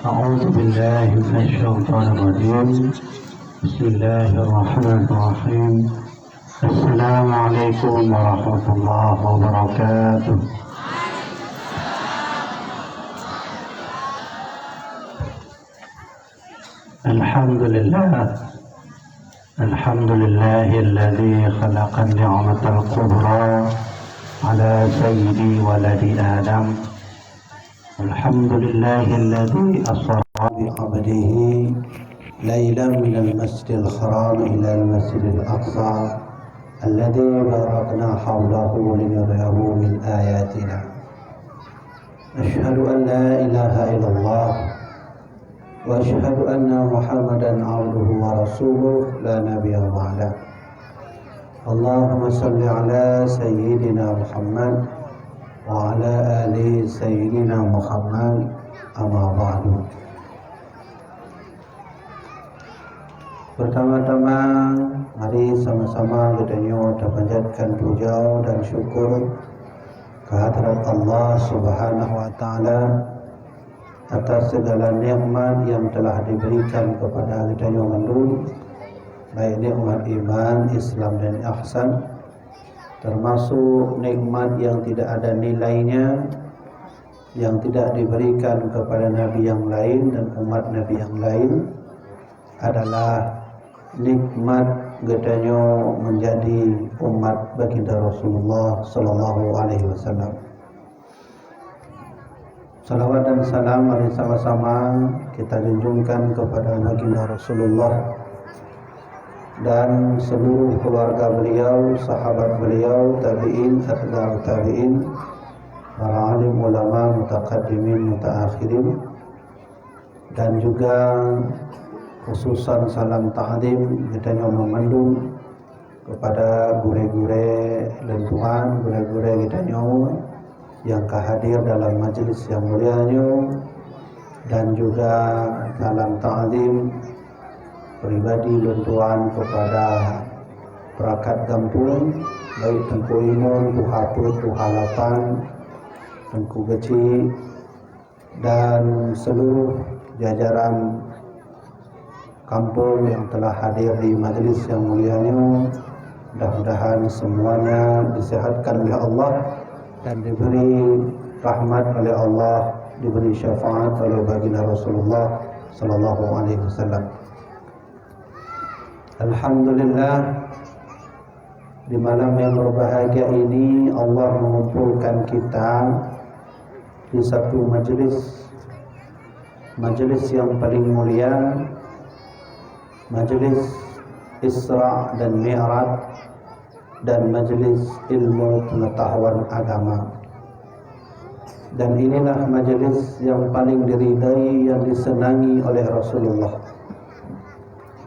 أعوذ بالله من الشيطان الرجيم. بسم الله الرحمن الرحيم. السلام عليكم ورحمة الله وبركاته. الحمد لله الذي خلق النعمة الكبرى على سيدي ولد آدم. الحمد لله الذي أسرى بعبده ليلا من المسجد الحرام إلى المسجد الأقصى الذي باركنا حوله لنريه من آياتنا. أشهد أن لا إله إلا الله وأشهد أن محمدا عبده ورسوله لا نبي بعده. اللهم صل على سيدنا محمد وعلى آل سيدنا Muhammad. Amma ba'du. Pertama-tama mari sama-sama kita panjatkan puja dan syukur kehadirat Allah Subhanahu wa taala atas segala nikmat yang telah diberikan kepada kita mandul, baik nikmat iman, Islam dan ihsan, termasuk nikmat yang tidak ada nilainya, yang tidak diberikan kepada nabi yang lain dan umat nabi yang lain, adalah nikmat gedanya menjadi umat baginda Rasulullah sallallahu alaihi wasallam. Salawat dan salam mari sama-sama kita junjungkan kepada baginda Rasulullah dan seluruh keluarga beliau, sahabat beliau, tabi'in, atba'u tabi'in, para alim ulama, mutaqaddimin, mutaakhirin, dan juga khususan salam ta'zim kita memandung kepada gure-gure lentuan, gure-gure kita yang hadir dalam majelis yang mulianya, dan juga salam ta'zim pribadi lentuan kepada perakat kampung, baik Tengku Imun, Tuhaput, Tuhalapan, Tengku Geci, dan seluruh jajaran kampung yang telah hadir di majelis yang mulianya. Mudah-mudahan semuanya disehatkan oleh Allah dan diberi rahmat oleh Allah, diberi syafaat oleh baginda Rasulullah sallallahu alaihi wasallam. Alhamdulillah, di malam yang berbahagia ini Allah mengumpulkan kita di satu majelis yang paling mulia, majelis Isra dan Mi'raj, dan majelis ilmu pengetahuan agama. Dan inilah majelis yang paling diridai, yang disenangi oleh Rasulullah.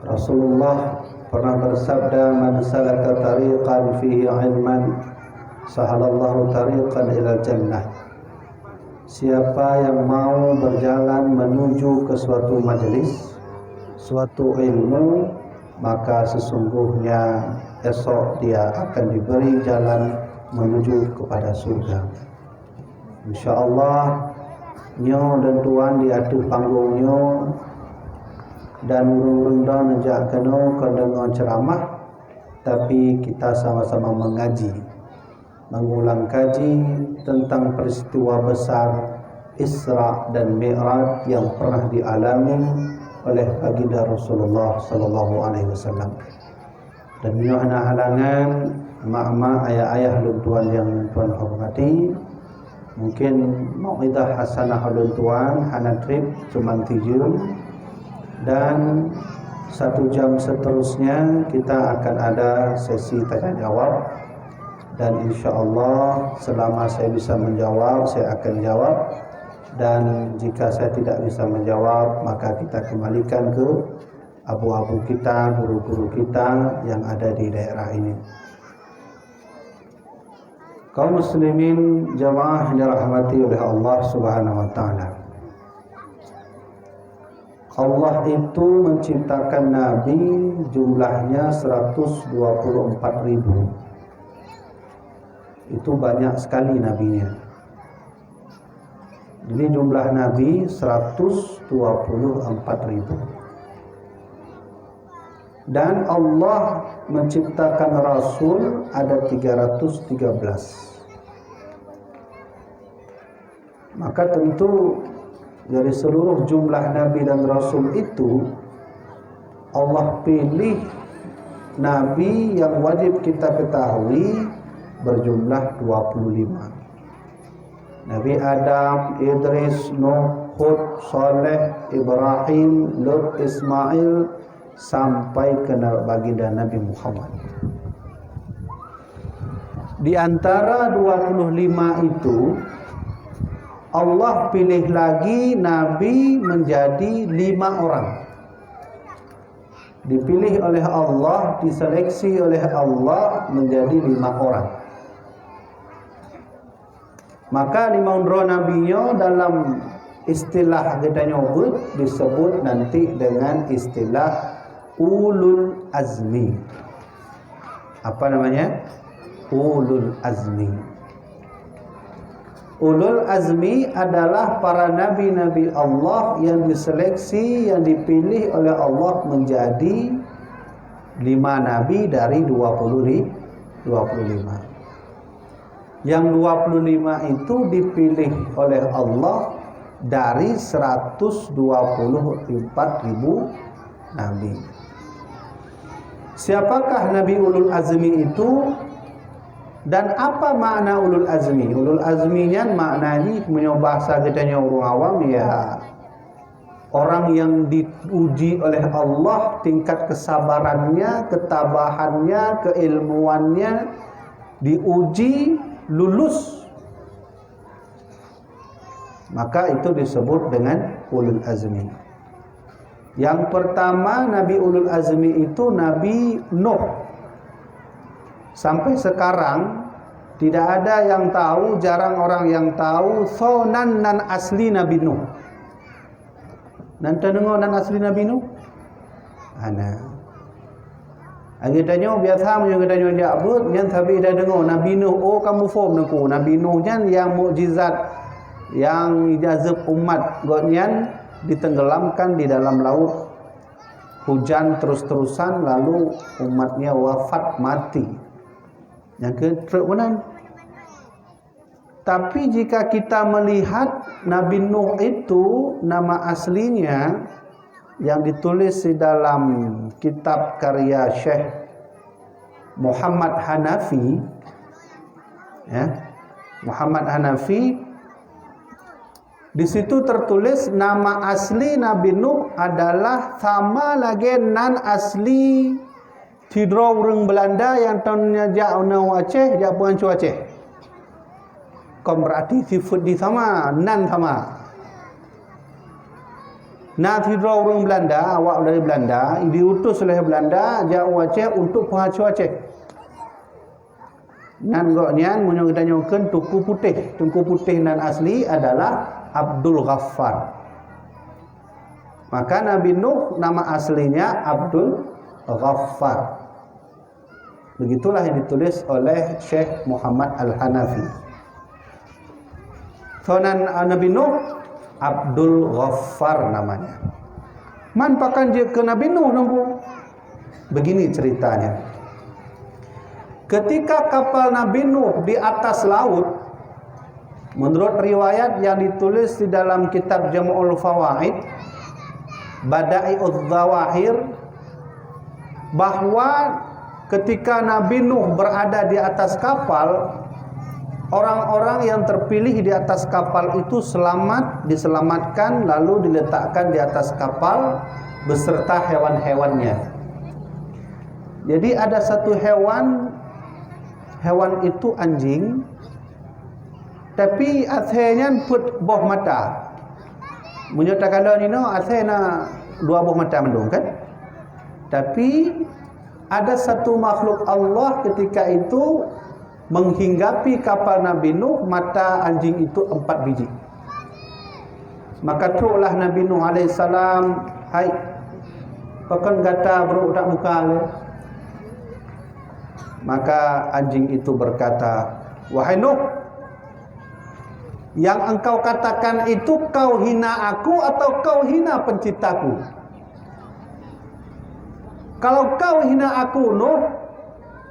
Rasulullah pernah bersabda, "Man salaka tariqan fihi ilman, sahalallahu tariqan ila jannah." Siapa yang mau berjalan menuju ke suatu majelis, suatu ilmu, maka sesungguhnya esok dia akan diberi jalan menuju kepada surga. InsyaAllah nyo dan tuan di atas panggungnya dan urung-urung nejak kena dengar ceramah, tapi kita sama-sama mengaji, mengulang kaji tentang peristiwa besar Isra dan Mi'raj yang pernah dialami oleh baginda Rasulullah sallallahu alaihi wasallam. Dan nyohna halangan mak-mak, ayah-ayah luntuan yang tuan hormati, mungkin mau'idah hasanah luntuan hana trip cuma 7, dan 1 jam seterusnya kita akan ada sesi tanya jawab, dan insyaAllah selama saya bisa menjawab saya akan jawab, dan jika saya tidak bisa menjawab maka kita kembalikan ke abu-abu kita, guru-guru kita yang ada di daerah ini. Kaum muslimin jamaah yang dirahmati oleh Allah Subhanahu wa taala, Allah itu menciptakan nabi jumlahnya 124.000. Itu banyak sekali nabinya. Jadi jumlah Nabi 124.000. Dan Allah menciptakan Rasul ada 313. Maka tentu dari seluruh jumlah Nabi dan Rasul itu, Allah pilih Nabi yang wajib kita ketahui berjumlah 25. Nabi Adam, Idris, Nuh, Hud, Saleh, Ibrahim, Lut, Ismail, sampai ke baginda Nabi Muhammad. Di antara 25 itu, Allah pilih lagi Nabi menjadi 5 orang. Dipilih oleh Allah, diseleksi oleh Allah menjadi 5 orang. Maka 5 orang Nabinya dalam istilah kita nyebut disebut nanti dengan istilah ulul azmi. Apa namanya? Ulul azmi. Ulul azmi adalah para nabi-nabi Allah yang diseleksi, yang dipilih oleh Allah menjadi 5 nabi dari 25. Yang 25 itu dipilih oleh Allah dari 124.000 nabi. Siapakah nabi ulul azmi itu? Dan apa makna ulul azmi? Ulul azminya maknanya punya bahasa katanya orang awam ya, orang yang diuji oleh Allah tingkat kesabarannya, ketabahannya, keilmuannya diuji, lulus. Maka itu disebut dengan ulul azmi. Yang pertama Nabi ulul azmi itu Nabi Nuh. Sampai sekarang tidak ada yang tahu, jarang orang yang tahu sonan nan asli Nabi Nuh. Nanti dengar nan asli Nabi Nuh? Ana. Agitanya biasa menyuguhnya dia abut, yang tapi dah dengar Nabi Nuh. Oh kamu form naku. Nabi Nuh yang mukjizat, yang ijazah umat godnyan ditenggelamkan di dalam laut. Hujan terus-terusan lalu umatnya wafat mati. Yang keterunan. Tapi jika kita melihat Nabi Nuh itu nama aslinya yang ditulis di dalam kitab karya Syekh Muhammad Hanafi, ya, Muhammad Hanafi, di situ tertulis nama asli Nabi Nuh adalah sama lagi nan asli Tidro orang Belanda yang tahunnya jauh Aceh, jauh pengancu Aceh. Kau berarti sifat di sama, nan sama. Nah Tidro orang Belanda, awak dari Belanda, diutus oleh Belanda jauh Aceh untuk pengancu Aceh. Nan goknya kita nyokan Tuku Putih nan asli adalah Abdul Ghaffar. Maka Nabi Nuh nama aslinya Abdul Ghaffar. Begitulah yang ditulis oleh Syekh Muhammad Al-Hanafi. Sonan Nabi Nuh Abdul Ghaffar namanya. Man pakan dia ke Nabi Nuh nunggu. Begini ceritanya. Ketika kapal Nabi Nuh di atas laut, menurut riwayat yang ditulis di dalam kitab Jam'ul Fawaid, Bada'i'udz Zawahir, bahwa ketika Nabi Nuh berada di atas kapal, orang-orang yang terpilih di atas kapal itu diselamatkan lalu diletakkan di atas kapal beserta hewan-hewannya. Jadi ada satu hewan itu anjing, tapi akhirnya put boh mata. Menyatakan kalau ni no akhirnya 2 boh mata mendung kan? Tapi ada satu makhluk Allah ketika itu menghinggapi kapal Nabi Nuh, mata anjing itu 4 biji. Maka teruklah Nabi Nuh AS, hai, pakan gata bro tak muka le. Maka anjing itu berkata, wahai Nuh, Yang engkau katakan itu kau hina aku atau kau hina penciptaku? Kalau kau hina aku, Nuh,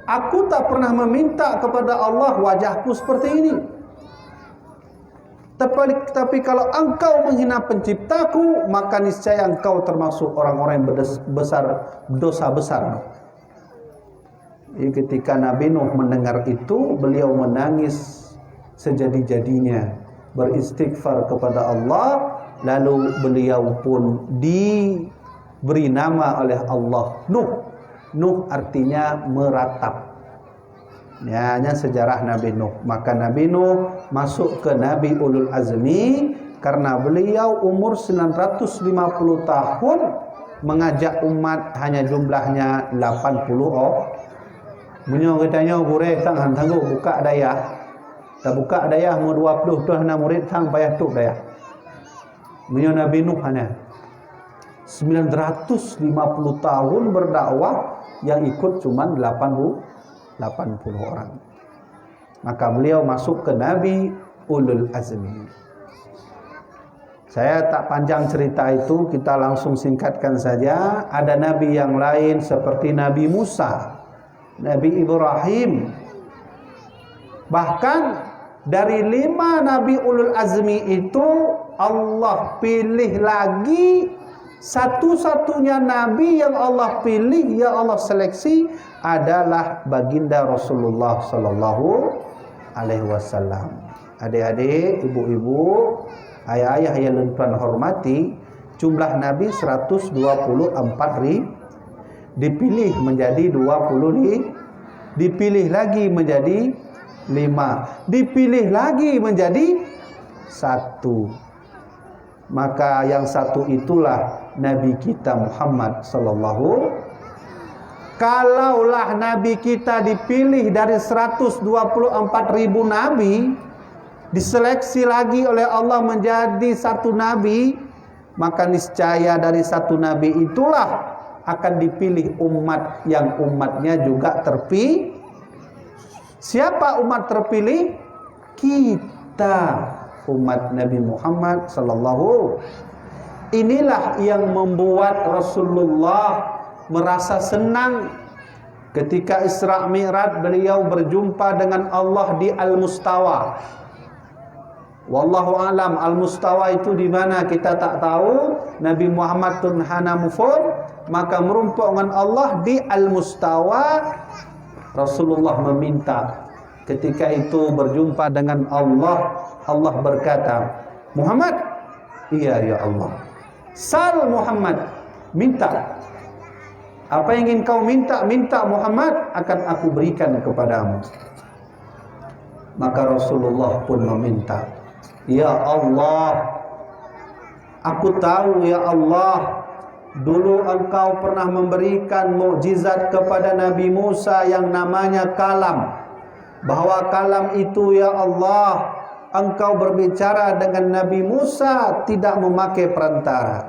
aku tak pernah meminta kepada Allah wajahku seperti ini. Tapi kalau engkau menghina penciptaku, maka niscaya engkau termasuk orang-orang yang dosa besar. Jadi ketika Nabi Nuh mendengar itu, beliau menangis sejadi-jadinya, beristighfar kepada Allah, lalu beliau pun diberi nama oleh Allah Nuh. Nuh artinya meratap. Ya, hanya sejarah Nabi Nuh. Maka Nabi Nuh masuk ke Nabi Ulul Azmi karena beliau umur 950 tahun mengajak umat hanya jumlahnya 80 orang. Bunyo katanya gureh tang tangguh buka daya. Tak buka daya mu 20 dah na murid tang payah tuk daya. Bunyo Nabi Nuh hanya 950 tahun berdakwah, yang ikut cuma 80 orang. Maka beliau masuk ke Nabi Ulul Azmi. Saya tak panjang cerita itu, kita langsung singkatkan saja. Ada nabi yang lain seperti Nabi Musa, Nabi Ibrahim. Bahkan dari 5 Nabi Ulul Azmi itu Allah pilih lagi, satu-satunya Nabi yang Allah pilih, yang Allah seleksi adalah baginda Rasulullah Sallallahu Alaihi Wasallam. Adik-adik, ibu-ibu, ayah-ayah yang Tuhan hormati, jumlah Nabi 124 ribu, dipilih menjadi 20, dipilih lagi menjadi 5, dipilih lagi menjadi 1. Maka yang 1 itulah Nabi kita Muhammad sallallahu. Kalaulah Nabi kita dipilih dari 124 ribu Nabi, diseleksi lagi oleh Allah menjadi 1 Nabi, maka niscaya dari 1 Nabi itulah akan dipilih umat yang umatnya juga terpilih. Siapa umat terpilih? Kita, umat Nabi Muhammad sallallahu. Inilah yang membuat Rasulullah merasa senang ketika Isra Mi'raj beliau berjumpa dengan Allah di Al-Mustawa. Wallahu alam, Al-Mustawa itu di mana kita tak tahu. Nabi Muhammad tunhana mufur, maka merumpuk dengan Allah di Al-Mustawa. Rasulullah meminta ketika itu berjumpa dengan Allah. Allah berkata, Muhammad, iya ya Allah, sal Muhammad, minta. Apa yang ingin kau minta, minta Muhammad, akan aku berikan kepadamu. Maka Rasulullah pun meminta, ya Allah, aku tahu ya Allah, dulu engkau pernah memberikan mukjizat kepada Nabi Musa yang namanya kalam. Bahwa kalam itu ya Allah, engkau berbicara dengan Nabi Musa tidak memakai perantara.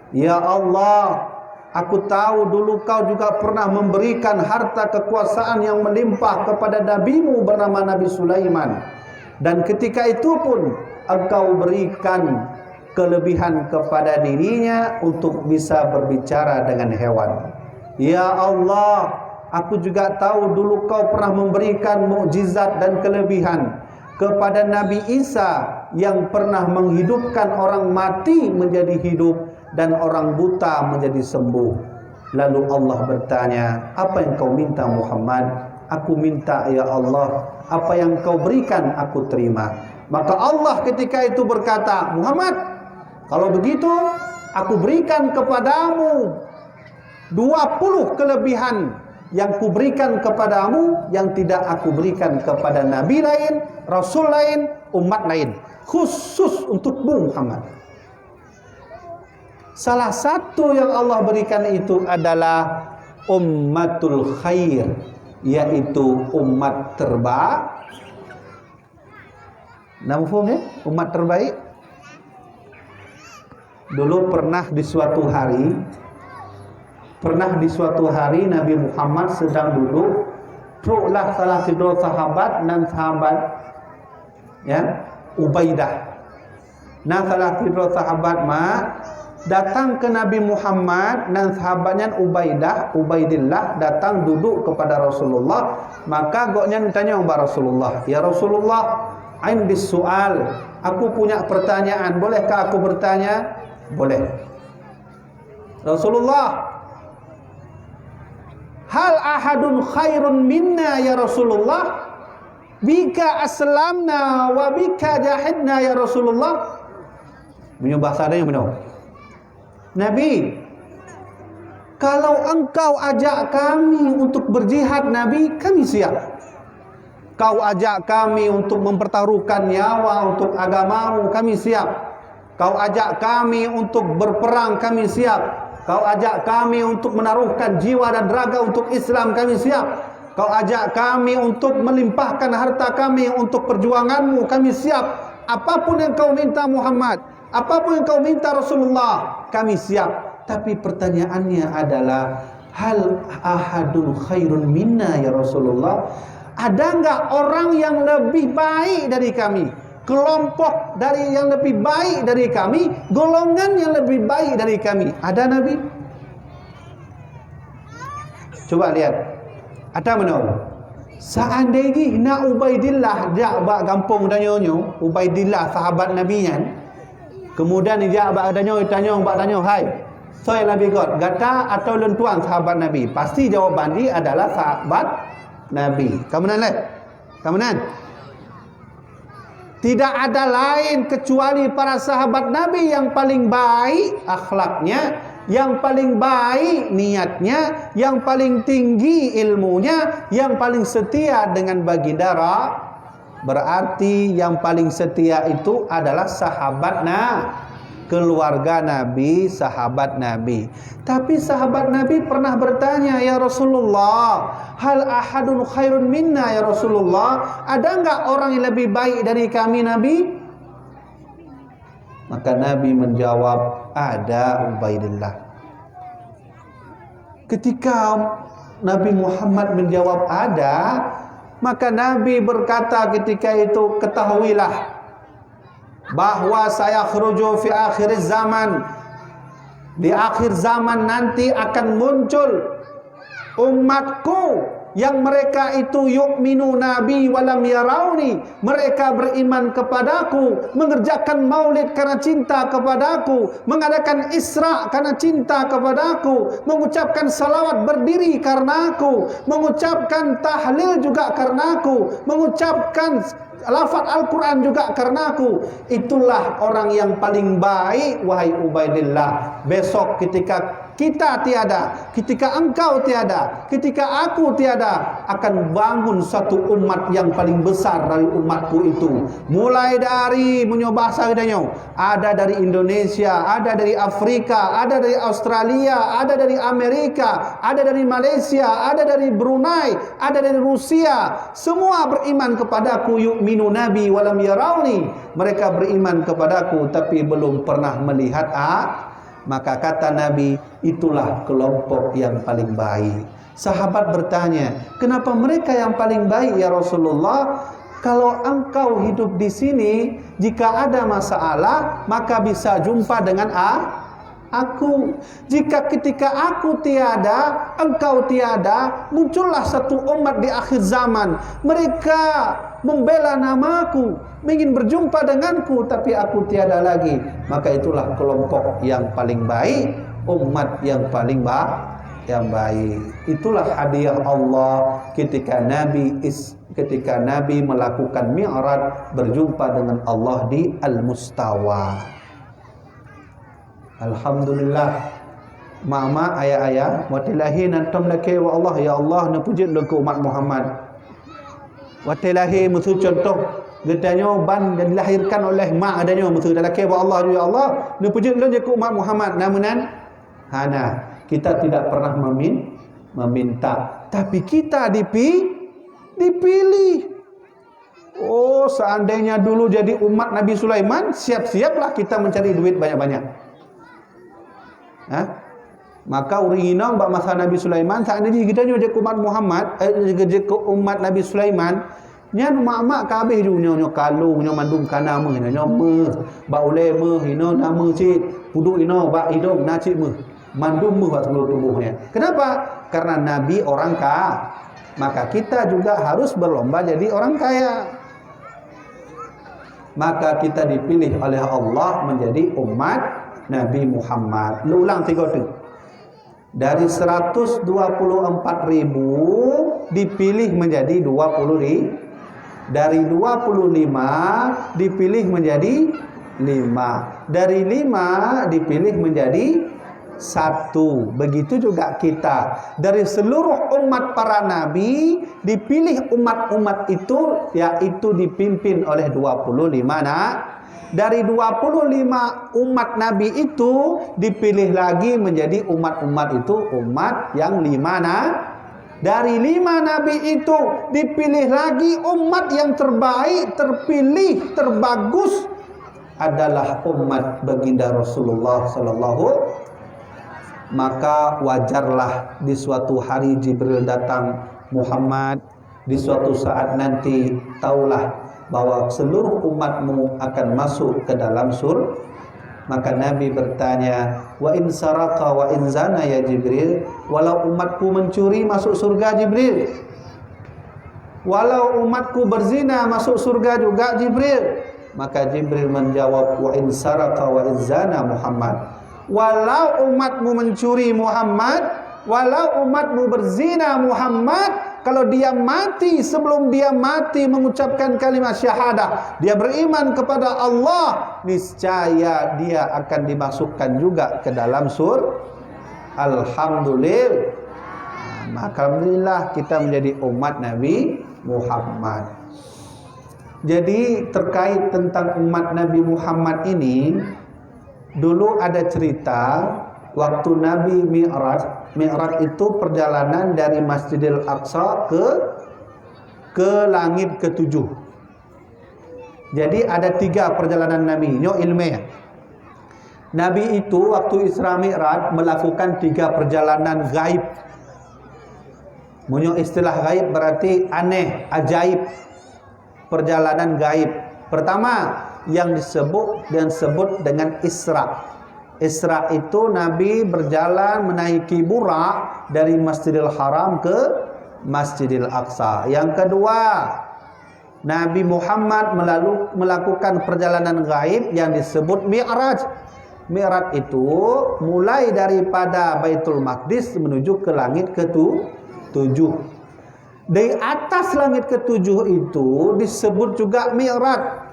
Ya Allah, aku tahu dulu kau juga pernah memberikan harta kekuasaan yang melimpah kepada nabimu bernama Nabi Sulaiman. Dan ketika itu pun engkau berikan kelebihan kepada dirinya untuk bisa berbicara dengan hewan. Ya Allah, aku juga tahu dulu kau pernah memberikan mukjizat dan kelebihan kepada Nabi Isa yang pernah menghidupkan orang mati menjadi hidup dan orang buta menjadi sembuh. Lalu Allah bertanya, apa yang kau minta Muhammad? Aku minta ya Allah, apa yang kau berikan aku terima. Maka Allah ketika itu berkata, Muhammad, kalau begitu aku berikan kepadamu 20 kelebihan yang kuberikan kepadamu yang tidak aku berikan kepada nabi lain, rasul lain, umat lain, khusus untukmu Muhammad. Salah satu yang Allah berikan itu adalah ummatul khair, yaitu umat terbaik. Nampak ya? Umat terbaik. Dulu pernah di suatu hari Nabi Muhammad sedang duduk, truklah salah satu sahabat dan sahabat, ya, Ubaidah. Nah, salah satu sahabat datang ke Nabi Muhammad dan sahabatnya Ubaidillah datang duduk kepada Rasulullah. Maka goknya tanya kepada Rasulullah, "Ya Rasulullah, indi soal, aku punya pertanyaan, bolehkah aku bertanya?" "Boleh." "Rasulullah, hal ahadun khairun minna ya Rasulullah? Bika aslamna wa bika jahidna ya Rasulullah." Punya bahasa ada yang benar. "Nabi, kalau engkau ajak kami untuk berjihad, Nabi, kami siap. Kau ajak kami untuk mempertaruhkan nyawa untuk agamamu, kami siap. Kau ajak kami untuk berperang, kami siap. Kau ajak kami untuk menaruhkan jiwa dan raga untuk Islam, kami siap. Kau ajak kami untuk melimpahkan harta kami untuk perjuanganmu, kami siap. Apapun yang kau minta Muhammad, apapun yang kau minta Rasulullah, kami siap. Tapi pertanyaannya adalah, hal ahadun khairun minna ya Rasulullah? Ada enggak orang yang lebih baik dari kami? Kelompok dari yang lebih baik dari kami, golongan yang lebih baik dari kami, ada Nabi?" Coba lihat, ada mana? Seandainya nak Ubaidillah jak bak kampung tanya-nyo, Ubaidillah sahabat Nabi nya, kemudian dia bak tanya, "Hai, saya Nabi God, gata atau lentuan sahabat Nabi?" Pasti jawaban dia adalah sahabat Nabi. Kemudian tidak ada lain kecuali para sahabat Nabi yang paling baik akhlaknya, yang paling baik niatnya, yang paling tinggi ilmunya, yang paling setia dengan baginda. Berarti yang paling setia itu adalah sahabat keluarga Nabi, sahabat Nabi. Tapi sahabat Nabi pernah bertanya, "Ya Rasulullah, hal ahadun khairun minna ya Rasulullah? Ada enggak orang yang lebih baik dari kami, Nabi?" Maka Nabi menjawab, "Ada Ubaidillah." Ketika Nabi Muhammad menjawab ada, maka Nabi berkata ketika itu, "Ketahuilah bahwa saya khuruju fi akhir zaman, di akhir zaman nanti akan muncul umatku yang mereka itu yu'minu nabi walam yarawni, mereka beriman kepadaku, mengerjakan maulid karena cinta kepadaku, mengadakan isra karena cinta kepadaku, mengucapkan salawat berdiri karena aku, mengucapkan tahlil juga karena aku, mengucapkan lafaz Al-Quran juga karena aku. Itulah orang yang paling baik, wahai Ubaidillah. Besok ketika kita tiada, ketika engkau tiada, ketika aku tiada, akan bangun satu umat yang paling besar dari umatku itu. Mulai dari bahasa kita, ada dari Indonesia, ada dari Afrika, ada dari Australia, ada dari Amerika, ada dari Malaysia, ada dari Brunei, ada dari Rusia. Semua beriman kepadaku, yu'minu nabi walam yarawni. Mereka beriman kepadaku tapi belum pernah melihat Maka kata Nabi, itulah kelompok yang paling baik. Sahabat bertanya, "Kenapa mereka yang paling baik ya Rasulullah? Kalau engkau hidup di sini, jika ada masalah, maka bisa jumpa dengan aku. Jika ketika aku tiada, engkau tiada, muncullah satu umat di akhir zaman. Mereka membela namaku, ingin berjumpa denganku, tapi aku tiada lagi. Maka itulah kelompok yang paling baik, umat yang paling baik." Itulah hadiah Allah ketika Nabi melakukan mi'raj, berjumpa dengan Allah di Al-Mustawa. Alhamdulillah. Mama ayah-ayah, watilahi nantom lake wa Allah, ya Allah na puji ke umat Muhammad. Watilahi musuh contoh getanya ban dan dilahirkan oleh mak adanya musuh dalake wa Allah, ya Allah na puji ke umat Muhammad. Namunan kita tidak pernah meminta, tapi kita dipilih. Oh, seandainya dulu jadi umat Nabi Sulaiman, siap-siaplah kita mencari duit banyak-banyak. Maka uringinong masa Nabi Sulaiman, seandainya kita jadi umat Muhammad, jadi umat Nabi Sulaiman, Nyan mak-mak kabeh dunia nyo kalung nyo mandum kana meh nyo meh ba ule meh ino nama cit puduk ino ba hidung na cit meh mandum meh seluruh tubuhnya. Kenapa? Karena nabi orang kaya. Maka kita juga harus berlomba jadi orang kaya. Maka kita dipilih oleh Allah menjadi umat Nabi Muhammad. Lu ulang 3 tu. Dari 124.000 dipilih menjadi 20.000. Dari 25 dipilih menjadi 5. Dari 5 dipilih menjadi 1. Begitu juga kita. Dari seluruh umat para nabi dipilih umat-umat itu, yaitu dipimpin oleh 25 Dari 25 umat nabi itu dipilih lagi menjadi umat-umat itu umat yang 5 Dari 5 nabi itu dipilih lagi umat yang terbaik, terpilih, terbagus adalah umat baginda Rasulullah sallallahu. Maka wajarlah di suatu hari Jibril datang, Muhammad, di suatu saat nanti taulah bahwa seluruh umatmu akan masuk ke dalam surga. Maka Nabi bertanya, wa in saraka wa in zana ya Jibril, walau umatku mencuri masuk surga Jibril, walau umatku berzina masuk surga juga Jibril. Maka Jibril menjawab, wa in saraka wa in zana Muhammad, walau umatmu mencuri Muhammad, walau umatmu berzina Muhammad, kalau dia mati, sebelum dia mati mengucapkan kalimat syahadah, dia beriman kepada Allah, niscaya dia akan dimasukkan juga ke dalam surga. Alhamdulillah. Maka alhamdulillah kita menjadi umat Nabi Muhammad. Jadi terkait tentang umat Nabi Muhammad ini, dulu ada cerita waktu Nabi Mi'raj. Mi'raj itu perjalanan dari Masjidil Aqsa ke langit ke-7. Jadi ada 3 perjalanan Nabi. Nyo ilmiah. Nabi itu waktu Isra Mi'raj melakukan 3 perjalanan gaib. Munyo istilah gaib berarti aneh, ajaib. Perjalanan gaib. Pertama yang disebut dengan Isra. Isra itu Nabi berjalan menaiki burak dari Masjidil Haram ke Masjidil Aqsa. Yang kedua, Nabi Muhammad melakukan perjalanan gaib yang disebut Mi'raj. Mi'raj itu mulai daripada Baitul Maqdis menuju ke langit ke-7. Di atas langit ke-7 itu disebut juga Mi'raj.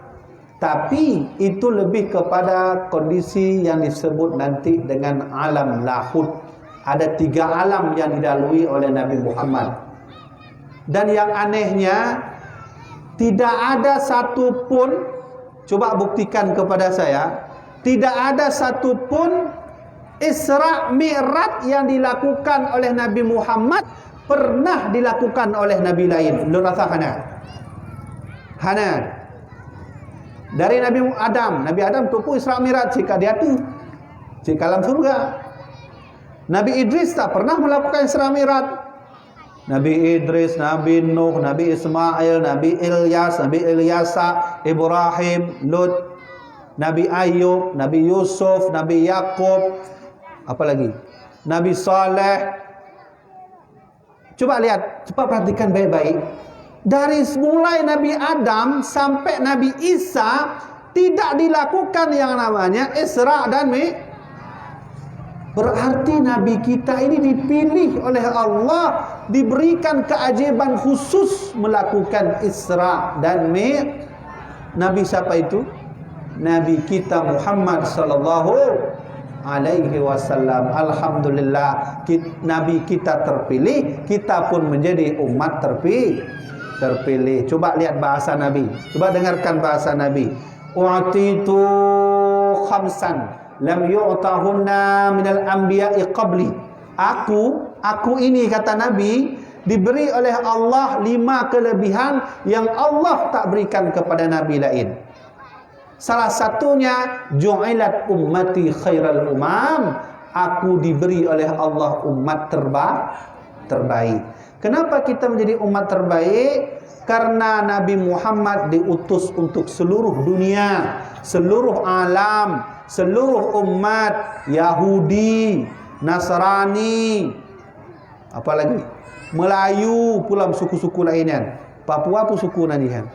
Tapi itu lebih kepada kondisi yang disebut nanti dengan alam lahud. Ada 3 alam yang dilalui oleh Nabi Muhammad. Dan yang anehnya, tidak ada satupun, coba buktikan kepada saya, tidak ada satupun Isra Mi'raj yang dilakukan oleh Nabi Muhammad pernah dilakukan oleh Nabi lain. Lu rasa Hana. Dari Nabi Adam tupu Isra Mi'raj jika dia tu jika dalam surga. Nabi Idris tak pernah melakukan Isra Mi'raj. Nabi Idris, Nabi Nuh, Nabi Ismail, Nabi Ilyas, Nabi Ilyasa, Ibrahim, Lut, Nabi Ayub, Nabi Yusuf, Nabi Yakub, apa lagi? Nabi Saleh. Coba lihat, coba perhatikan baik-baik. Dari mulai Nabi Adam sampai Nabi Isa tidak dilakukan yang namanya Isra dan Mi'raj. Berarti Nabi kita ini dipilih oleh Allah, diberikan keajaiban khusus melakukan Isra dan Mi'raj. Nabi siapa itu? Nabi kita Muhammad sallallahu alaihi wasallam. Alhamdulillah, Nabi kita terpilih, kita pun menjadi umat terpilih. Coba lihat bahasa Nabi. Coba dengarkan bahasa Nabi. U'titu khamsan lam yu'tahunna minal anbiya'i qabli. Aku ini kata Nabi diberi oleh Allah 5 kelebihan yang Allah tak berikan kepada nabi lain. Salah satunya ju'ilat ummati khairal umam. Aku diberi oleh Allah umat terbaik. Kenapa kita menjadi umat terbaik? Karena Nabi Muhammad diutus untuk seluruh dunia, seluruh alam, seluruh umat, Yahudi, Nasrani, apa lagi? Melayu, pula suku-suku lainnya. Papua pun suku nanti kan.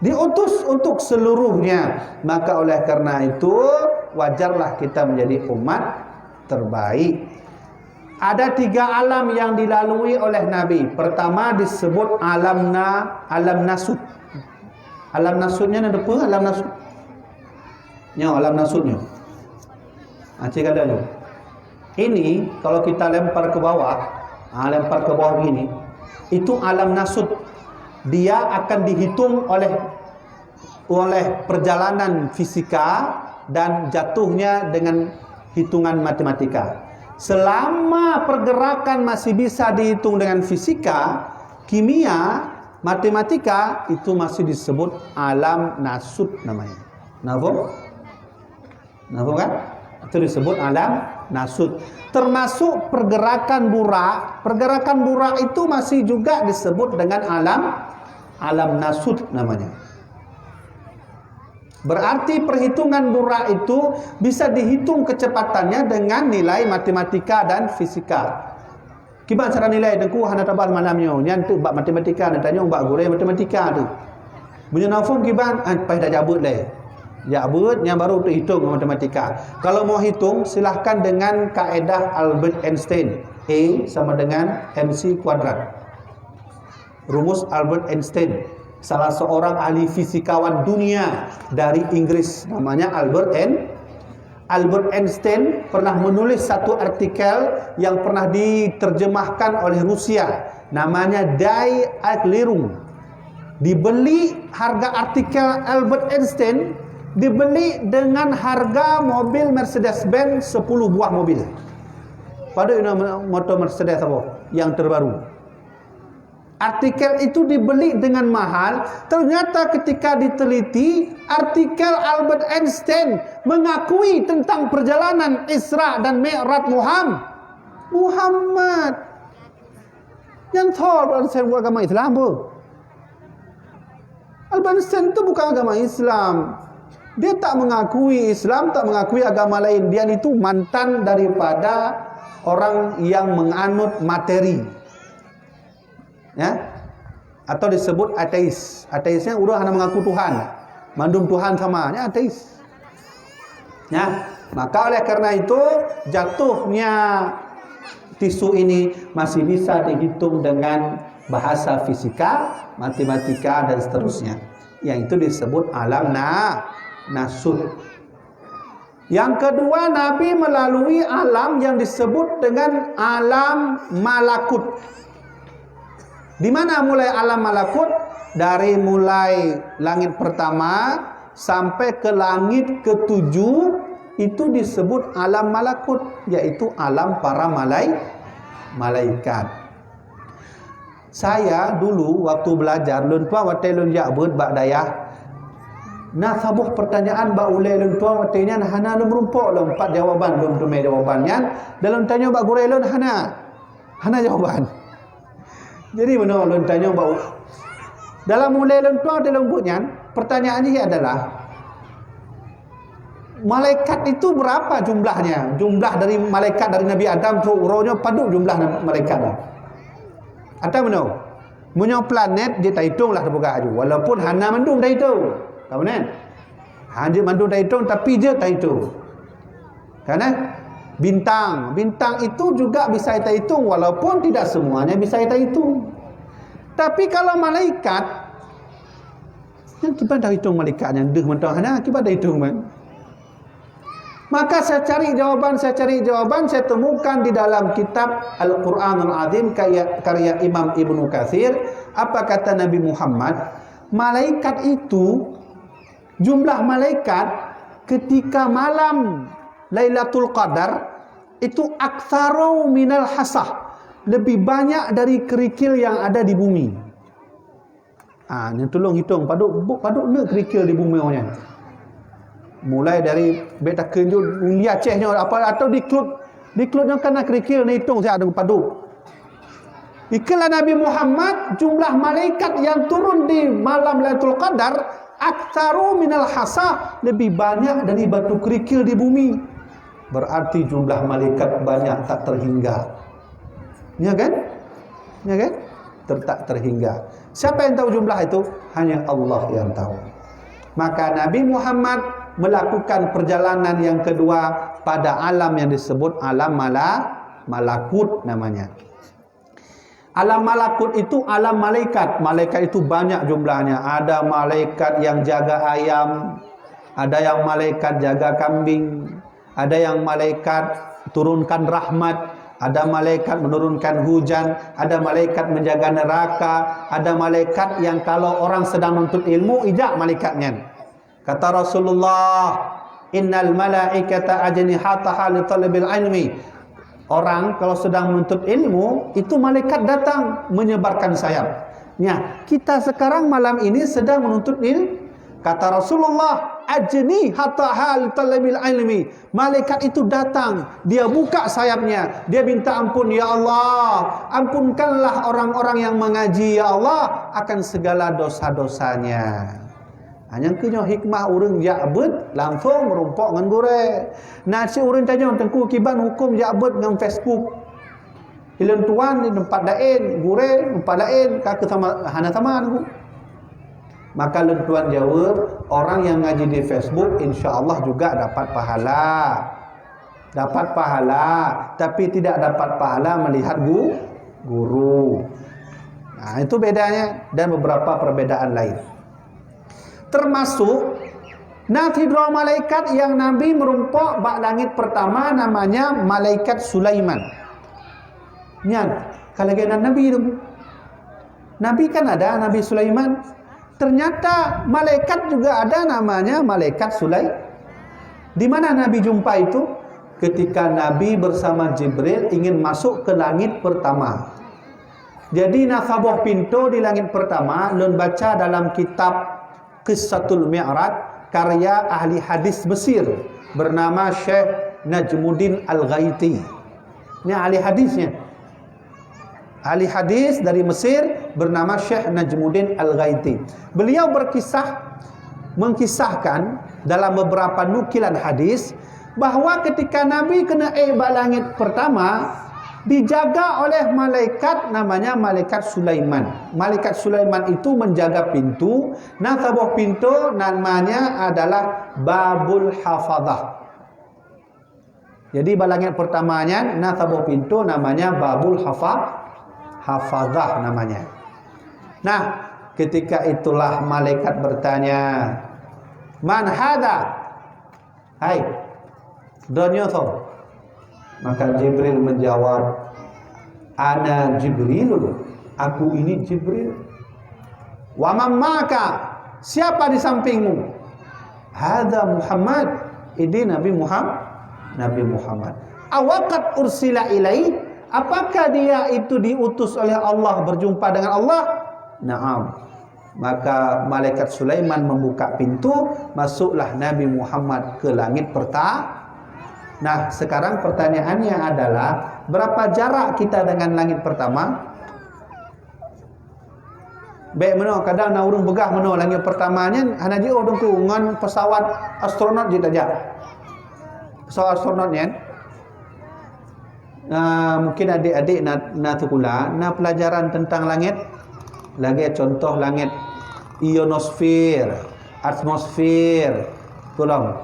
Diutus untuk seluruhnya. Maka oleh karena itu wajarlah kita menjadi umat terbaik. Ada 3 alam yang dilalui oleh Nabi. Pertama disebut alam nasud. Alam nasudnya ada apa? Alam nasud. Alam nasudnya. Cik ada. Ini kalau kita lempar ke bawah, begini, itu alam nasud. Dia akan dihitung oleh perjalanan fisika dan jatuhnya dengan hitungan matematika. Selama pergerakan masih bisa dihitung dengan fisika, kimia, matematika, itu masih disebut alam nasud namanya. Nafum kan? Itu disebut alam nasud. Termasuk pergerakan burak. Pergerakan burak itu masih juga disebut dengan alam nasud namanya. Berarti perhitungan burak itu bisa dihitung kecepatannya dengan nilai matematika dan fisika. Gimana cara nilai dengku hana tabal malamnya? Nyan tu bab matematika, nak tanya bab guru matematika tu. Bunyi nafum gimana? Pai dah jabut leh. Jabut yang baru tu hitung matematika. Kalau mau hitung silahkan dengan kaedah Albert Einstein. A sama dengan MC kuadrat. Rumus Albert Einstein. Salah seorang ahli fisikawan dunia dari Inggris, namanya Albert Einstein pernah menulis satu artikel yang pernah diterjemahkan oleh Rusia, namanya Die Erklärung. Dibeli harga artikel Albert Einstein dibeli dengan harga mobil Mercedes-Benz 10 buah mobil. Pada motor Mercedes apa? Yang terbaru. Artikel itu dibeli dengan mahal. Ternyata ketika diteliti, artikel Albert Einstein mengakui tentang perjalanan Isra dan Mi'raj Muhammad. Yang tahu Albert Einstein bukan agama Islam bu. Albert Einstein itu bukan agama Islam. Dia tak mengakui Islam, tak mengakui agama lain. Dia itu mantan daripada orang yang menganut materi. Ya, atau disebut ateis. Ateisnya udah hanya mengaku Tuhan, mandum Tuhan sama, ya ateis. Ya, maka oleh karena itu jatuhnya tisu ini masih bisa dihitung dengan bahasa fisika, matematika dan seterusnya. Yang itu disebut alam nasud. Yang kedua, Nabi melalui alam yang disebut dengan alam malakut. Di mana mulai alam malakut? Dari mulai langit pertama sampai ke langit ke-7 itu disebut alam malakut, yaitu alam para malaikat. Saya dulu waktu belajar lun tua watai lun jabut bak dayah. Nah sabuh pertanyaan bak ulai lun tua watainya hana lun merumpuk lun 4 jawaban lun tumai jawabannya. Dalam tanya bak gurai lun hana jawaban. Jadi benar lun tanya bau. Dalam mulai lun tua dalam buatnya, pertanyaannya adalah malaikat itu berapa jumlahnya? Jumlah dari malaikat dari Nabi Adam tu rohnya padu jumlah malaikat. Atau benar? Punya planet dia tak hitunglah terbuka aja. Walaupun hana mandum dah hitung. Tahu kan? Hanya mandum dah hitung tapi dia tak hitung. Karena bintang itu juga bisa kita hitung walaupun tidak semuanya bisa kita hitung. Tapi kalau malaikat yang kita dah hitung malaikatnya deh mentang hana kita dah hitung kan. Maka saya cari jawaban, saya temukan di dalam kitab Al-Qur'anul Azim karya Imam Ibnu Katsir. Apa kata Nabi Muhammad? Malaikat itu, jumlah malaikat ketika malam Lailatul Qadar itu aktsaru minal hasah, lebih banyak dari kerikil yang ada di bumi. Ni tolong hitung paduk ne kerikil di bumi orangnya. Mulai dari beta kenju ulia cehnya apa atau dikludnya kena kerikil ni hitung saya ada paduk. Ikalah Nabi Muhammad, jumlah malaikat yang turun di malam Lailatul Qadar aktsaru minal hasa, lebih banyak dari batu kerikil di bumi. Berarti jumlah malaikat banyak tak terhingga. Ya kan? Ya kan? Tak terhingga. Siapa yang tahu jumlah itu? Hanya Allah yang tahu. Maka Nabi Muhammad melakukan perjalanan yang kedua pada alam yang disebut alam malakut namanya. Alam malakut itu alam malaikat. Malaikat itu banyak jumlahnya. Ada malaikat yang jaga ayam, ada yang malaikat jaga kambing, ada yang malaikat turunkan rahmat, ada malaikat menurunkan hujan, ada malaikat menjaga neraka, ada malaikat yang kalau orang sedang menuntut ilmu, ijak malaikatnya. Kata Rasulullah, innal malaikata ajnihataha li talabil ilmi. Orang kalau sedang menuntut ilmu, itu malaikat datang menyebarkan sayap. Ya, kita sekarang malam ini sedang menuntut ilmu. Kata Rasulullah, ajnihataha li talabil ilmi. Malaikat itu datang, dia buka sayapnya, dia minta ampun, ya Allah, ampunkanlah orang-orang yang mengaji, ya Allah, akan segala dosa-dosanya. Hanya kenyo hikmah urang jabet langsung merumpok dengan gore. Nah, si urang tanya tengku kiban hukum jabet dengan Facebook. Hilang tuan di tempat lain, gore tempat lain, kaki sama hana sama aku. Maka lentuan jawab, orang yang ngaji di Facebook insya-Allah juga dapat pahala. Dapat pahala, tapi tidak dapat pahala melihat guru. Nah, itu bedanya dan beberapa perbedaan lain. Termasuk Nathidra malaikat yang Nabi merumpok bak langit pertama namanya malaikat Sulaiman. Nyan, kalau genan Nabi itu. Nabi kan ada Nabi Sulaiman. Ternyata malaikat juga ada namanya malaikat Sulaiman. Di mana Nabi jumpa itu? Ketika Nabi bersama Jibril ingin masuk ke langit pertama. Jadi nasabah pintu di langit pertama, lun baca dalam kitab Qissatul Mi'raj karya ahli hadis Mesir bernama Syekh Najmuddin Al-Ghaiti. Ini ahli hadisnya. Ahli hadis dari Mesir bernama Syekh Najmuddin Al-Ghaiti. Beliau mengkisahkan dalam beberapa nukilan hadis bahwa ketika Nabi kena langit pertama dijaga oleh malaikat namanya malaikat Sulaiman. Malaikat Sulaiman itu menjaga pintu. Nasabah pintu namanya adalah Babul Hafadzah. Jadi balangit pertamanya nasabah pintu namanya Babul Hafadzah namanya. Nah, ketika itulah malaikat bertanya, "Man hada?" Hai, donyoso. Maka Jibril menjawab, "Ana Jibril, aku ini Jibril." "Wa man ma'aka?" Siapa di sampingmu? "Hada Muhammad." Ini Nabi Muhammad. "Awaqad ursila ilai?" Apakah dia itu diutus oleh Allah berjumpa dengan Allah? "Na'am." Maka malaikat Sulaiman membuka pintu, masuklah Nabi Muhammad ke langit pertama. Nah, sekarang pertanyaannya adalah berapa jarak kita dengan langit pertama? Baik meno kadang na urang begah meno langit pertamanya hanaji odong tu ngan pesawat astronot je saja. Pesawat astronotnya. Mungkin adik-adik na sekolah na pelajaran tentang langit. Lagi contoh langit ionosfer, atmosfer, pulang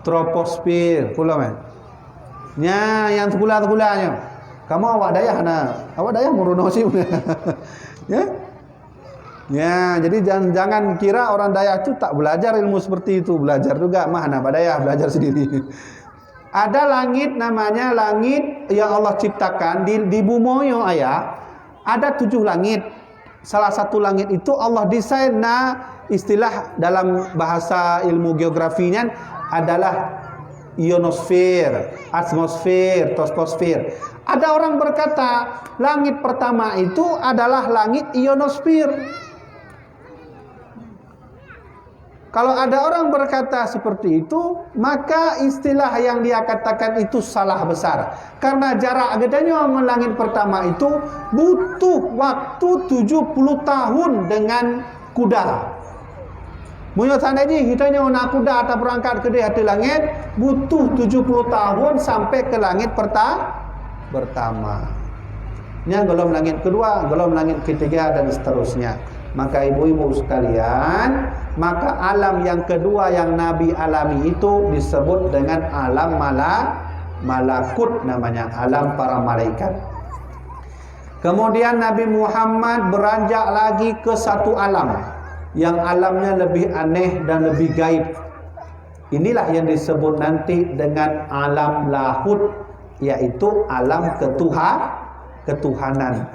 troposfer, pulang nya yang sekolah-sekolahnya. Kamu awak dayah muruno sih. Ya. Ya, jadi jangan kira orang Dayak itu tak belajar ilmu seperti itu, belajar juga mana badaya belajar sendiri. Ada langit namanya langit yang Allah ciptakan di Bumoyo ayah. Ada 7 langit. Salah satu langit itu Allah desain istilah dalam bahasa ilmu geografinya adalah ionosfer, atmosfer, troposfer. Ada orang berkata langit pertama itu adalah langit ionosfer. Kalau ada orang berkata seperti itu, maka istilah yang dia katakan itu salah besar. Karena jarak gedenya langit pertama itu butuh waktu 70 tahun dengan kuda. Munyo tandanya kita nak kuda atau berangkat ke hati langit, butuh 70 tahun sampai ke langit pertama. Ini golong langit kedua, golong langit ketiga dan seterusnya. Maka ibu-ibu sekalian, maka alam yang kedua yang Nabi alami itu disebut dengan alam malakut, namanya alam para malaikat. Kemudian Nabi Muhammad beranjak lagi ke satu alam yang alamnya lebih aneh dan lebih gaib. Inilah yang disebut nanti dengan alam lahut, yaitu alam ketuhanan.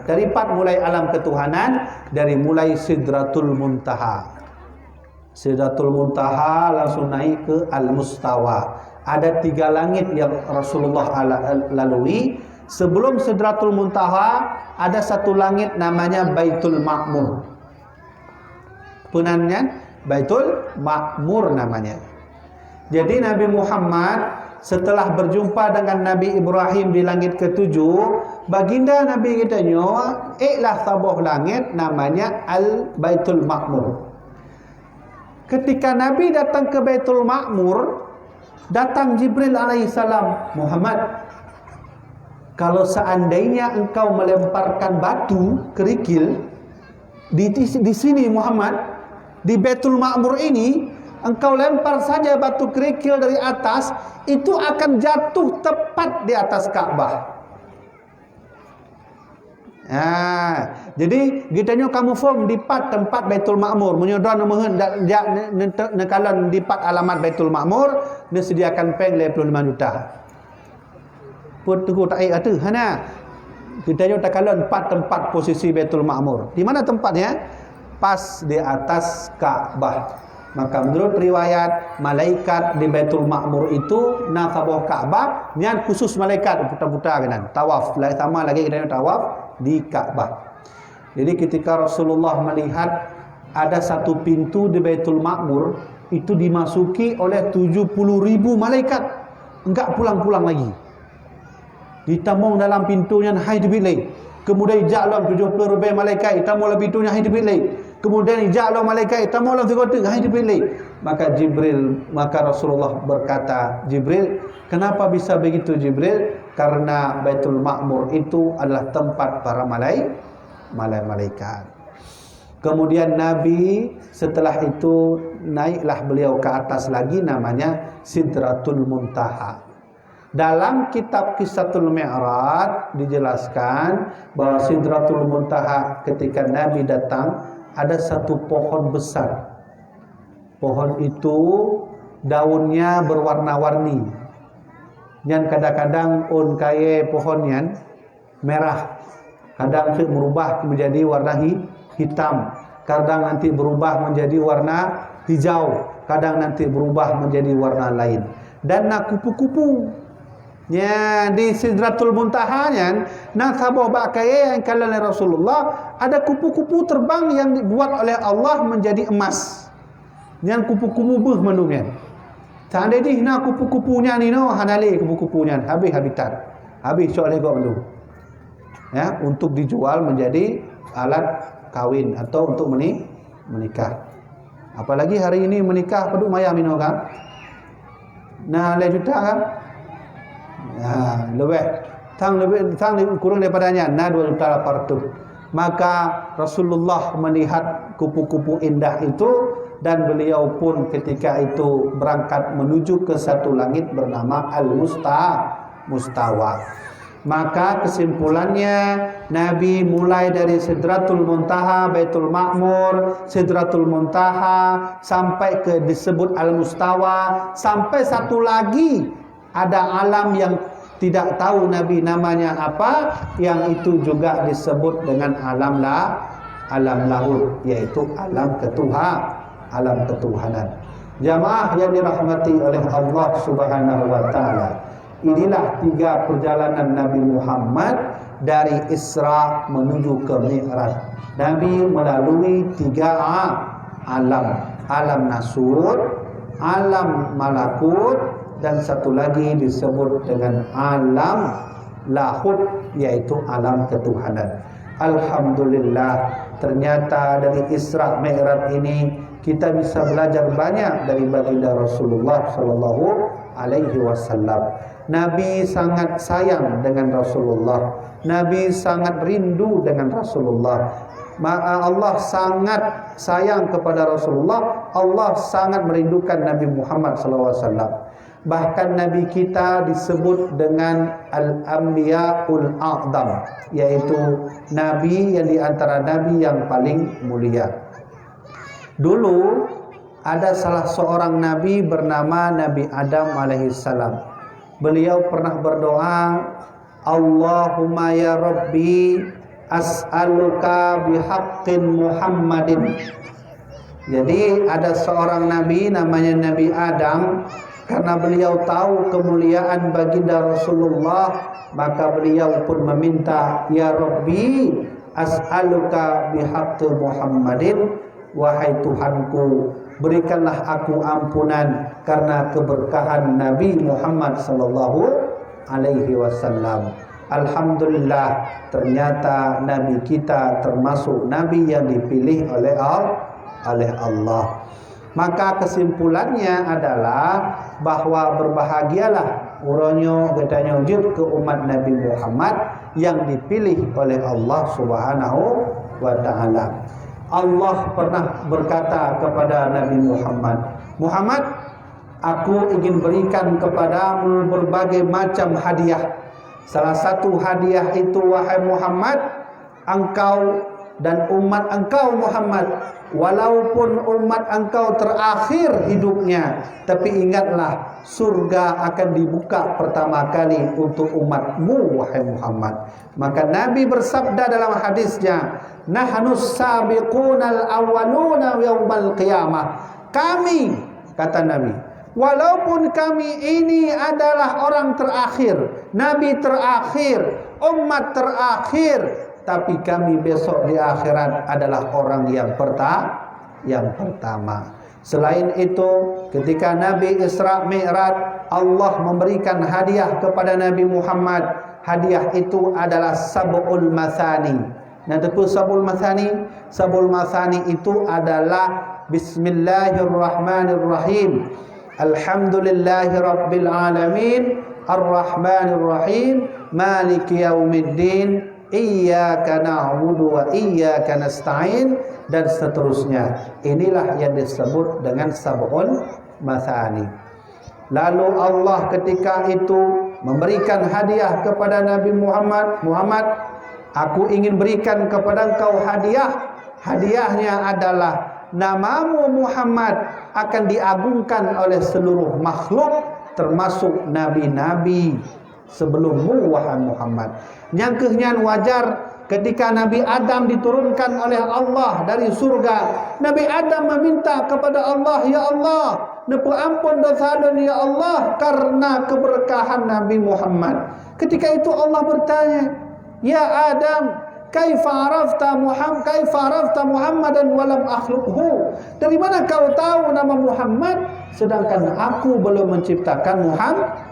Dari mulai alam ketuhanan, dari mulai Sidratul Muntaha. Sidratul Muntaha langsung naik ke Al-Mustawa. Ada 3 langit yang Rasulullah lalui. Sebelum Sidratul Muntaha ada satu langit namanya Baitul Ma'mur. Punannya Baitul Ma'mur namanya. Jadi Nabi Muhammad setelah berjumpa dengan Nabi Ibrahim di langit ke-7, baginda Nabi kita iklah sabah langit namanya Al-Baitul Ma'mur. Ketika Nabi datang ke Baitul Ma'mur, datang Jibril alaihissalam, Muhammad, kalau seandainya engkau melemparkan batu kerikil di sini Muhammad, di Baitul Ma'mur ini, engkau lempar saja batu kerikil dari atas, itu akan jatuh tepat di atas Ka'bah. Jadi gitanya kamu form di pat tempat Baitul Ma'mur, menyodon mohon nekalan di pat alamat Baitul Ma'mur, disediakan peng 55 juta. Put tunggu tak ada hana. Gitanya takalan 4 tempat posisi Baitul Ma'mur. Di mana tempatnya? Pas di atas Ka'bah. Maka menurut riwayat, malaikat di Baitul Ma'mur itu nasabah Ka'bah, nyan khusus malaikat putar-putar kanan, tawaf, sama lagi kita tawaf di Ka'bah. Jadi ketika Rasulullah melihat ada satu pintu di Baitul Ma'mur itu dimasuki oleh 70.000 malaikat, enggak pulang-pulang lagi. Ditamong dalam pintunya hai dibilai. Kemudian ijak 70 lebih malaikat, itamu lebih pintunya hai dibilai. Kemudian ija'lah malaikat itamu dalam tiga hai dipilih. Maka Rasulullah berkata, Jibril, kenapa bisa begitu Jibril? Karena Baitul Ma'mur itu adalah tempat para malaikat. Kemudian Nabi setelah itu naiklah beliau ke atas lagi, namanya Sidratul Muntaha. Dalam kitab Qissatul Mi'raj dijelaskan bahwa Sidratul Muntaha ketika Nabi datang, ada satu pohon besar. Pohon itu daunnya berwarna-warni. Yang kadang-kadang on kaya pohonnya merah. Kadang berubah menjadi warna hitam. Kadang nanti berubah menjadi warna hijau. Kadang nanti berubah menjadi warna lain. Dan kupu-kupu. Ya, di Sidratul Muntahanya nasabah bakaya yang kala Rasulullah, ada kupu-kupu terbang yang dibuat oleh Allah menjadi emas. Yang kupu-kupu buh menungnya. Seandainya hina kupu-kupunya ni no hanale kupu-kupunya habis habitat. Habis oleh gua menung. Ya, untuk dijual menjadi alat kawin atau untuk menikah. Apalagi hari ini menikah peduk maya mino kan. Nah, le juta kan? Lebih kurang daripadanya 2 juta 800. Maka Rasulullah melihat kupu-kupu indah itu, dan beliau pun ketika itu berangkat menuju ke satu langit bernama Al-Mustawa. Maka kesimpulannya, Nabi mulai dari Sidratul Muntaha, Baitul Ma'mur, Sidratul Muntaha sampai ke disebut Al-Mustawa, sampai satu lagi ada alam yang tidak tahu Nabi namanya apa, yang itu juga disebut dengan alam lahud, yaitu alam ketuhanan. Jamaah yang dirahmati oleh Allah Subhanahu wa taala, inilah 3 perjalanan Nabi Muhammad dari Isra menuju ke Mi'raj. Nabi melalui 3 alam. alam nasut, alam malakut, dan satu lagi disebut dengan alam lahut, yaitu alam ketuhanan. Alhamdulillah, ternyata dari Isra Mi'raj ini kita bisa belajar banyak dari baginda Rasulullah sallallahu alaihi wasallam. Nabi sangat sayang dengan Rasulullah. Nabi sangat rindu dengan Rasulullah. Allah sangat sayang kepada Rasulullah. Allah sangat merindukan Nabi Muhammad sallallahu alaihi wasallam. Bahkan Nabi kita disebut dengan Al-Anbiya'ul A'zam, yaitu Nabi yang diantara Nabi yang paling mulia. Dulu ada salah seorang Nabi bernama Nabi Adam alaihissalam. Beliau pernah berdoa, Allahumma ya Rabbi as'aluka bihaqqin Muhammadin. Jadi ada seorang Nabi namanya Nabi Adam. Karena beliau tahu kemuliaan baginda Rasulullah, maka beliau pun meminta, ya Rabbi as'aluka bihaqqi Muhammadin, wahai Tuhanku, berikanlah aku ampunan karena keberkahan Nabi Muhammad sallallahu alaihi wasallam. Alhamdulillah, ternyata Nabi kita termasuk Nabi yang dipilih oleh Allah. Maka kesimpulannya adalah bahwa berbahagialah uronyo gedanya wujud ke umat Nabi Muhammad yang dipilih oleh Allah Subhanahu wa taala. Allah pernah berkata kepada Nabi Muhammad, Muhammad, aku ingin berikan kepadamu berbagai macam hadiah. Salah satu hadiah itu, wahai Muhammad, engkau dan umat engkau Muhammad, walaupun umat engkau terakhir hidupnya, tapi ingatlah surga akan dibuka pertama kali untuk umatmu, wahai Muhammad. Maka Nabi bersabda dalam hadisnya, nahnus sabiqunal awwaluna yaumal qiyamah. Kami, kata Nabi, walaupun kami ini adalah orang terakhir, Nabi terakhir, umat terakhir, tapi kami besok di akhirat adalah orang yang pertama. Selain itu, ketika Nabi Isra Mi'raj, Allah memberikan hadiah kepada Nabi Muhammad. Hadiah itu adalah sab'ul mathani. Nah, itu sab'ul mathani. Sab'ul mathani itu adalah Bismillahirrahmanirrahim. Alhamdulillahi rabbil alamin, Ar-Rahmanir-Rahim, Maliki yaumiddin, Iyyaka na'budu wa iyyaka nasta'in, dan seterusnya. Inilah yang disebut dengan sab'ul mathani. Lalu Allah ketika itu memberikan hadiah kepada Nabi Muhammad, Muhammad, aku ingin berikan kepada engkau hadiah. Hadiahnya adalah namamu Muhammad akan diagungkan oleh seluruh makhluk, termasuk nabi-nabi sebelummu, wahai Muhammad. Nyangkehnya wajar ketika Nabi Adam diturunkan oleh Allah dari surga. Nabi Adam meminta kepada Allah, ya Allah, nepu ampun dosa dan ya Allah karena keberkahan Nabi Muhammad. Ketika itu Allah bertanya, ya Adam, kaifa arafta Muhammadan walam akhluqhu? Dari mana kau tahu nama Muhammad sedangkan aku belum menciptakan Muhammad?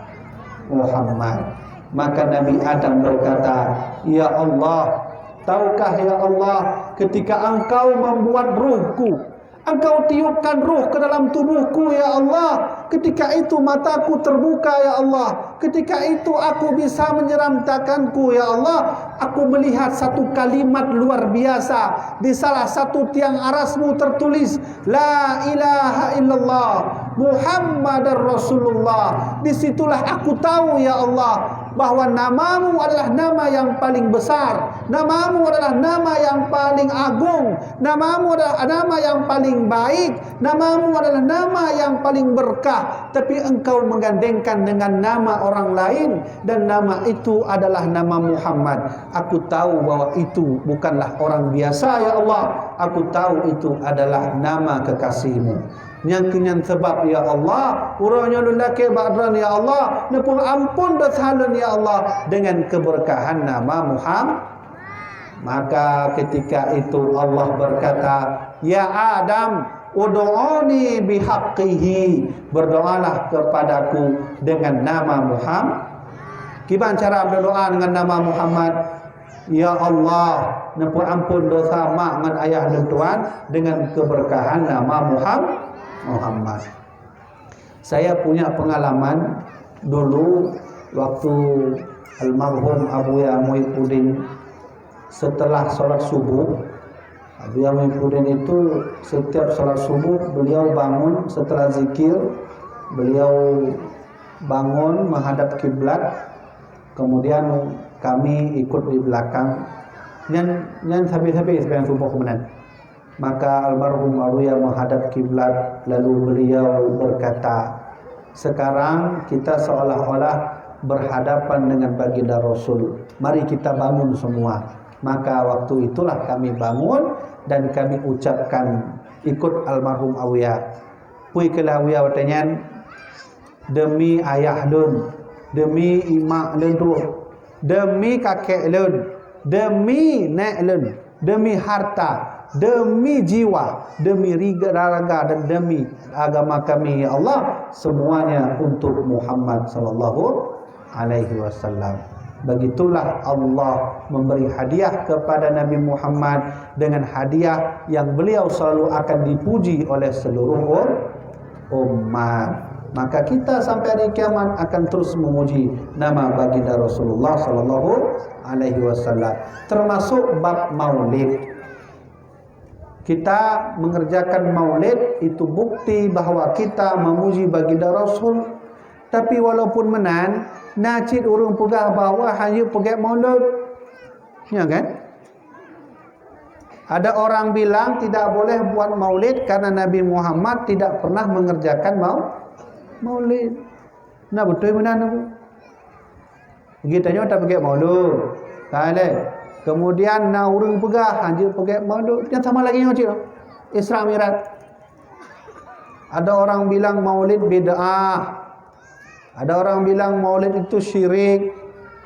Maka Nabi Adam berkata, ya Allah, tahukah ya Allah, ketika engkau membuat ruhku, engkau tiupkan ruh ke dalam tubuhku ya Allah, ketika itu mataku terbuka ya Allah, ketika itu aku bisa menyeramtakanku ya Allah, aku melihat satu kalimat luar biasa. Di salah satu tiang arasmu tertulis, la ilaha illallah Muhammadar Rasulullah. Disitulah aku tahu ya Allah bahwa namamu adalah nama yang paling besar, namamu adalah nama yang paling agung, namamu adalah nama yang paling baik, namamu adalah nama yang paling berkah. Tapi engkau menggandengkan dengan nama orang lain, dan nama itu adalah nama Muhammad. Aku tahu bahwa itu bukanlah orang biasa ya Allah. Aku tahu itu adalah nama kekasihmu. Yang kenyan sebab ya Allah, urangnya lulake ba'dran ya Allah, nepul ampun dosalan ya Allah dengan keberkahan nama Muhammad. Maka ketika itu Allah berkata, ya Adam, Ud'uni bihaqqihi, berdoalah kepadaku dengan nama Muhammad. Gimana cara berdoa dengan nama Muhammad? Ya Allah, nepur ampun dosa mak dengan ayah dan tuan dengan keberkahan nama Muhammad. Saya punya pengalaman dulu waktu almarhum Abuya Muhyiddin setelah sholat subuh. Abuya Muhyiddin itu setiap sholat subuh beliau bangun setelah zikir, beliau bangun menghadap kiblat. Kemudian kami ikut di belakang nyan habis-habis yang subuh kemudian. Maka almarhum Abuya menghadap kiblat, lalu beliau berkata, sekarang kita seolah-olah berhadapan dengan baginda Rasul. Mari kita bangun semua. Maka waktu itulah kami bangun dan kami ucapkan ikut almarhum Abuya. Pui kelah Abuya watanyan, demi ayah lun, demi imak lun tu, demi kakek lun, demi nek lun, demi harta, demi jiwa, demi raga dan demi agama kami ya Allah, semuanya untuk Muhammad sallallahu alaihi wasallam. Begitulah Allah memberi hadiah kepada Nabi Muhammad dengan hadiah yang beliau selalu akan dipuji oleh seluruh umat. Maka kita sampai hari kiamat akan terus memuji nama baginda Rasulullah sallallahu alaihi wasallam. Termasuk bab maulid. Kita mengerjakan maulid itu bukti bahawa kita memuji baginda Rasul. Tapi walaupun menan, nacid urung pegah bahawa hanya pergi maulid. Ya kan? Ada orang bilang tidak boleh buat maulid karena Nabi Muhammad tidak pernah mengerjakan maulid. Nah betul benar aku. Begitanya tak pergi maulid. Kale. Kemudian na urang pegah hanya pergi maulid. Yang sama lagi macam Isra Mi'raj. Ada orang bilang maulid bid'ah. Ada orang bilang maulid itu syirik.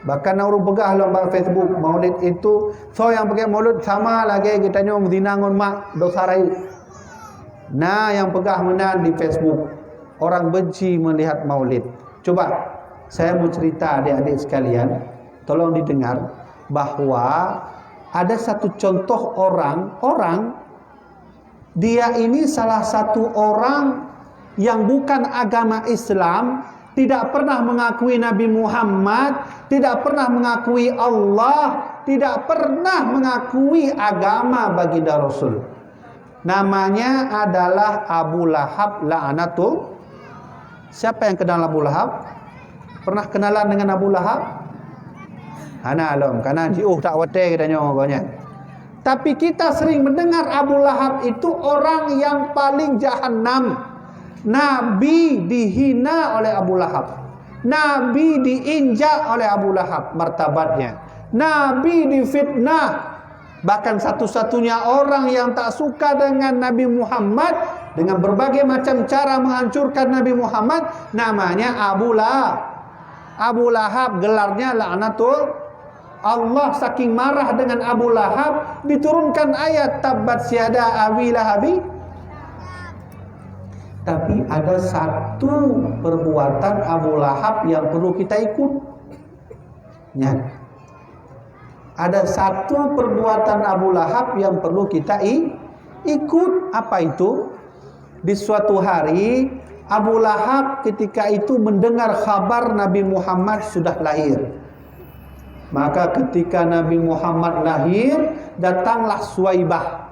Bahkan urang pegah lomba Facebook maulid itu so yang pergi maulid sama lagi kitanya mendina ngon mak dosa rai. Nah yang pegah menan di Facebook. Orang benci melihat maulid. Coba saya mau cerita adik-adik sekalian, tolong didengar bahwa ada satu contoh orang dia ini salah satu orang yang bukan agama Islam, tidak pernah mengakui Nabi Muhammad, tidak pernah mengakui Allah, tidak pernah mengakui agama baginda Rasul. Namanya adalah Abu Lahab la'anatul. Siapa yang kenal Abu Lahab? Pernah kenalan dengan Abu Lahab? Ana alam, karena tak wate katanya orangnya. Tapi kita sering mendengar Abu Lahab itu orang yang paling jahanam. Nabi dihina oleh Abu Lahab. Nabi diinjak oleh Abu Lahab martabatnya. Nabi difitnah. Bahkan satu-satunya orang yang tak suka dengan Nabi Muhammad dengan berbagai macam cara menghancurkan Nabi Muhammad namanya Abu Lahab. Abu Lahab gelarnya la'natul Allah. Saking marah dengan Abu Lahab diturunkan ayat tabbat syada Abi Lahabi. Tapi ada satu perbuatan Abu Lahab yang perlu kita ikut. Ya. Ada satu perbuatan Abu Lahab yang perlu kita ikut. Apa itu? Di suatu hari Abu Lahab ketika itu mendengar kabar Nabi Muhammad sudah lahir. Maka ketika Nabi Muhammad lahir, datanglah Suwaibah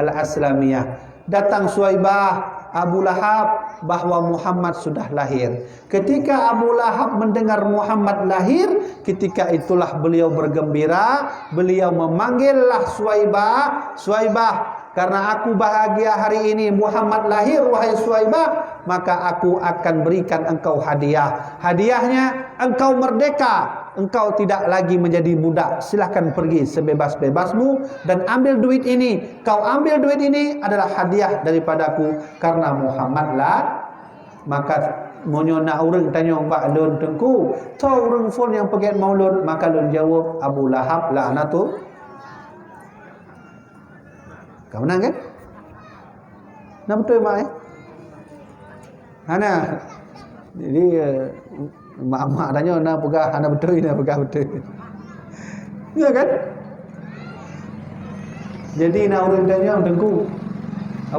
al-Aslamiyah. Datang Suwaibah Abu Lahab bahwa Muhammad sudah lahir. Ketika Abu Lahab mendengar Muhammad lahir, ketika itulah beliau bergembira. Beliau memanggillah Suwaibah, karena aku bahagia hari ini Muhammad lahir wahai Suwaibah, maka aku akan berikan engkau hadiah. Hadiahnya engkau merdeka. Engkau tidak lagi menjadi budak. Silahkan pergi sebebas-bebasmu dan ambil duit ini. Kau ambil duit ini adalah hadiah daripadaku karena Muhammad lah. Maka monyona orang tanya mbak lun tengku, tahu orang phone yang pergi maulud, maka lun jawab Abu Lahab la'natul. Kau menang kan? Nah betul mak Hana. Jadi mak tanya nak pegah Hana betul ini pegah betul. Ya kan? Jadi nak orang tanya tengku.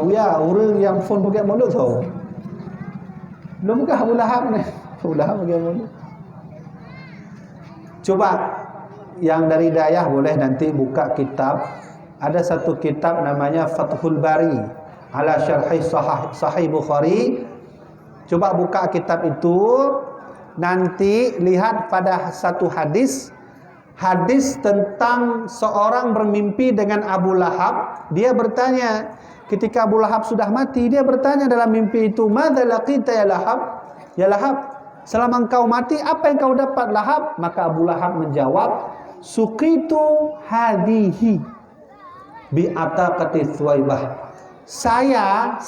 Ya orang yang phone pakai mulut tahu. Belum buka Abu Lahab ni. Abu Lahab pakai mulut. Coba yang dari Dayah boleh nanti buka kitab. Ada satu kitab namanya Fathul Bari ala Syarhi Sahih Bukhari. Coba buka kitab itu, nanti lihat pada satu hadis tentang seorang bermimpi dengan Abu Lahab. Dia bertanya, ketika Abu Lahab sudah mati, dia bertanya dalam mimpi itu, "Madza laqita ya Lahab?" Ya Lahab, selama engkau mati, apa yang kau dapat Lahab? Maka Abu Lahab menjawab, "Suqitu hadihi bi ataqati Thuwaibah." Saya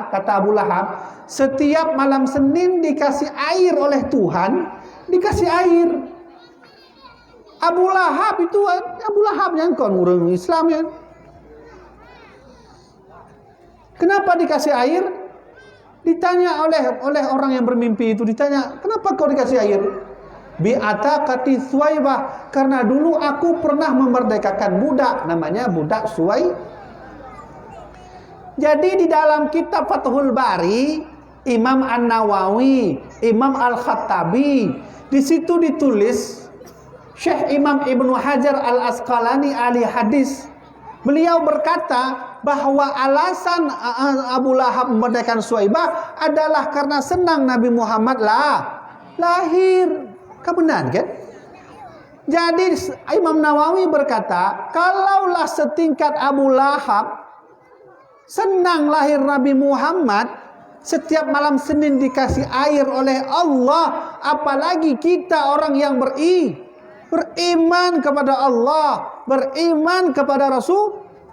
kata Abu Lahab, setiap malam Senin dikasih air oleh Tuhan, dikasih air. Abu Lahab itu Abu Lahab yang kon orang Islam ya. Kenapa dikasih air? Ditanya oleh orang yang bermimpi itu, ditanya, "Kenapa kau dikasih air?" Bi ataqati Thuwaibah, karena dulu aku pernah memerdekakan budak, namanya budak Suwai. Jadi di dalam kitab Fathul Bari, Imam An-Nawawi, Imam Al-Khattabi, di situ ditulis Syekh Imam Ibnu Hajar Al-Asqalani ahli hadis. Beliau berkata bahwa alasan Abu Lahab memerdekakan Suwaibah adalah karena senang Nabi Muhammad lahir. Kebenaran kan? Jadi Imam Nawawi berkata, kalaulah setingkat Abu Lahab senang lahir Nabi Muhammad, setiap malam Senin dikasih air oleh Allah, apalagi kita orang yang beriman kepada Allah, beriman kepada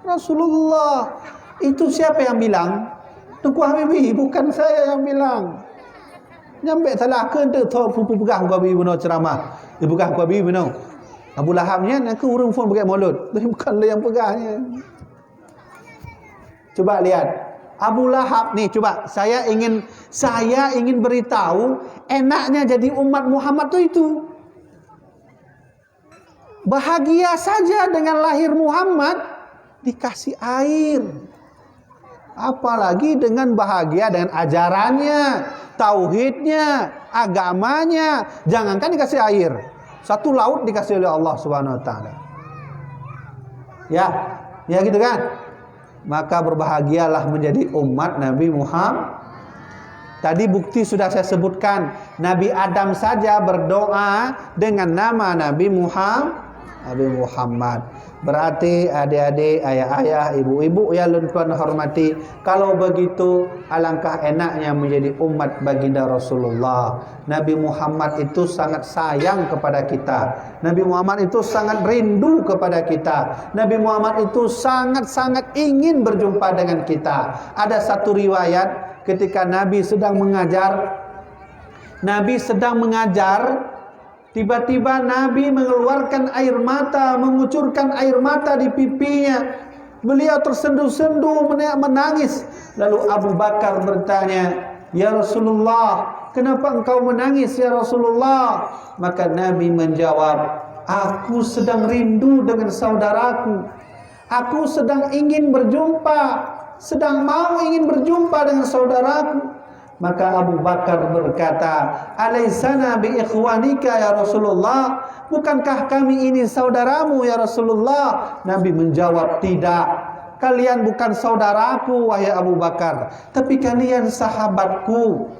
Rasulullah. Itu siapa yang bilang? Tengku Habibi, bukan saya yang bilang. Nyampe salah ke tu pupu pegah ku Habibi benar ceramah. Dia pegah ku Habibi benar. Abu Lahabnya nak urung phone pakai mulut. Bukan dia yang pegahnya. Coba lihat Abu Lahab nih, coba saya ingin beritahu enaknya jadi umat Muhammad itu. Bahagia saja dengan lahir Muhammad, dikasih air. Apalagi dengan bahagia dengan ajarannya, tauhidnya, agamanya. Jangankan dikasih air, satu laut dikasih oleh Allah Subhanahu wa taala. Ya gitu kan? Maka berbahagialah menjadi umat Nabi Muhammad. Tadi bukti sudah saya sebutkan, Nabi Adam saja berdoa dengan nama Nabi Muhammad. Berarti adik-adik, ayah-ayah, ibu-ibu yang tuan hormati, kalau begitu alangkah enaknya menjadi umat baginda Rasulullah. Nabi Muhammad itu sangat sayang kepada kita. Nabi Muhammad itu sangat rindu kepada kita. Nabi Muhammad itu sangat-sangat ingin berjumpa dengan kita. Ada satu riwayat ketika Nabi sedang mengajar, tiba-tiba Nabi mengeluarkan air mata, mengucurkan air mata di pipinya. Beliau tersendu-sendu menangis. Lalu Abu Bakar bertanya, "Ya Rasulullah, kenapa engkau menangis ya Rasulullah?" Maka Nabi menjawab, "Aku sedang rindu dengan saudaraku. Aku sedang ingin berjumpa, ingin berjumpa dengan saudaraku." Maka Abu Bakar berkata, "Alaisana bi ikhwanika ya Rasulullah? Bukankah kami ini saudaramu ya Rasulullah?" Nabi menjawab, "Tidak. Kalian bukan saudaraku wahai Abu Bakar, tapi kalian sahabatku.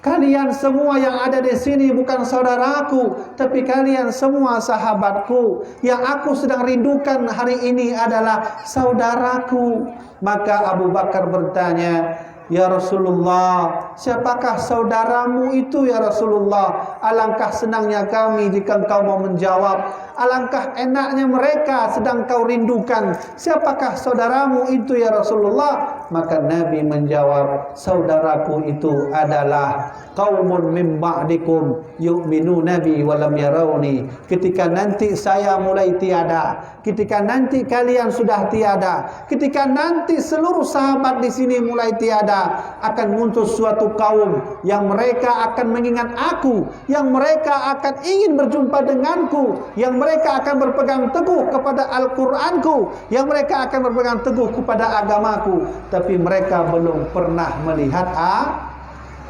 Kalian semua yang ada di sini bukan saudaraku, tapi kalian semua sahabatku. Yang aku sedang rindukan hari ini adalah saudaraku." Maka Abu Bakar bertanya, "Ya Rasulullah, siapakah saudaramu itu ya Rasulullah? Alangkah senangnya kami jika engkau mau menjawab. Alangkah enaknya mereka sedang kau rindukan. Siapakah saudaramu itu ya Rasulullah?" Maka Nabi menjawab, "Saudaraku itu adalah qaumun min ba'dikum yu'minuna bi wa lam yarawni." Ketika nanti saya mulai tiada, ketika nanti kalian sudah tiada, ketika nanti seluruh sahabat di sini mulai tiada, akan muncul suatu kaum yang mereka akan mengingat aku, yang mereka akan ingin berjumpa denganku, yang mereka akan berpegang teguh kepada Al-Qur'anku, yang mereka akan berpegang teguh kepada agamaku, tapi mereka belum pernah melihat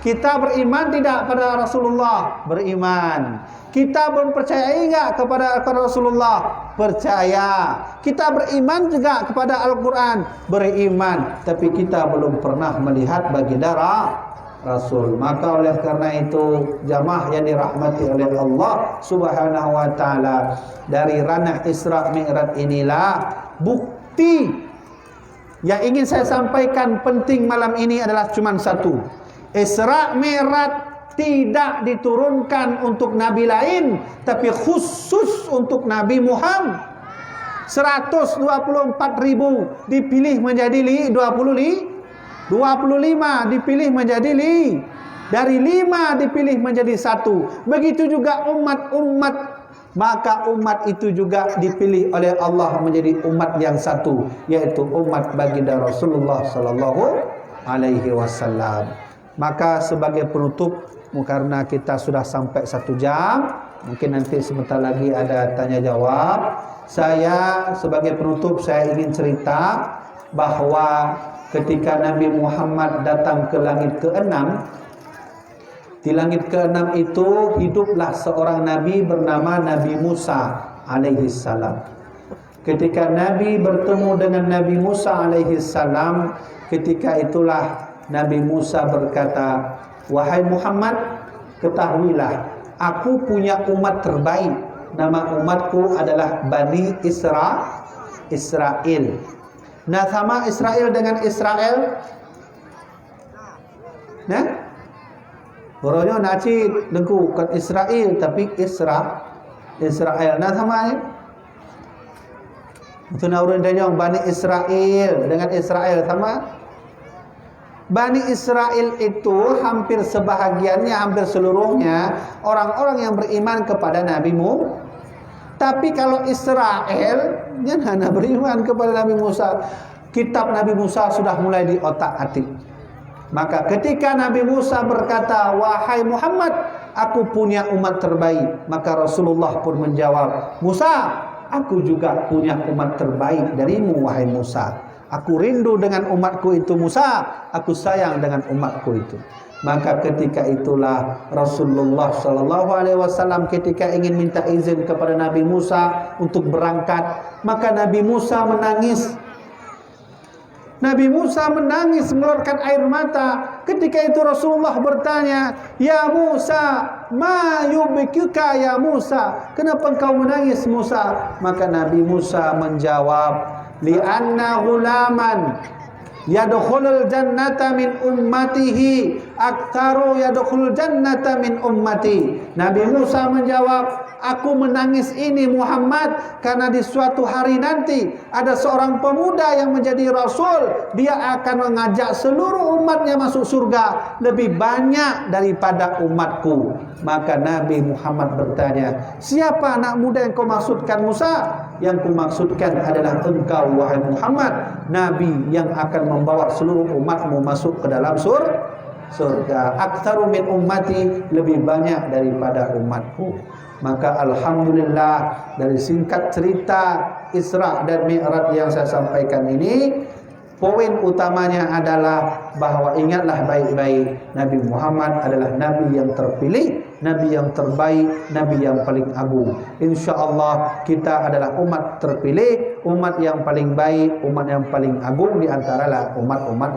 kita beriman tidak pada Rasulullah? Beriman. Kita percaya enggak kepada Rasulullah? Percaya. Kita beriman juga kepada Al-Quran? Beriman. Tapi kita belum pernah melihat baginda Rasul. Maka oleh karena itu, jamaah yang dirahmati oleh Allah Subhanahu wa taala, dari ranah Isra Mi'raj inilah bukti yang ingin saya sampaikan penting malam ini adalah cuma satu. Isra Mi'raj tidak diturunkan untuk nabi lain, tapi khusus untuk Nabi Muhammad. 124.000 dipilih menjadi 25 dipilih menjadi dari 5 dipilih menjadi 1. Begitu juga umat-umat, maka umat itu juga dipilih oleh Allah menjadi umat yang satu, yaitu umat baginda Rasulullah sallallahu alaihi wasallam. Maka sebagai penutup, karena kita sudah sampai 1 jam, mungkin nanti sebentar lagi ada tanya jawab. Saya sebagai penutup, saya ingin cerita bahwa ketika Nabi Muhammad datang ke langit ke-6, di langit ke-6 itu hiduplah seorang nabi bernama Nabi Musa alaihi salam. Ketika Nabi bertemu dengan Nabi Musa alaihi salam, ketika itulah Nabi Musa berkata, "Wahai Muhammad, ketahuilah, aku punya umat terbaik. Nama umatku adalah Bani Israel." Nah, sama Israel dengan Israel? Nah, borongnya naci dengku kan Israel, tapi Israel. Nah, sama ni. Itu nak urun tanya Bani Israel dengan Israel sama? Bani Israel itu hampir sebahagiannya, hampir seluruhnya orang-orang yang beriman kepada Nabi Musa. Tapi kalau Israel, jangan beriman kepada Nabi Musa. Kitab Nabi Musa sudah mulai diotak-atik. Maka ketika Nabi Musa berkata, "Wahai Muhammad, aku punya umat terbaik," maka Rasulullah pun menjawab, "Musa, aku juga punya umat terbaik darimu, wahai Musa. Aku rindu dengan umatku itu Musa, aku sayang dengan umatku itu." Maka ketika itulah Rasulullah sallallahu alaihi wasallam ketika ingin minta izin kepada Nabi Musa untuk berangkat, maka Nabi Musa menangis. Nabi Musa menangis mengeluarkan air mata. Ketika itu Rasulullah bertanya, "Ya Musa, ma yubkika ya Musa? Kenapa engkau menangis Musa?" Maka Nabi Musa menjawab, "Li'anna ghulaman yadkhulul jannata min ummatihi aktsaru yadkhulul jannata min ummati." Nabi Musa menjawab, "Aku menangis ini Muhammad karena di suatu hari nanti ada seorang pemuda yang menjadi rasul, dia akan mengajak seluruh umatnya masuk surga lebih banyak daripada umatku." Maka Nabi Muhammad bertanya, "Siapa anak muda yang kau maksudkan Musa?" "Yang ku maksudkan adalah engkau wahai Muhammad, nabi yang akan membawa seluruh umatmu masuk ke dalam surga. Aktsaru min ummati, lebih banyak daripada umatku." Maka alhamdulillah, dari singkat cerita Isra dan Mi'raj yang saya sampaikan ini, poin utamanya adalah bahwa ingatlah baik-baik, Nabi Muhammad adalah nabi yang terpilih, nabi yang terbaik, nabi yang paling agung. InsyaAllah kita adalah umat terpilih, umat yang paling baik, umat yang paling agung di antara umat-umat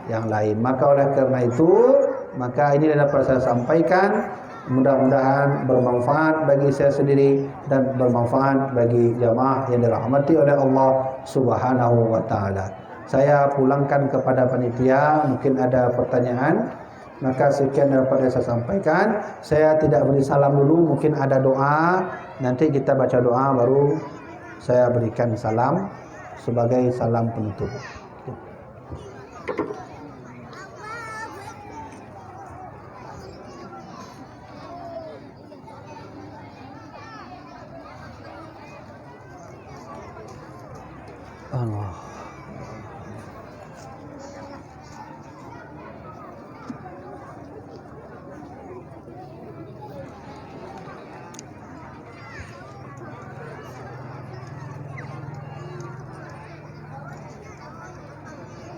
yang lain. Maka oleh karena itu, maka ini dapat saya sampaikan. Mudah-mudahan bermanfaat bagi saya sendiri dan bermanfaat bagi jamaah yang dirahmati oleh Allah Subhanahu wa taala. Saya pulangkan kepada panitia, mungkin ada pertanyaan. Maka sekian dapat saya sampaikan. Saya tidak beri salam dulu, mungkin ada doa. Nanti kita baca doa baru saya berikan salam sebagai salam penutup.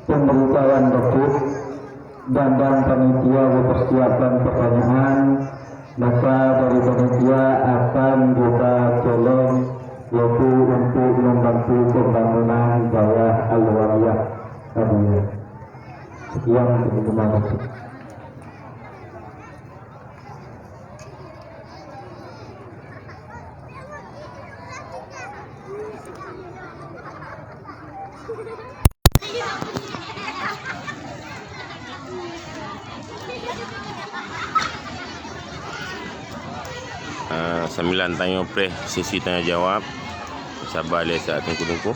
pemberitahuan topik dan panitia mempersiapkan pertanyaan, maka dari panitia akan kita tolong yaitu untuk membantu pembangunan daerah Al-Waliyah. Sekian, terima kasih. Sambilan tanya pre sesi tanya jawab, sabar lihat saat tunggu-tunggu.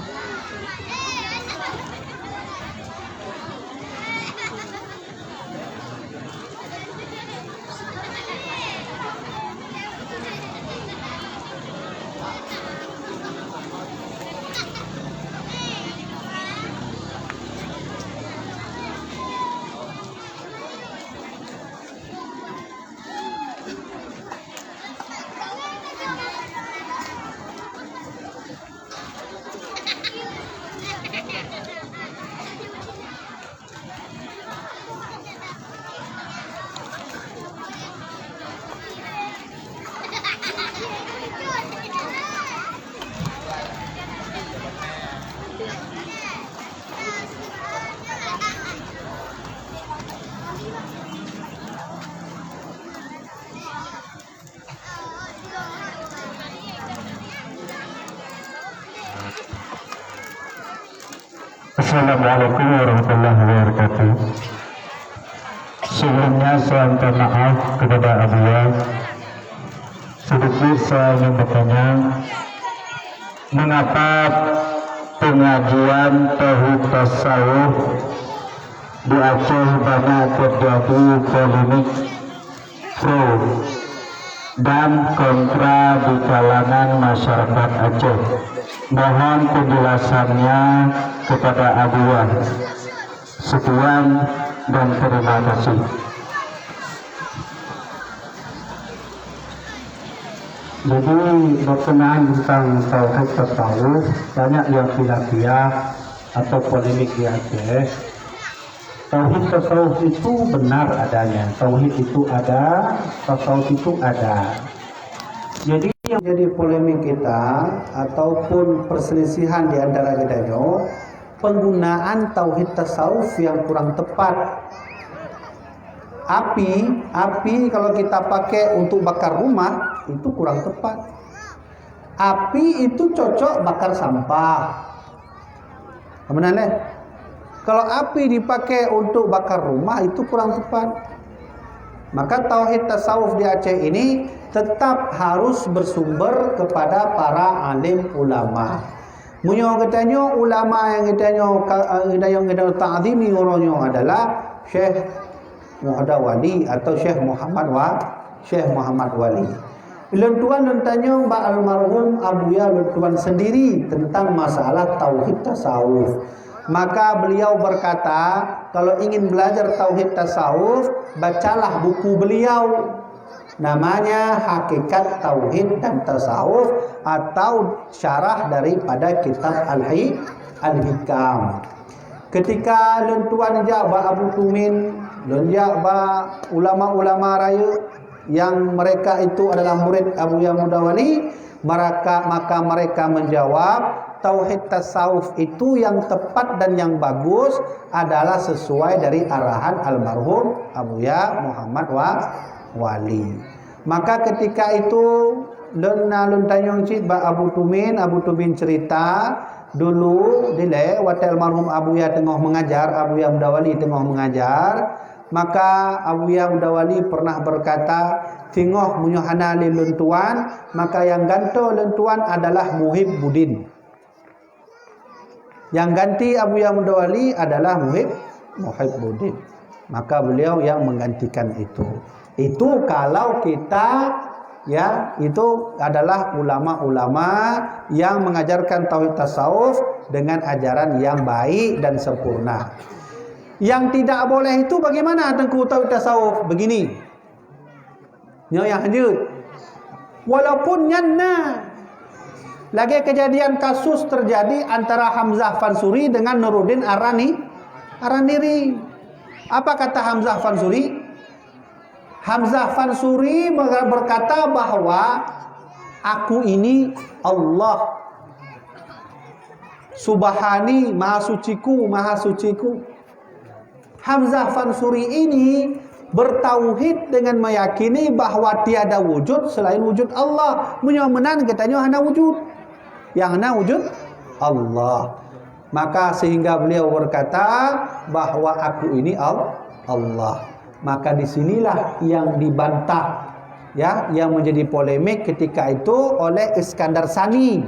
Assalamualaikum warahmatullahi wabarakatuh. Sebelumnya saya minta maaf kepada Abuya. Sedikit saya ingin bertanya, mengapa pengajian tauhid tasawuf di Aceh banyak terjadi polemik pro dan kontra di kalangan masyarakat Aceh? Mohon penjelasannya kepada Abuya. Sekian dan terima kasih. Jadi berkenaan tentang tauhid tasawuf, banyak yang khilafiyah atau polemik di Aceh. Tauhid tasawuf itu benar adanya, tauhid itu ada, tasawuf itu ada. Jadi yang jadi polemik kita ataupun perselisihan di antara kita, penggunaan tauhid tasawuf yang kurang tepat. Api kalau kita pakai untuk bakar rumah itu kurang tepat. Api itu cocok bakar sampah. Kemudian kalau api dipakai untuk bakar rumah itu kurang tepat. Maka tauhid tasawuf di Aceh ini tetap harus bersumber kepada para alim ulama. Munyo katanya ulama yang kita ta'zimi orangnya adalah Syekh Muhammad Wali atau Syekh Muhammad Wali. Lentuan tanya Mbak almarhum Abuya lentuan sendiri tentang masalah tauhid tasawuf. Maka beliau berkata, kalau ingin belajar tauhid tasawuf, bacalah buku beliau. Namanya Hakikat Tauhid dan Tasawuf atau syarah daripada kitab Al-Hikam. Ketika lentuan jaba Abu Tumin, lenjaba ulama-ulama raya yang mereka itu adalah murid Abuya Mudawali, maka mereka menjawab, tauhid tasawuf itu yang tepat dan yang bagus adalah sesuai dari arahan almarhum Abuya Muhammad Wali. Maka ketika itu luntanyong ba Abu Tumin cerita dulu dile waktu almarhum Abuya tengah mengajar, Abuya Mudawali tengah mengajar, maka Abuya Mudawali pernah berkata, tengah munyohana li lentuan, maka yang ganto lentuan adalah Muhibbuddin. Yang ganti Abuya Mudawali adalah Muhibbuddin. Maka beliau yang menggantikan itu. Itu kalau kita itu adalah ulama-ulama yang mengajarkan tauhid tasawuf dengan ajaran yang baik dan sempurna. Yang tidak boleh itu bagaimana tentang tauhid tasawuf? Begini. Yang lanjut. Walaupun nyanna lagi kejadian kasus terjadi antara Hamzah Fansuri dengan Nuruddin Araniri. Apa kata Hamzah Fansuri? Hamzah Fansuri berkata bahwa aku ini Allah. Subhani, maha suciku, maha suciku. Hamzah Fansuri ini bertauhid dengan meyakini bahwa tiada wujud selain wujud Allah. Menyomenan katanya hana wujud. Yang hana wujud Allah. Maka sehingga beliau berkata bahwa aku ini Allah. Maka disinilah yang dibantah, ya, yang menjadi polemik ketika itu oleh Iskandar Sani.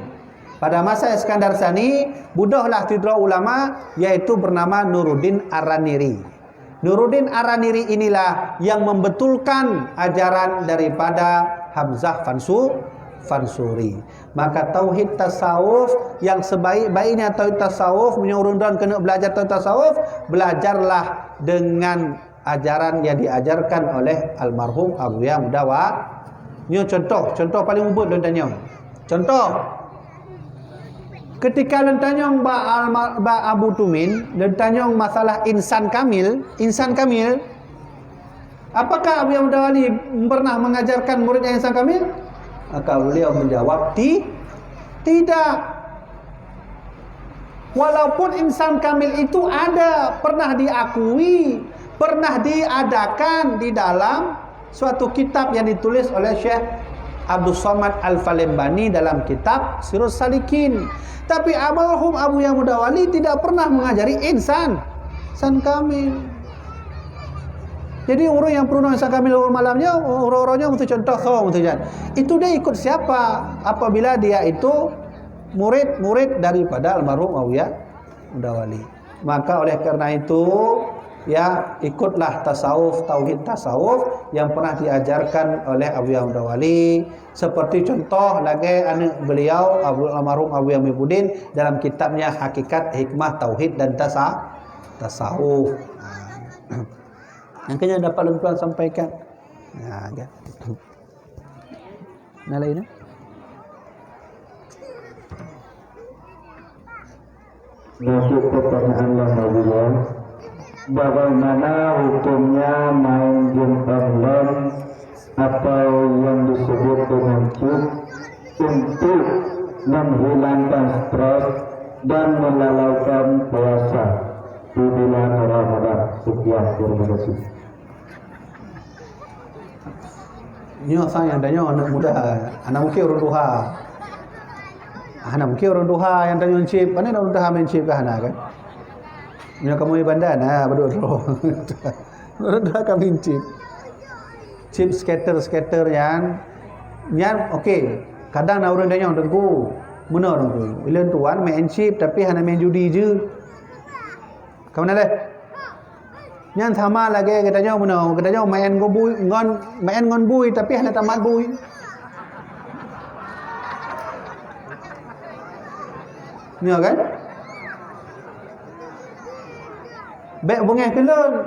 Pada masa Iskandar Sani, budahlah tidra ulama yaitu bernama Nuruddin Araniri. Nuruddin Araniri inilah yang membetulkan ajaran daripada Hamzah Fansuri. Maka tauhid tasawuf yang sebaik-baiknya tauhid tasawuf menyuruh dan kena belajar tauhid tasawuf, belajarlah dengan ajaran yang diajarkan oleh almarhum Abuya Mudawa. Ini contoh paling ubud dan tanya. Contoh ketika lentanyong ba Abu Tumin lentanyong masalah insan kamil, apakah Abu Mudawali pernah mengajarkan muridnya insan kamil? Maka beliau menjawab tidak. Walaupun insan kamil itu ada, pernah diakui, pernah diadakan di dalam suatu kitab yang ditulis oleh Syekh Abdul Somad Al-Falembani dalam kitab Sirus Salikin. Tapi almarhum Abu Mudawali tidak pernah mengajari insan kamil. Jadi orang yang pernah insan kamil malamnya, orang-orangnya untuk contoh itu dia ikut siapa? Apabila dia itu murid daripada almarhum Abu Mudawali. Maka oleh karena itu, ya, ikutlah tauhid tasawuf yang pernah diajarkan oleh Abu Mudawali. Seperti contoh lagi anak beliau almarhum Abu Muhyiddin dalam kitabnya Hakikat Hikmah Tauhid dan Tasawuf. Yang kena dapat tuan sampaikan. Nah, kan. Nah lainnya. Masuk pertanyaan yang bagaimana hukumnya main game online atau yang disebut dengan chip untuk menghilangkan stres dan melalaikan puasa di bulan Ramadan? Sekian, terima kasih. Ini saya yang tanya anak muda, anak mungkin orang duha. Anak mungkin orang duha yang tanya chip, mana orang duha main chip kah anak kan? Ini kamu di bandar, berdua. Orang duha kami chip skater yang okey. Kadang orang tanya dengku, mana dengku? Bila tuan main chip tapi hanya main judi je. Kamu nak deh? Yang sama lagi katanya mana? Katanya main ngon bui tapi hanya tamat bui. Ni kan? Baik bungeh kelon.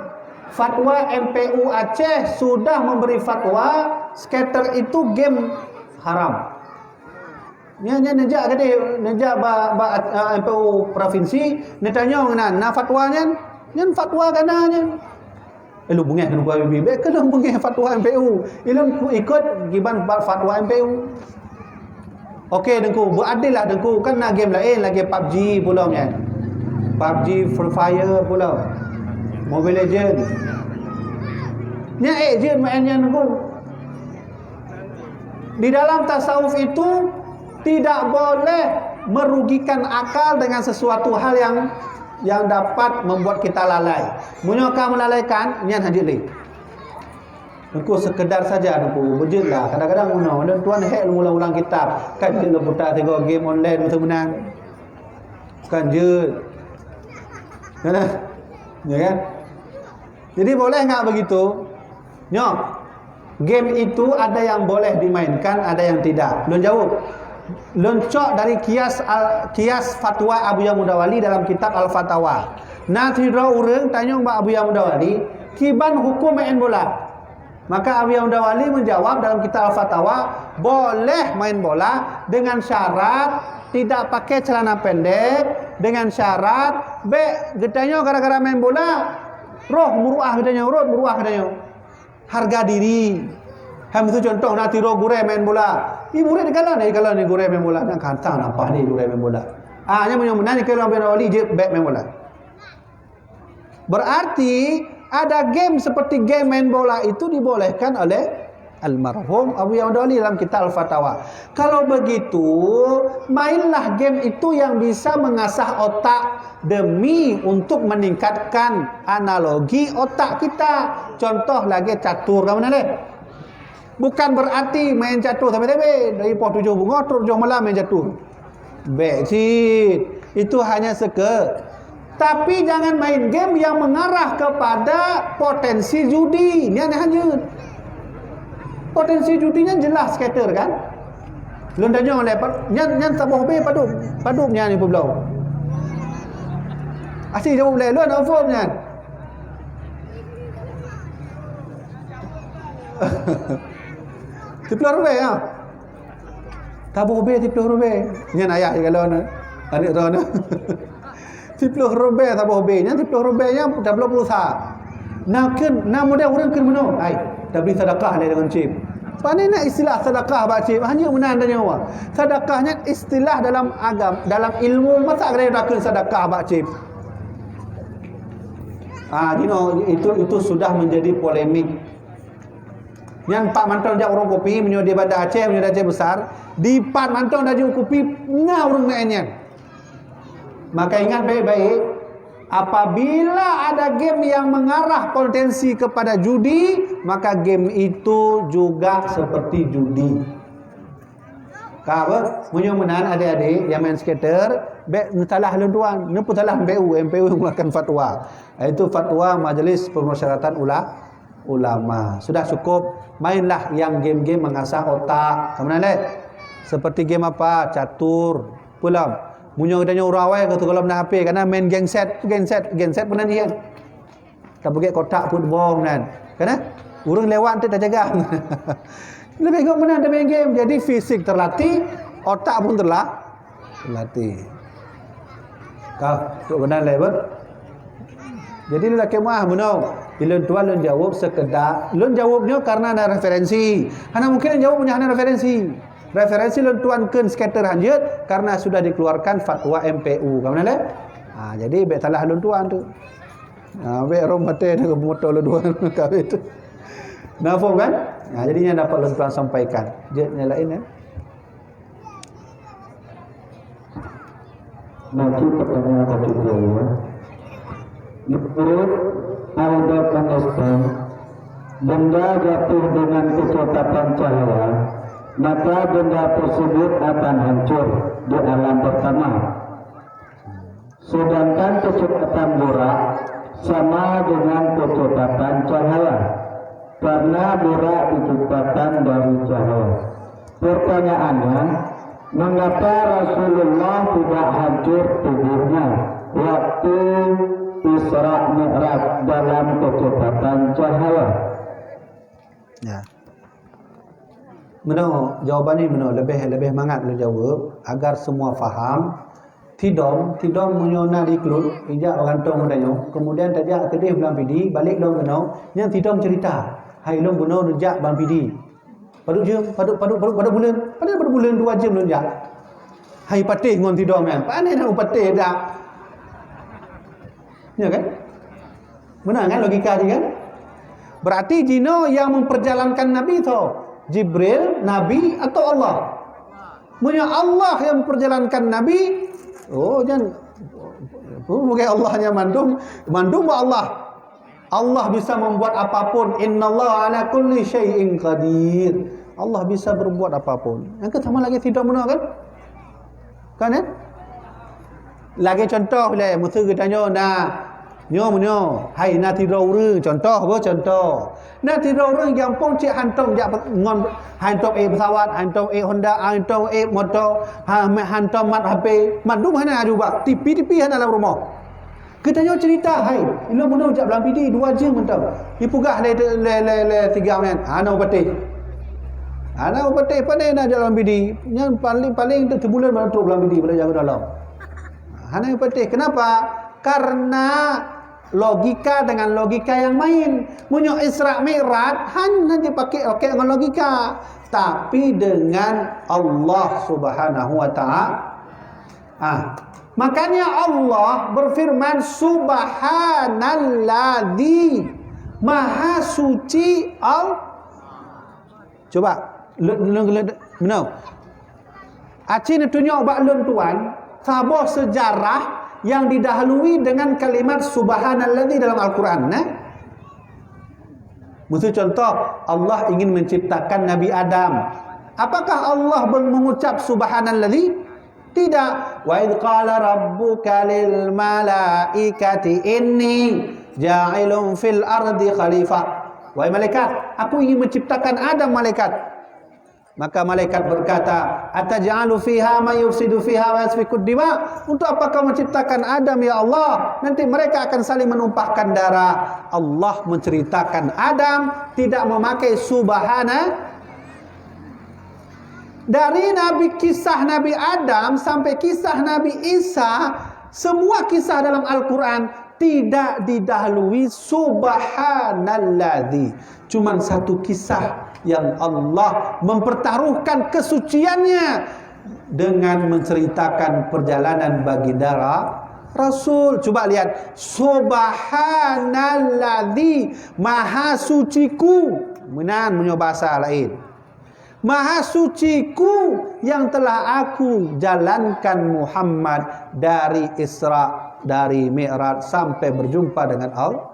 Fatwa MPU Aceh sudah memberi fatwa skater itu game haram. Nya nejak gede, nejak MPU provinsi, netanya ngana fatwanya, nyen fatwa kananya. Elu bungeh kan gua bibi, kelong bungeh fatwa MPU. Ilun ikut giban fatwa MPU. Okey dengku, beradil lah dengku, kan nak game lain lagi PUBG pula nya. PUBG Free Fire pula. Mobile Legend. Nya je mainnya dengku. Di dalam tasawuf itu tidak boleh merugikan akal dengan sesuatu hal yang dapat membuat kita lalai. Munyaka melalaikan, nyan hadir lagi. Engkau sekedar saja engkau berjelah. Kadang-kadang dan tuan hek ulang-ulang kitab. Kan je lebuta tengok game online betul menang. Kan je. Ya kan? Jadi boleh enggak begitu? Nyok. Game itu ada yang boleh dimainkan, ada yang tidak. Belum jawab. Loncok dari kias fatwa Abu Mudawali dalam kitab Al-Fatawa. Nanti dua orang tanya Mbak Abu Mudawali, kiban hukum main bola. Maka Abu Mudawali menjawab dalam kitab Al-Fatawa, boleh main bola dengan syarat tidak pakai celana pendek, dengan syarat getanya gara-gara main bola roh muruah getanya harga diri. Ham itu contoh nak tiro gure main bola. Ni murid kalau ni gure main bola nak kata apa ni gure main bola. Nya menang ni kalau main wali je back main bola. Berarti ada game seperti game main bola itu dibolehkan oleh almarhum Abu Ya'mur Dawli dalam kitab Al-Fatawa. Kalau begitu, mainlah game itu yang bisa mengasah otak demi untuk meningkatkan analogi otak kita. Contoh lagi catur, kamu nak? Bukan berarti main catur sampai dari pos 7 bunga terus 7 malam main catur. Becit. Itu hanya tapi jangan main game yang mengarah kepada potensi judi. Ini hanya potensi judinya jelas skater kan. Lundanya oleh nyan tabuh be padupnya ni pulau. Asyik jawab boleh lu nak form nyan. Tiplah rubai ah. Tabuh be tiplah rubai. Nyan ayah kalau adik tu. Tiplah rubai tabuh be nya tiplah rubainya dah belum pulsa. Nak modal orang ke mana? Ai, dah beli sedekah dia dengan cip. Pandai nak istilah sedekah bak cip hanya menan dan nyawa. Sedekahnya istilah dalam agama, dalam ilmu masa kena dak sedekah bak cip. Itu sudah menjadi polemik. Yang Pak Mantong jak orang kopi menyo dia pada Aceh, menyo Aceh besar, di Pak Mantong dah jual kopi ngau orang naiknya. Maka ingat baik-baik, apabila ada game yang mengarah potensi kepada judi, maka game itu juga seperti judi. Kau menan adik-adik yang main skater, salah lentuan, nempu salah MPU mengeluarkan fatwa. Itu fatwa Majelis Permusyawaratan Ulama. Sudah cukup, mainlah yang game-game mengasah otak. Kamu nak? Seperti game apa? Catur, pulang. Munyo katanya urawai kata kalau nak HP karena main geng set pernah dia. Tak pakai kotak football kan. Karena orang lewat tu dah jaga. Lebih kau menang main game. Jadi fisik terlatih, otak pun terlatih. Kau tu benar lebar. Jadi lelaki mah menang. Bila tuan lun jawab sekedar, lun jawabnya karena ada referensi. Karena mungkin jawab punya ada referensi. Referensi lun tuankan skater hanjut karena sudah dikeluarkan fatwa MPU. Kamu nak? Jadi bet salah lun tuan tu. Bet rom mate dengan motor lun tuan kawin tu. Nafum kan? Jadinya dapat lun tuan sampaikan. Yang lain ya. Nanti pertanyaan kedua ya. Menurut Al-Baqan Islam, benda jatuh dengan kecoklatan cahaya, maka benda tersebut akan hancur di alam pertama. Sedangkan kecoklatan borak sama dengan kecoklatan cahaya, karena borak diciptakan dari cahaya. Pertanyaannya, mengapa Rasulullah tidak hancur tubuhnya waktu Isra Mi'raj dalam kecepatan cahaya? Ya. Menurut jawapan ini lebih mangat lu jawab agar semua faham. Tidom menyona di kelut ijak rantong mendanyo. Kemudian tajak kedih belang pidi balik dong benau. Yang tidom cerita, hai long benau rejak bang pidi. Pada bulan 2 jam lu jak. Hai patih ngon tidom kan. Pandai nak patih dak. Ya kan? Benar kan logika dia kan? Berarti jino yang memperjalankan Nabi itu Jibril, Nabi atau Allah? Punya Allah yang memperjalankan Nabi. Oh jangan. Mungkin Allahnya mandum Allah. Allah bisa membuat apapun. Innallaha ala kulli syai'in qadir. Allah bisa berbuat apapun. Yang sama lagi tidak benar kan? Kan eh? Lagi contoh le, musuh kita nyo, hai na tirau re, contoh. Na tirau re gampang cik hantam jak ngon hantam pesawat, hantam Honda, hantam motor, hantam mat HP, mandum hana juga. TV hana dalam rumah. Kita nyo cerita, hai, ilo muno jak belang pidi 2 jam mentam. Dipugah le 3 men. Ana upati. Pandai na dalam pidi. Yang paling tu sebulan baru belang pidi pada jaga dalam. Hanya yang penting. Kenapa? Karena logika dengan logika yang main. Munyo Isra Mi'raj hanya dipakai dengan logika, tapi dengan Allah Subhanahu wa taala. Makanya Allah berfirman subhanalladzi maha suci Coba benar. Acin tunjuk baklun tuan, sabah sejarah yang didahului dengan kalimat subhanalladzi dalam Al-Quran. Maksud contoh, Allah ingin menciptakan Nabi Adam. Apakah Allah mengucap subhanalladzi? Tidak. Wa idz qala rabbuka lil malaikati inni ja'ilun fil ardi khalifah. Wahai malaikat, aku ingin menciptakan Adam malaikat. Maka malaikat berkata, ataj'alu fiha ma yufsidu fiha wa yasfikud dima? Untuk apa kau menciptakan Adam ya Allah? Nanti mereka akan saling menumpahkan darah. Allah menceritakan Adam tidak memakai subhana. Dari kisah Nabi Adam sampai kisah Nabi Isa, semua kisah dalam Al-Quran tidak didahului subhanalladzi. Cuman satu kisah yang Allah mempertaruhkan kesuciannya dengan menceritakan perjalanan baginda Rasul. Coba lihat, subhanalladzi maha suciku. Menan punya bahasa lain. Maha suciku yang telah aku jalankan Muhammad dari Isra, dari Mi'raj sampai berjumpa dengan Allah.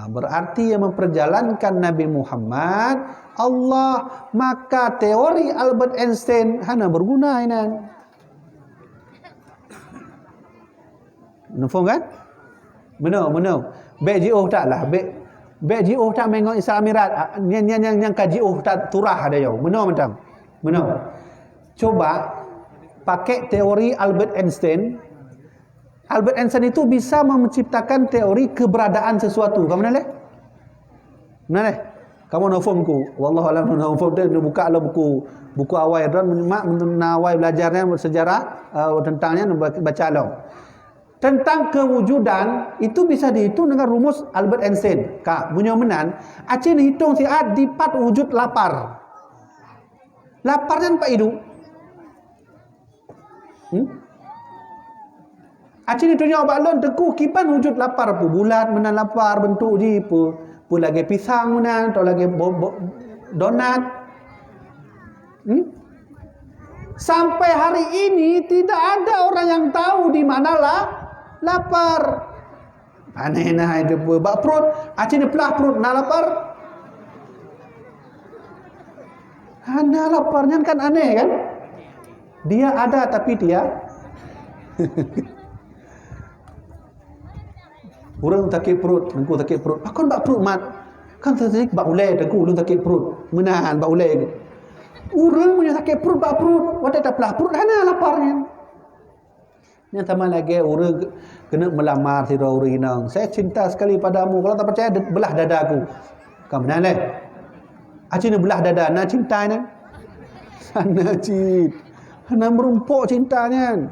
Berarti yang memperjalankan Nabi Muhammad Allah. Maka teori Albert Einstein hanya berguna ini. Nampak kan? Benar. BGO taklah. BGO tak mengok Isra Mi'raj. Yang KGO tak turah ada jauh. Benar. Coba pakai teori Albert Einstein. Albert Einstein itu bisa menciptakan teori keberadaan sesuatu. Kamu benar? Benar? Kamu nafumku. Wallahu a'lam nafum dia buka lah buku awal dan awal belajarnya sejarah tentangnya baca alam. Tentang kewujudan itu bisa dihitung dengan rumus Albert Einstein. Kak, punya menan, acin hitung si dipat wujud lapar. Laparnya apa itu? Acin hitungnya baklon teku kipan wujud lapar pu bulat menan lapar bentuk ji pu lagi pisang menan atau lagi donat. Sampai hari ini tidak ada orang yang tahu di mana lapar. Aneh nah itu bak perut, acin pelah perut nak lapar. Anda laparnya kan aneh kan? Dia ada tapi dia orang sakit perut, dengku sakit perut. Akon bak perut mat. Kan sejenik bak ulai dengku ulun sakit perut. Menahan bak ulai. Orang punya sakit perut bak perut, wadah tak pelah perut hana laparnya. Yang sama lagi orang kena melamar si orang hinang. Saya cinta sekali padamu. Kalau tak percaya belah dada aku. Kamu benar leh? Acin belah dada, nak cintanya. Sana cint. Hana merumpuk cintanya.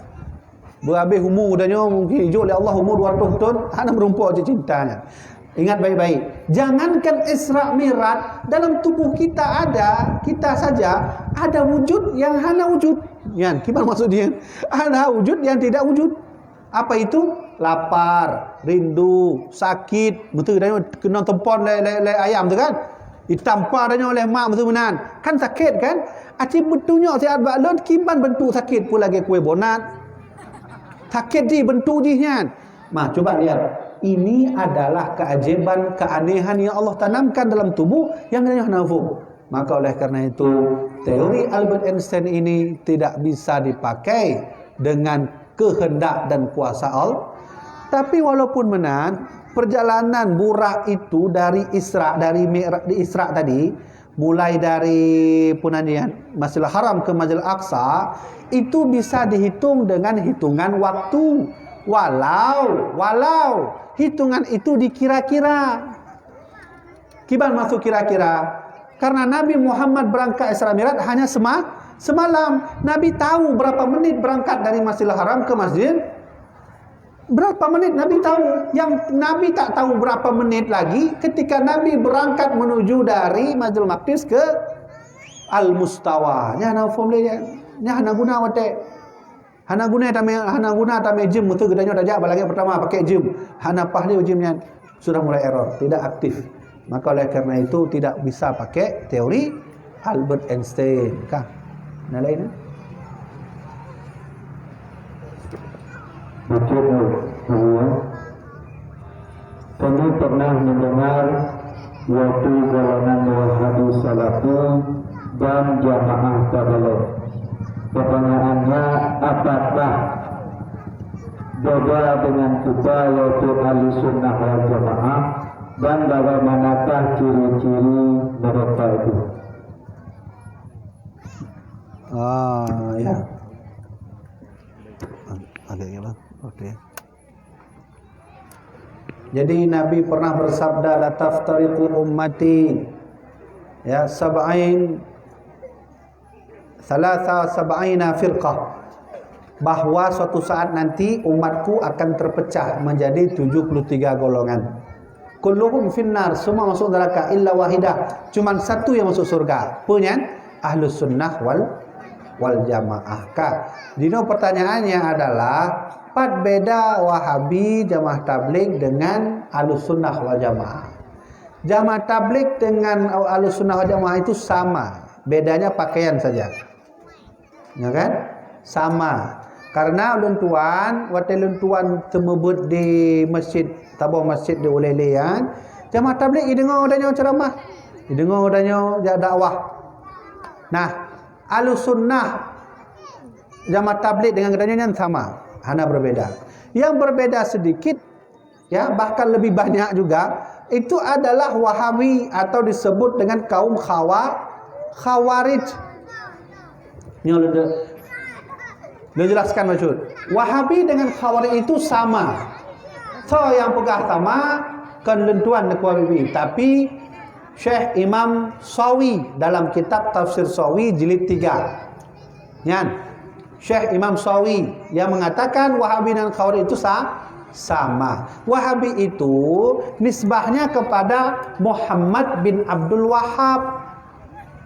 Berhabis umur dahnya mungkin hidup oleh Allah umur 200 tahun, hana merumpuk cintanya. Ingat baik-baik. Jangankan Isra Mi'raj, dalam tubuh kita saja ada wujud yang hana wujud. Yan, gimana maksudnya? Ada wujud yang tidak wujud. Apa itu? Lapar, rindu, sakit. Betul dah kena tempon le ayam tu kan? Ditampar dah oleh mak betul benar. Kan sakit kan? Acik betulnya sihat baklon kiban bentuk sakit pun lagi kue bonat. Sakit di bentuk jinya. Coba lihat. Ini adalah keajaiban, keanehan yang Allah tanamkan dalam tubuh yang hanya nafum. Maka oleh karena itu, teori Albert Einstein ini tidak bisa dipakai dengan kehendak dan kuasa Allah. Tapi walaupun menan, perjalanan burak itu dari Isra, dari Mi'raj di Isra tadi, mulai dari punanian Masjidil Haram ke Masjidil Aqsa, itu bisa dihitung dengan hitungan waktu. Walau hitungan itu dikira-kira. Kiban masuk kira-kira? Karena Nabi Muhammad berangkat Isra Mi'raj hanya semalam. Nabi tahu berapa menit berangkat dari Masjidil Haram ke Masjid Berapa menit Nabi tahu. Yang Nabi tak tahu berapa menit lagi ketika Nabi berangkat menuju dari Baitul Maqdis ke Al-Mustawa. Nya na form dia. Nya hana guna wate. Hana guna tame jim mutu gedanya dah balagi pertama pakai jim. Hana pah dia jimnya sudah mulai error, tidak aktif. Maka oleh karena itu tidak bisa pakai teori Albert Einstein kah? Nah lain. Betul, kami pernah mendengar waktu golongan Wahabi Salafi dan Jamaah Tabligh. Pertanyaannya, apakah beda dengan kita yaitu Ahlussunnah wal Jamaah, dan bagaimanakah ciri-ciri mereka itu? Ya. Agaknya bang. Okey. Jadi Nabi pernah bersabda, la taftariqu ummati ya sab'ina firqah, bahwa suatu saat nanti umatku akan terpecah menjadi 73 golongan. Kulluhum finnar, semua masuk neraka illa wahidah, cuman satu yang masuk surga. Punya Ahlus Sunnah wal Jamaah. Dino pertanyaannya adalah pat beda Wahabi Jamaah Tabligh dengan Ahlus Sunnah wal Jamaah. Jamaah Tabligh dengan Ahlus Sunnah wal Jamaah itu sama, bedanya pakaian saja. Ya kan? Sama. Karena luntuan, waktu luntuan temebut di masjid, tabung masjid di Ulelean, Jamaah Tabligh dengar adanya ceramah, dengar adanya dakwah. Nah, Ahlus Sunnah Jamaah Tabligh dengan adanya yang sama, hanya berbeda. Yang berbeda sedikit, ya bahkan lebih banyak juga, itu adalah Wahabi atau disebut dengan kaum Khawarij. Ini dia jelaskan maksud. Wahabi dengan Khawarij itu sama. So yang pegah sama kelentuan Wahabi, tapi Syekh Imam Sawi dalam kitab Tafsir Sawi jilid 3. Nyan. Syekh Imam Sawi yang mengatakan Wahabi dan Khawarij itu sama. Wahabi itu nisbahnya kepada Muhammad bin Abdul Wahhab,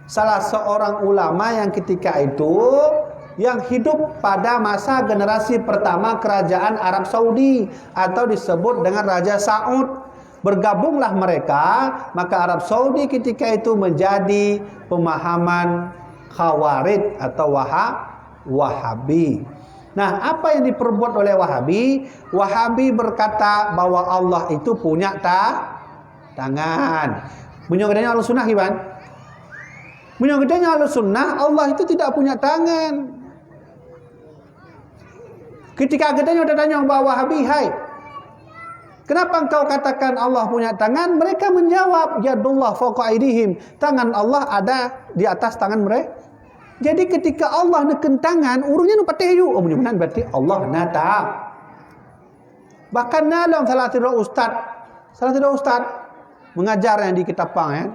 salah seorang ulama yang ketika itu yang hidup pada masa generasi pertama kerajaan Arab Saudi atau disebut dengan Raja Saud. Bergabunglah mereka, maka Arab Saudi ketika itu menjadi pemahaman Khawarij atau Wahabi. Nah, apa yang diperbuat oleh Wahabi? Wahabi berkata bahwa Allah itu punya tangan. Menyogedanya Ahlussunnah gimana? Menyogedanya Ahlussunnah, Allah itu tidak punya tangan. Ketika gedenya udah tanya bahwa Wahabi, hai, kenapa engkau katakan Allah punya tangan? Mereka menjawab, yadullah fawqa aydihim, tangan Allah ada di atas tangan mereka. Jadi ketika Allah neken tangan, urungnya nu patehyu. Oh, benar berarti Allah nata. Bahkan dalam salah satu ustaz mengajar yang di kitab Pang ya.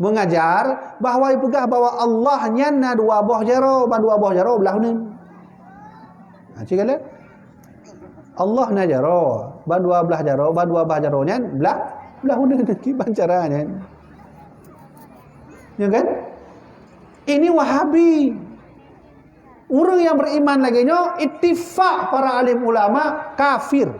Mengajar bahwa ibugah bahwa Allah nyana dua boh jaro, dua boh jaro belah ni. Ha cikale. Allah na jaro, dua belah jaro, dua bah jaro nya belah ni ki bancaranya. Ya kan? Ini Wahabi. Orang yang beriman lagi nyo ittifaq para alim ulama kafir.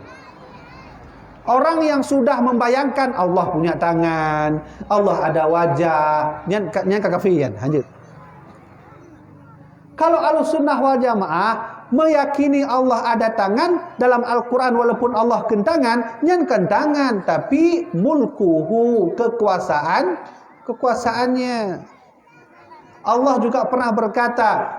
Orang yang sudah membayangkan Allah punya tangan, Allah ada wajah, nyan kekafiran. Lanjut. Kalau Ahlussunnah wal Jamaah meyakini Allah ada tangan dalam Al-Quran, walaupun Allah kentangan, nyan kentangan, tapi mulkuhu, kekuasaannya. Allah juga pernah berkata,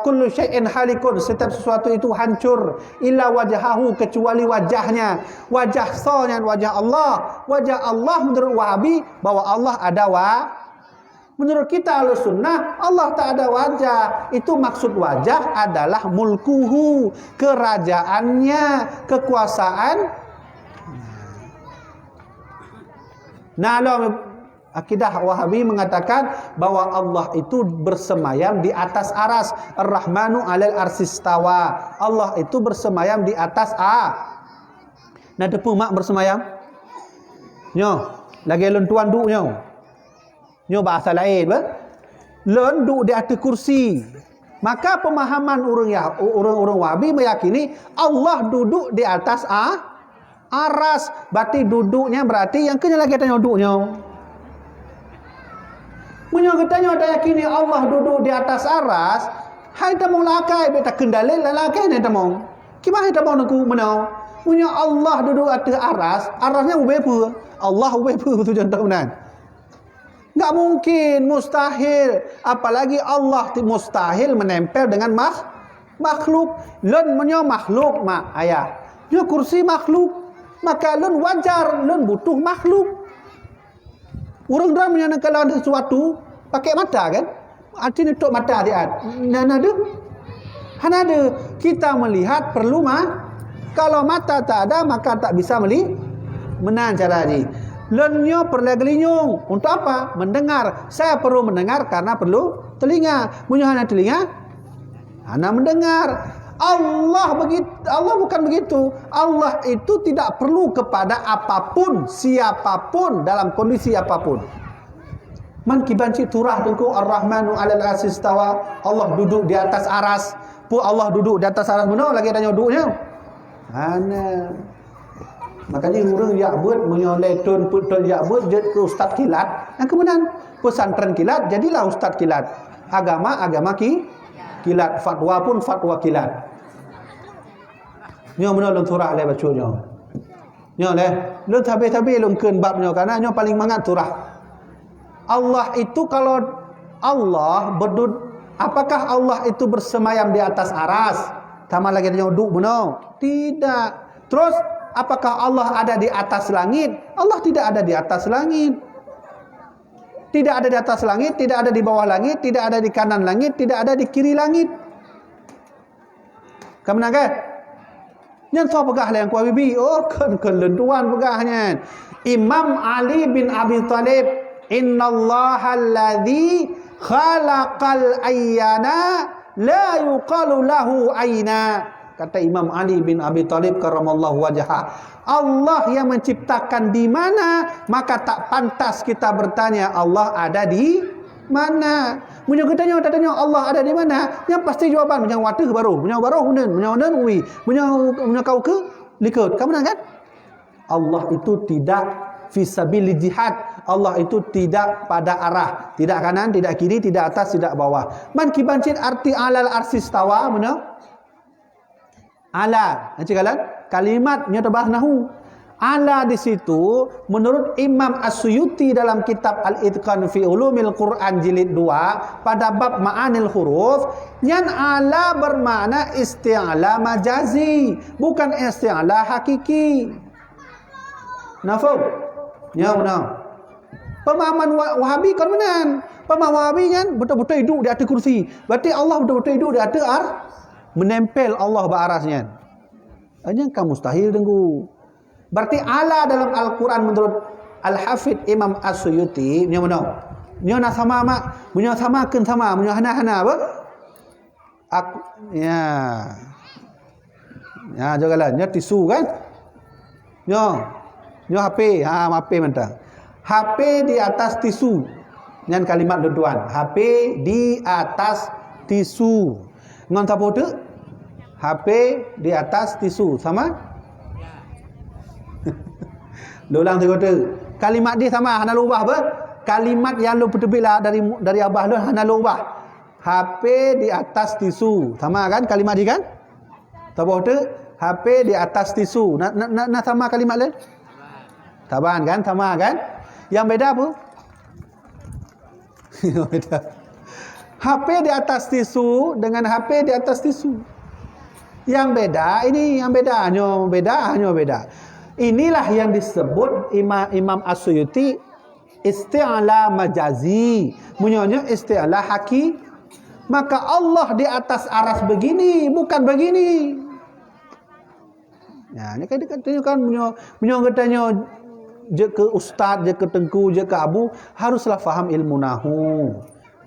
kullu syai'in halikun, setiap sesuatu itu hancur, illa wajahahu, kecuali wajahnya. Wajah soalnya wajah Allah. Wajah Allah menurut Wahabi bahwa Allah ada menurut kita Ahlussunnah Allah tak ada wajah. Itu maksud wajah adalah mulkuhu, kerajaannya, kekuasaan. Nah, Akidah Wahabi mengatakan bahwa Allah itu bersemayam di atas aras. Ar-Rahmanu 'alal arsistawa. Allah itu bersemayam di atas Nah depu mak bersemayam. Nyo, lagi lon tuan duk nyo. Nyo bahasa lain bah. Lon duk di atas kursi. Maka pemahaman orang Wahabi meyakini Allah duduk di atas aras. Berarti duduknya berarti yang kena lagi tanya duduknya. Munyo katanya ada yakini Allah duduk di atas aras, hai tamong lakai beta kendali lakai ne tamong. Kima hai tamong aku menau. Munyo Allah duduk atas aras, arasnya ubepu. Allah ubepu tu contoh benar. Enggak mungkin, mustahil. Apalagi Allah mustahil menempel dengan makhluk. Lun munyo makhluk mak ayah. Nyo kursi makhluk. Maka lun wajar, lun butuh makhluk. Orang dah menyana kalau ada sesuatu pakai mata kan? Artinya tok mata dia. Nana ada. Hana ada. Kita melihat perlu kalau mata tak ada maka tak bisa menan cara ni. Lenyo perlegelinyung untuk apa? Mendengar. Saya perlu mendengar karena perlu telinga. Munyo hana telinga, hana mendengar. Allah bukan begitu. Allah itu tidak perlu kepada apapun, siapapun dalam kondisi apapun. Man kibanci turah dengku Ar-Rahmanu 'alal arsistawa. Allah duduk di atas aras. Pu Allah duduk di atas aras mana lagi tanya duduknya. Mana? Makanya orang yakbut menyoleh tun putun yakbut je ke ustaz kilat. Yang kemudian pesantren kilat jadilah ustaz kilat. Agama kilat, fatwa pun fatwa kilat. Nyo menolong turah le baca nyo. Nyo le, lu tabe-tabe lu keun bab nyo karena nyo paling mangat turah. Allah itu kalau Allah apakah Allah itu bersemayam di atas aras? Tama lagi nyo duk beno? Tidak. Terus apakah Allah ada di atas langit? Allah tidak ada di atas langit. Tidak ada di atas langit, tidak ada di bawah langit, tidak ada di kanan langit, tidak ada di kiri langit. Kamu nak kan? Yang tahu pegah lah yang ku Habibie. Oh, kan lentuan pegahnya. Imam Ali bin Abi Talib, innallaha alladhi khalaqal ayyana la yuqalu lahu ayna. Kata Imam Ali bin Abi Talib karamallahu wajhah, Allah yang menciptakan di mana, maka tak pantas kita bertanya Allah ada di mana. Munyo kita tanya Allah ada di mana, yang pasti jawaban munyo wateh baru, munyo uwi, munyo kau ke likut. Kamu nak kan? Allah itu tidak fisabilil jihad. Allah itu tidak pada arah, tidak kanan, tidak kiri, tidak atas, tidak bawah. Man kibancit arti alal arsistawa munyo ala, macam kalimat nya tabah nahu. Ala di situ menurut Imam As-Suyuti dalam kitab Al-Itqan fi Ulumil Quran jilid 2 pada bab ma'anil huruf, yang ala bermakna isti'ala majazi, bukan isti'ala hakiki. Nafum? Ya benar. Pemahaman Wahabi kan benar. Pemahaman Wahabi kan betul-betul hidup di atas kursi. Berarti Allah betul-betul hidup di atas menempel Allah berarasnya. Hanya kan mustahil dengku. Berarti ala dalam Al-Quran menurut Al-Hafidh Imam As-Suyuti punya mana? Punya nak sama mak, punya samakan sama, punya hana-hana apa? Aku ya. Ya jagalah, nya tisu kan? Nyo HP, HP mentang. HP di atas tisu. Nyan kalimat duduan. HP di atas tisu. Ngon tapo tu? HP di atas tisu sama? Ulang tu. Kalimat dia sama, hana ubah apa? Kalimat yang lu betul-betul dari abah lu hana ubah. HP di atas tisu. Sama kan kalimat dia kan? Tapo tu? HP di atas tisu. Nak sama kalimat lain? Taban kan? Sama kan? Yang beda apa? Beda. HP di atas tisu dengan HP di atas tisu. Yang beda, ini yang beda, hanya beda. Inilah yang disebut Imam As-Suyuti isti'ala majazi. Munyonya isti'ala haki. Maka Allah di atas aras begini, bukan begini. Ya, ini kan katanya kan munyo katanya je ke ustaz, je ke tengku, je ke abu, haruslah faham ilmu nahu.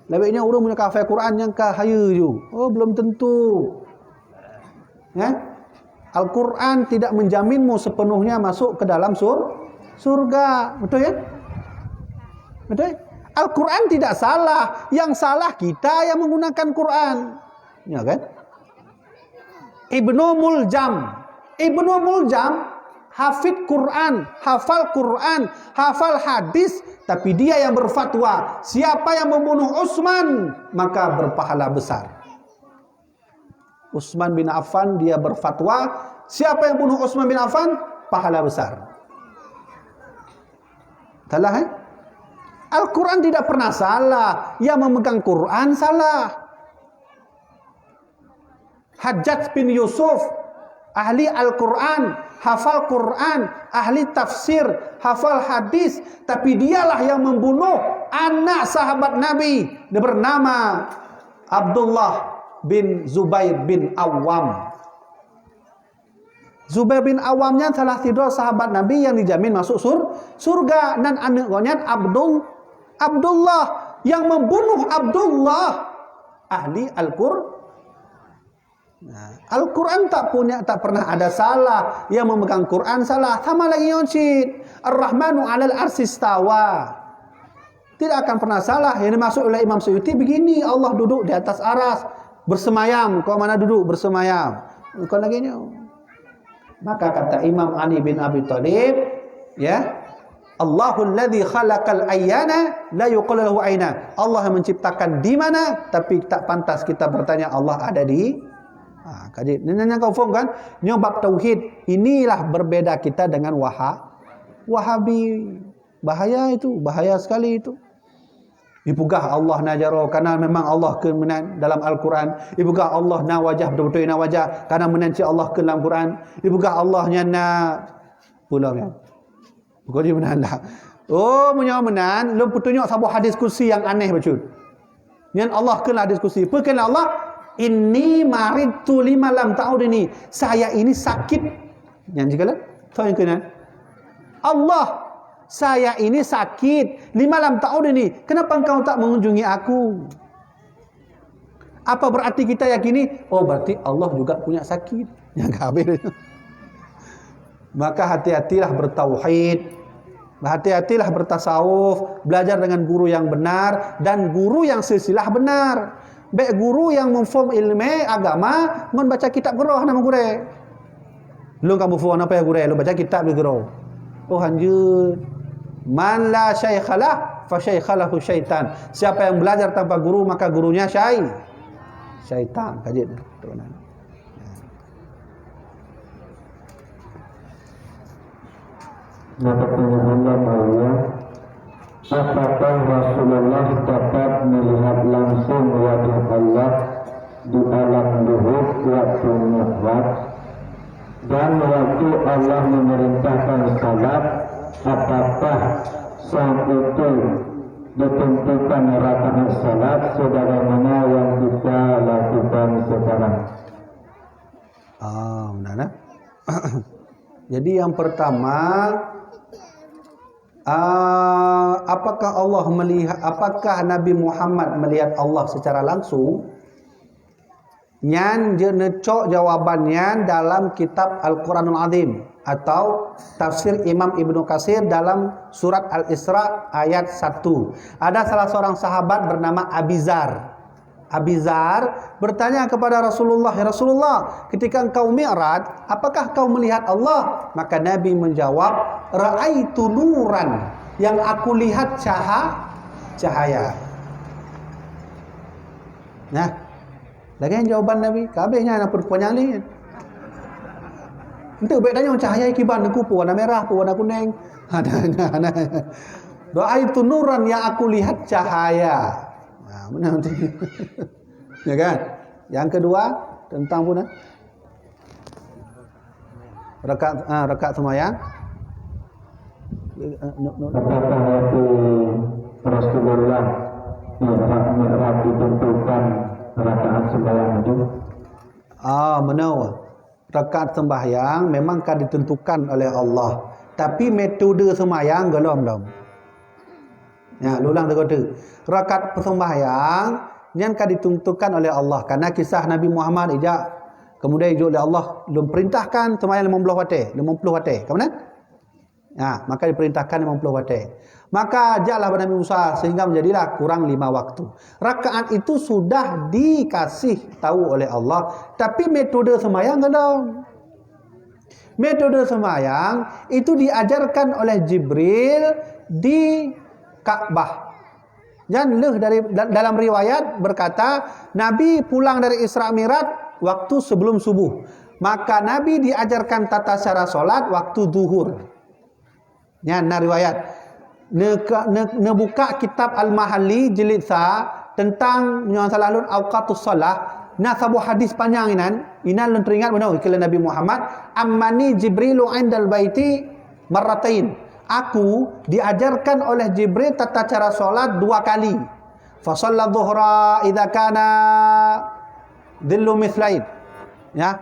Lebihnya orang punya kafir Quran yang kahaya je. Oh, belum tentu. Ya? Al-Quran tidak menjaminmu sepenuhnya masuk ke dalam surga. Betul ya? Betul? Al-Quran tidak salah. Yang salah kita yang menggunakan Quran. Ya kan? Ibnu Muljam hafid Quran, hafal Quran, hafal hadis, tapi dia yang berfatwa, siapa yang membunuh Utsman maka berpahala besar. Utsman bin Affan dia berfatwa, siapa yang bunuh Utsman bin Affan pahala besar. Salah Al-Quran tidak pernah salah, yang memegang Quran salah. Hajjaj bin Yusuf ahli Al-Quran, hafal Quran, ahli tafsir, hafal hadis, tapi dialah yang membunuh anak sahabat Nabi, dia bernama Abdullah bin Zubair bin Awam. Zubair bin Awamnya salah tidur sahabat Nabi yang dijamin masuk surga, dan anaknya Abdullah yang membunuh Abdullah ahli Al-Quran. Nah, Al-Quran tak pernah ada salah. Yang memegang Quran salah. Sama lagi yonsid Ar-Rahmanu 'alal arsy istawa. Tidak akan pernah salah. Yang dimaksud oleh Imam Suyuti begini, Allah duduk di atas aras bersemayam. Kau mana duduk bersemayam? Kau lagi Maka kata Imam Ali bin Abi Thalib, ya, Allahul ladzi khalaqal ayyana la yuqalu lahu aina. Allah yang menciptakan di mana, tapi tak pantas kita bertanya Allah ada di kaji. Nanya kau faham kan? Nyobab tauhid. Inilah berbeda kita dengan Wahabi. Bahaya itu, bahaya sekali itu. Ibugah Allah najaro karena memang Allah ke menan dalam Al-Quran. Ibugah Allah na wajah betul-betul na wajah karena menanci Allah ke dalam Quran. Ibugah Allahnya na pulau ya. Kau dia menan dah. Oh, punya menan, lu putunjuk sebuah hadis kursi yang aneh betul. Yang Allah kena hadis kursi. Pekan Allah Inni maritu lima lam ta'ud ini. Saya ini sakit. Yang jikalah tahu yang kena. Allah, saya ini sakit. Lima lam ta'ud ini. Kenapa engkau tak mengunjungi aku? Apa berarti kita yakini? Oh, berarti Allah juga punya sakit. Yang kabir. Maka hati-hatilah bertauhid. Hati-hatilah bertasawuf. Belajar dengan guru yang benar. Dan guru yang silsilah benar. Baik guru yang memform ilmu agama ngon baca kitab geroh nama gure. Lu kamu form apa ya gure? Lu baca kitab di geroh. Oh hanjut. Man la syaikhalah fa syaikhalahu syaitan. Siapa yang belajar tanpa guru maka gurunya syaitan. Kaji tu. Apakah Rasulullah dapat melihat langsung wajah Allah di alam luhur waktu Mi'raj, dan waktu Allah memerintahkan salat, apakah saat itu ditentukan rakaat salat sebagaimana yang kita lakukan sekarang? Benar. Jadi yang pertama, apakah Nabi Muhammad melihat Allah secara langsung? Nyan je necok jawabannya dalam kitab Al-Quranul Azim atau tafsir Imam Ibnu Katsir dalam surat Al-Isra ayat 1. Ada salah seorang sahabat bernama Abizar. Abizar bertanya kepada Rasulullah, "Ya Rasulullah, ketika engkau Mi'raj, apakah kau melihat Allah?" Maka Nabi menjawab, "Ra'aitu nuran," yang aku lihat cahaya. Nah, lagi jawaban Nabi, kabehnya nak perpanjang ni. Entah baik tanya cahaya kiban aku warna merah, warna kuning. Ada. Ra'aitu nuran, yang aku lihat cahaya. Benar nanti. Ya kan? Yang kedua tentang pun rakaat sembahyang. Apakah waktu Rasulullah Mi'raj ditentukan rakaat sembahyang itu? Benar. Rakaat sembahyang memang kan ditentukan oleh Allah. Tapi metode sembahyang belum. Ya, ulang terkata. Rakaat sembahyang yang kan ditentukan oleh Allah. Karena kisah Nabi Muhammad kemudian oleh Allah perintahkan sembahyang 50 watt. Kemudian maka diperintahkan 50 watt. Maka ajaklah Nabi Musa sehingga menjadilah kurang 5 waktu. Rakaat itu sudah dikasih tahu oleh Allah, tapi metode sembahyang belum. Metode sembahyang itu diajarkan oleh Jibril di Ka'bah. Dan dalam riwayat berkata Nabi pulang dari Isra Mi'raj waktu sebelum subuh. Maka Nabi diajarkan tata cara solat waktu zuhur. Ya, riwayat. Buka kitab Al-Mahalli jilid tentang masalah awqatus solah. Sebuah hadis panjang inan lun teringat benar kala Nabi Muhammad ammani Jibrilu indal baiti marratain. Aku diajarkan oleh Jibril tata cara solat 2 kali. Fa shalla dhuhra idza kana dhillu mithlain. Ya.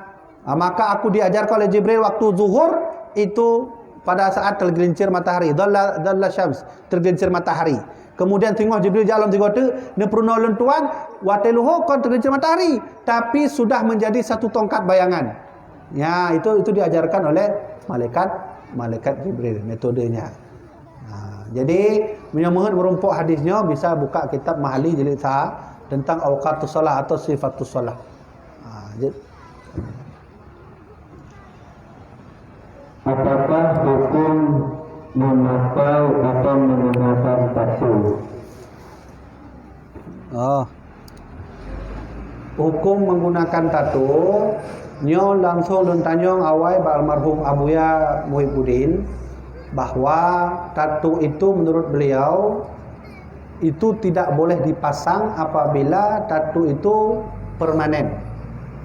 Maka aku diajarkan oleh Jibril waktu zuhur itu pada saat tergelincir matahari, dhalla syams, tergelincir matahari. Kemudian tengok Jibril jalan tiga tu, ne pruno lentuan, wateluho kon tergelincir matahari, tapi sudah menjadi satu tongkat bayangan. Ya, itu diajarkan oleh malaikat Jibril metodenya. Jadi menyambung merumpuk hadisnya bisa buka kitab Mahali jilid tentang awqatus shalah atau sifatus shalah. Apakah hukum memakai atau menggunakan tattoo? Hukum menggunakan tattoo nyo langsung dan tanyong awai almarhum Abuya Muhibbuddin bahwa tattoo itu menurut beliau itu tidak boleh dipasang apabila tattoo itu permanen.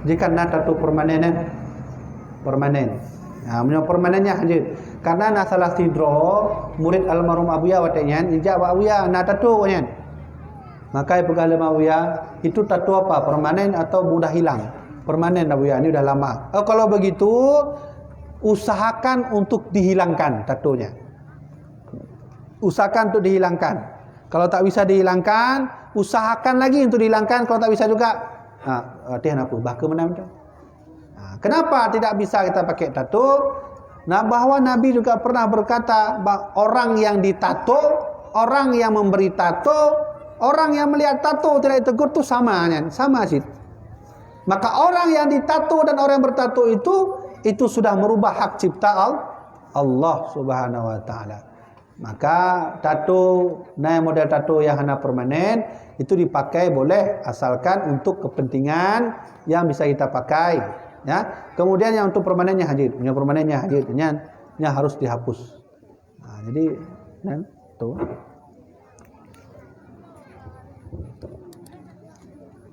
Jika tattoo permanen. Permanennya haji. Karena salah sidro murid almarhum Abuya watenya ijak Abuya tattoo nya. Maka pegala Abuya itu tattoo apa? Permanen atau mudah hilang? Permanen Abuya, ini udah lama. Kalau begitu usahakan untuk dihilangkan tattoo-nya. Usahakan untuk dihilangkan. Kalau tak bisa dihilangkan, usahakan lagi untuk dihilangkan. Kalau tak bisa juga, latihan apa? Bahkan mana macam? Kenapa tidak bisa kita pakai tato? Bahwa Nabi juga pernah berkata orang yang ditato, orang yang memberi tato, orang yang melihat tato tidak ditegur itu sama sih. Maka orang yang ditato dan orang yang bertato itu sudah merubah hak cipta Allah Subhanahu wa taala. Maka tato, model tato yang hanya permanen itu dipakai boleh asalkan untuk kepentingan yang bisa kita pakai. Ya, kemudian yang untuk permanennya hadir, harus dihapus. Jadi, tuh.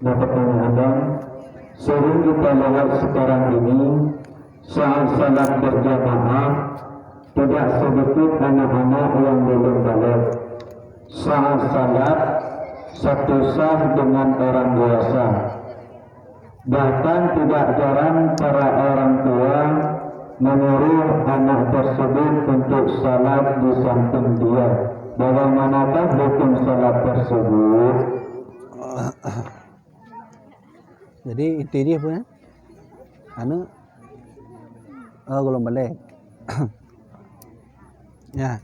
Nah, pertanyaan sering kita lihat sekarang ini saat salat berjamaah tidak sedikit anak-anak yang belum balik. Saat salat satu sah dengan orang dewasa. Bahkan tidak jarang para orang tua menyuruh anak tersebut untuk salat di samping dia. Bagaimanakah hukum salat tersebut? Jadi itu dia punya. Golong balik. Ya.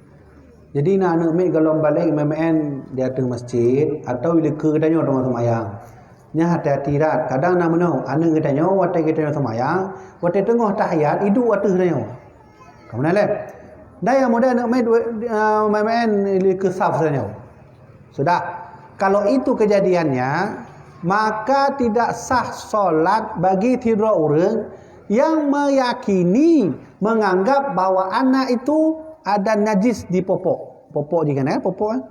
Jadi nak ambil golong balik MMN di atas masjid atau bila ke katanya orang semayang. Nya hati-hati rat. Kadang nak meno anu katanya watai katanya semayang, watai tengah tahiyat hidup watai katanya. Kamu nak daya modal nak main ke saf katanya. Sudah. Kalau itu kejadiannya, maka tidak sah solat bagi tiga orang yang meyakini menganggap bahwa anak itu ada najis di popok juga popok kan.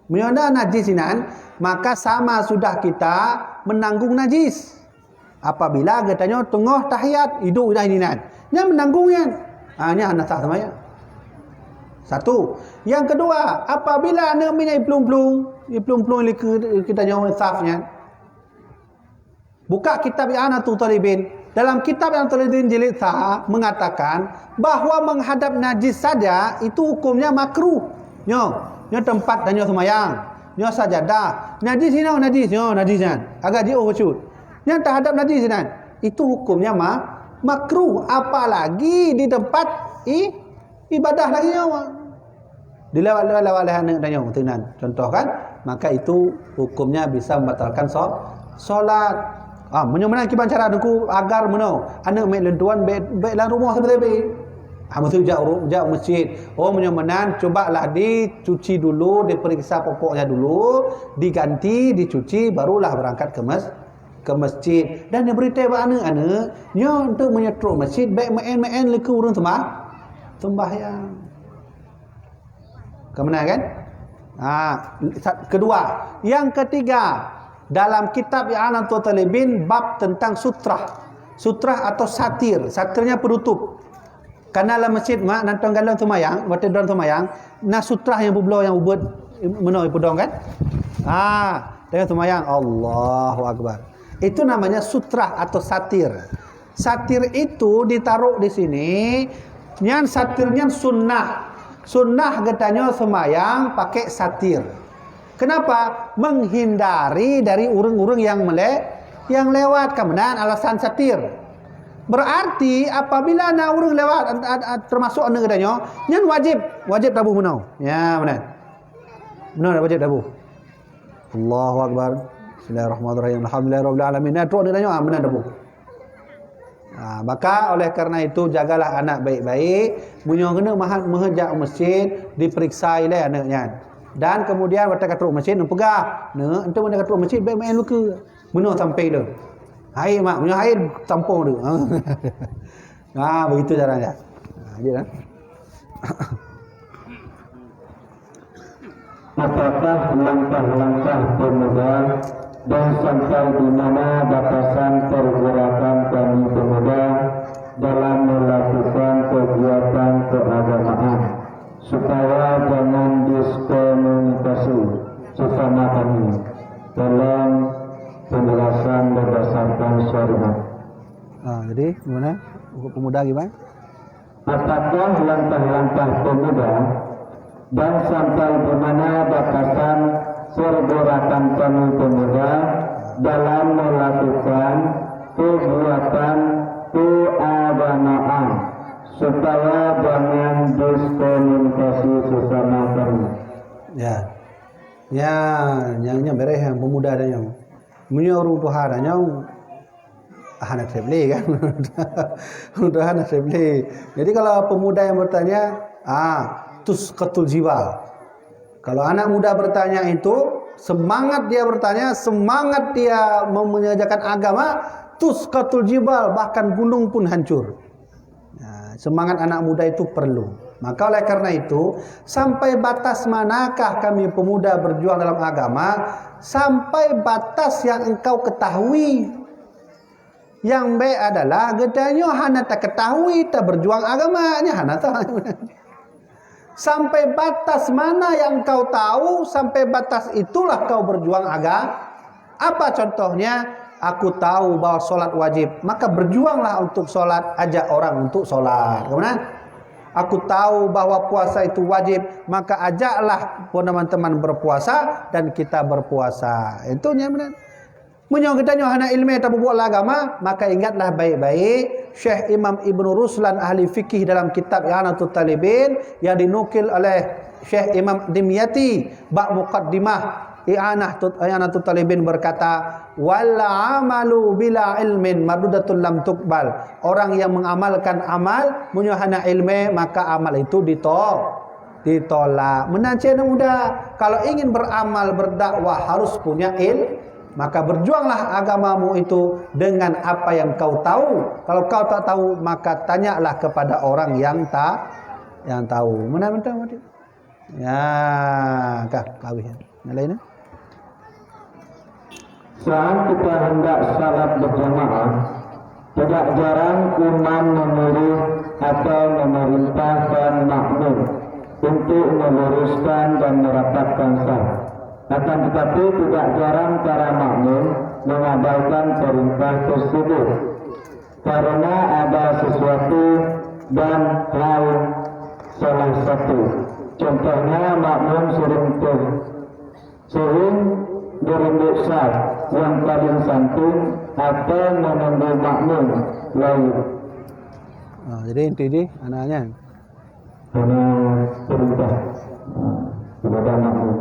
Menyanda najis inan, maka sama sudah kita menanggung najis. Apabila katanya tengah tahiyat hidup dah inan, nya menanggungnya. Nya anak sah sama ya. Satu. Yang kedua, apabila anak punya plung-plung kita nyawa safnya. Buka kitab I'anatul Talibin. Dalam kitab yang Talidin jilid Tha mengatakan bahawa menghadap najis saja itu hukumnya makruh. Nyo tempat dan nyo semayang, nyo sajadah. Najis ini najis, nyo najis kan. Agak jauh bercut. Yang terhadap najis kan, itu hukumnya makruh. Apalagi di tempat ibadah lagi nyo. Dilewat-lewat anak dan nyo tenan. Contoh kan, maka itu hukumnya bisa membatalkan solat. Menyoman kiban cara aku agar menau anak mek lentuan baik dalam rumah sebetul. Mesti jauh masjid. Menyomanan cobalah dicuci dulu, diperiksa popoknya dulu, diganti, dicuci, barulah berangkat ke masjid. Dan dia beritahu anak-anak nyo untuk menyetruk masjid baik main leku urang sembahyang. Kemana kan? Kedua, yang ketiga, dalam kitab I'anatul Talibin bab tentang sutrah atau satir. Satirnya penutup. Karena dalam masjid nantang galon semayang, waktu don semayang, na sutrah yang bublo yang ubud menoi pudong kan? Dengan semayang Allahu Akbar. Itu namanya sutrah atau satir. Satir itu ditaruh di sini. Yang satirnya sunnah. Sunnah katanya semayang pakai satir. Kenapa? Menghindari dari urang-urang yang lewat. Kemudian alasan satir. Berarti apabila ada orang lewat termasuk anak katanya, yang wajib tabuh menau. Ya, benar wajib tabuh. Allahu Akbar. Bismillahirrahmanirrahim. Alhamdulillahirabbil alamin. Nah, tu katanya benar tabuh. Maka oleh karena itu jagalah anak baik-baik. Munyo kena menghajak masjid, diperiksa oleh anaknya. Dan kemudian waktu kat masjid nak pegah. Untuk waktu kat masjid baik main luka. Menua sampai tu. Air punya air tampung tu. Begitu caranya. Jelah. Apakah langkah-langkah pemuda dan sampai di mana batasan pergerakan kami pemuda dalam melakukan kegiatan keagamaan supaya jangan diskomunikasi sesama kami dalam penjelasan berdasarkan syariat. Jadi gimana? Pemuda gimana? Apakah langkah-langkah pemuda dan sampai di mana batasan pergerakan kami pemuda dalam melakukan kegiatan keagamaan supaya jangan diskomunikasi sesama kami. Yang beres yang pemuda dan yang menyuruh Tuhan dan yang anak sebeli kan. Untuk anak sebeli. Jadi kalau pemuda yang bertanya, tusqatul jiwa. Kalau anak muda bertanya itu, semangat dia bertanya, semangat dia mengerjakan agama, tusqatul jibal, bahkan gunung pun hancur. Semangat anak muda itu perlu. Maka oleh karena itu, sampai batas manakah kami pemuda berjuang dalam agama? Sampai batas yang engkau ketahui. Yang baik adalah gedanya hana tak ketahui tak berjuang agamanya hana tak. Sampai batas mana yang kau tahu, sampai batas itulah kau berjuang agama. Apa contohnya? Aku tahu bahwa solat wajib, maka berjuanglah untuk solat, ajak orang untuk solat. Kemudian, aku tahu bahwa puasa itu wajib, maka ajaklah teman-teman berpuasa dan kita berpuasa. Itu yang benar. Menyong kita hana ilmu tak buat agama, maka ingatlah baik-baik Syekh Imam Ibn Ruslan ahli fikih dalam kitab I'anatul Talibin yang dinukil oleh Syekh Imam Dimyati bab muqaddimah I'anatul Talibin berkata, wal amalu bila ilmin mardudatun lam tuqbal. Orang yang mengamalkan amal punya hana ilmu, maka amal itu ditolak. Menancing muda, kalau ingin beramal berdakwah harus punya ilmu. Maka berjuanglah agamamu itu dengan apa yang kau tahu. Kalau kau tak tahu, maka tanyalah kepada orang yang tahu. Mana mati? Ya, kawin. Yang lainnya? Saat kita hendak salat berjamaah, tidak jarang imam memilih atau memerintahkan makmum untuk meluruskan dan merapatkan saf. Akan tetapi tidak jarang para makmum mengabaikan perintah tersebut. karena ada sesuatu dan hal salah satu. Contohnya makmum sering berunduk saf yang paling samping atau menunggu makmum lain. Jadi inti dia anaknya. Karena perintah kepada makmum.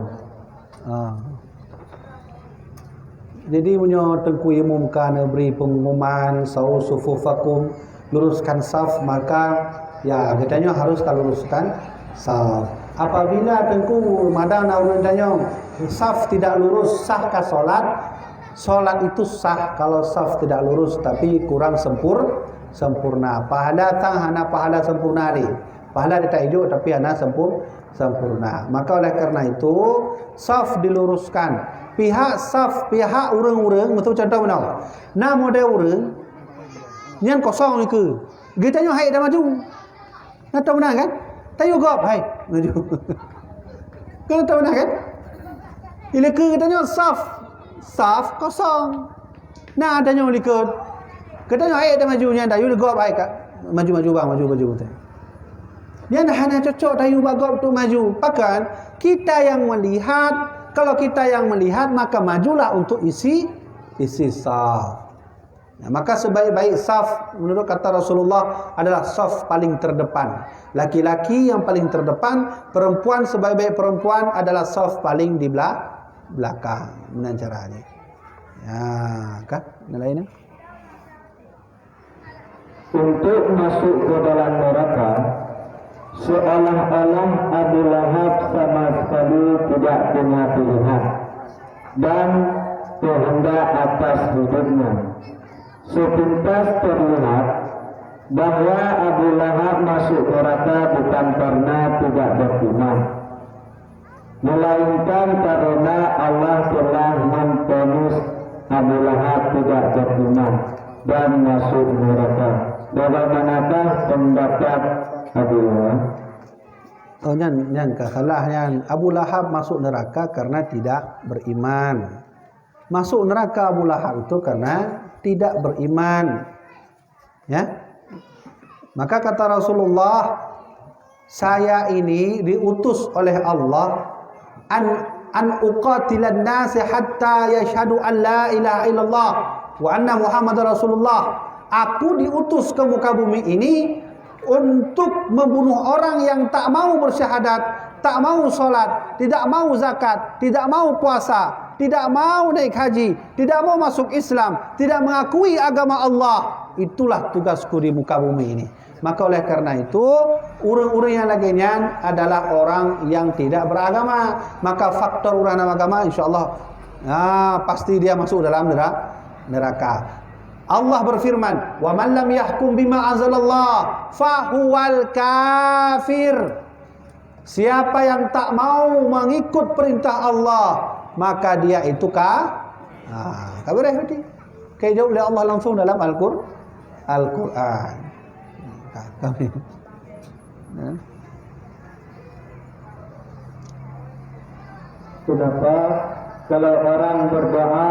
Jadi punya tengku umumkan beri pengumuman sawu sufufakum, luruskan saf, maka ya katanya harus luruskan saf. Apabila tengku madan orang tanya saf tidak lurus, sahkah solat? Solat itu sah kalau saf tidak lurus tapi kurang sempurna. Pahala tang hana pahala sempurna ni. Pahala dia tak hijau tapi hana sempurna. Maka oleh karena itu saf diluruskan. Pihak saf, pihak urang-urang, betul contoh benar. Nah model urang nyan kosong ni ke. Kita nyo hai dah maju. Nah tahu benar kan? Tayo gop hai maju. Kan tahu benar kan? Bila ke katanya saf kosong. Nah adanya likut. Katanya hai dah maju nya dah yu gop hai kat. Maju bang, maju betul. Dia dah hanya cocok tayu bagop tu maju. Bahkan kita yang melihat, kalau kita yang melihat maka majulah untuk isi saf. Nah, maka sebaik-baik saf menurut kata Rasulullah adalah saf paling terdepan. Laki-laki yang paling terdepan, perempuan sebaik-baik perempuan adalah saf paling di belakang. Dengan caranya. Ya, kan? Yang lainnya? Untuk masuk ke dalam neraka, seolah-olah Abu Lahab sama sekali tidak punya pilihan dan kehendak atas hidupnya. Sepintas terlihat bahwa Abu Lahab masuk neraka bukan karena tidak beriman, melainkan karena Allah telah memvonis Abu Lahab tidak beriman dan masuk neraka. Bagaimanakah pendapat Abu Lahab? Oh nyan salah nyan. Abu Lahab masuk neraka karena tidak beriman. Masuk neraka Abu Lahab itu karena tidak beriman. Ya. Maka kata Rasulullah, saya ini diutus oleh Allah an uqatilan nasi hatta yashhadu an la ilaha illallah wa anna Muhammadar Rasulullah. Aku diutus ke muka bumi ini untuk membunuh orang yang tak mau bersyahadat, tak mau solat, tidak mau zakat, tidak mau puasa, tidak mau naik haji, tidak mau masuk Islam, tidak mengakui agama Allah. Itulah tugasku di muka bumi ini. Maka oleh karena itu, orang-orang yang lainnya adalah orang yang tidak beragama. Maka faktor orang agama insyaAllah pasti dia masuk dalam neraka. Allah berfirman, "Wa man lam yahkum bima anzalallah fahuwal kafir." Siapa yang tak mau mengikut perintah Allah, maka dia itu kafir berarti. Kayak jauh oleh Allah langsung dalam Al-Qur'an. Kami. Kenapa kalau orang berdoa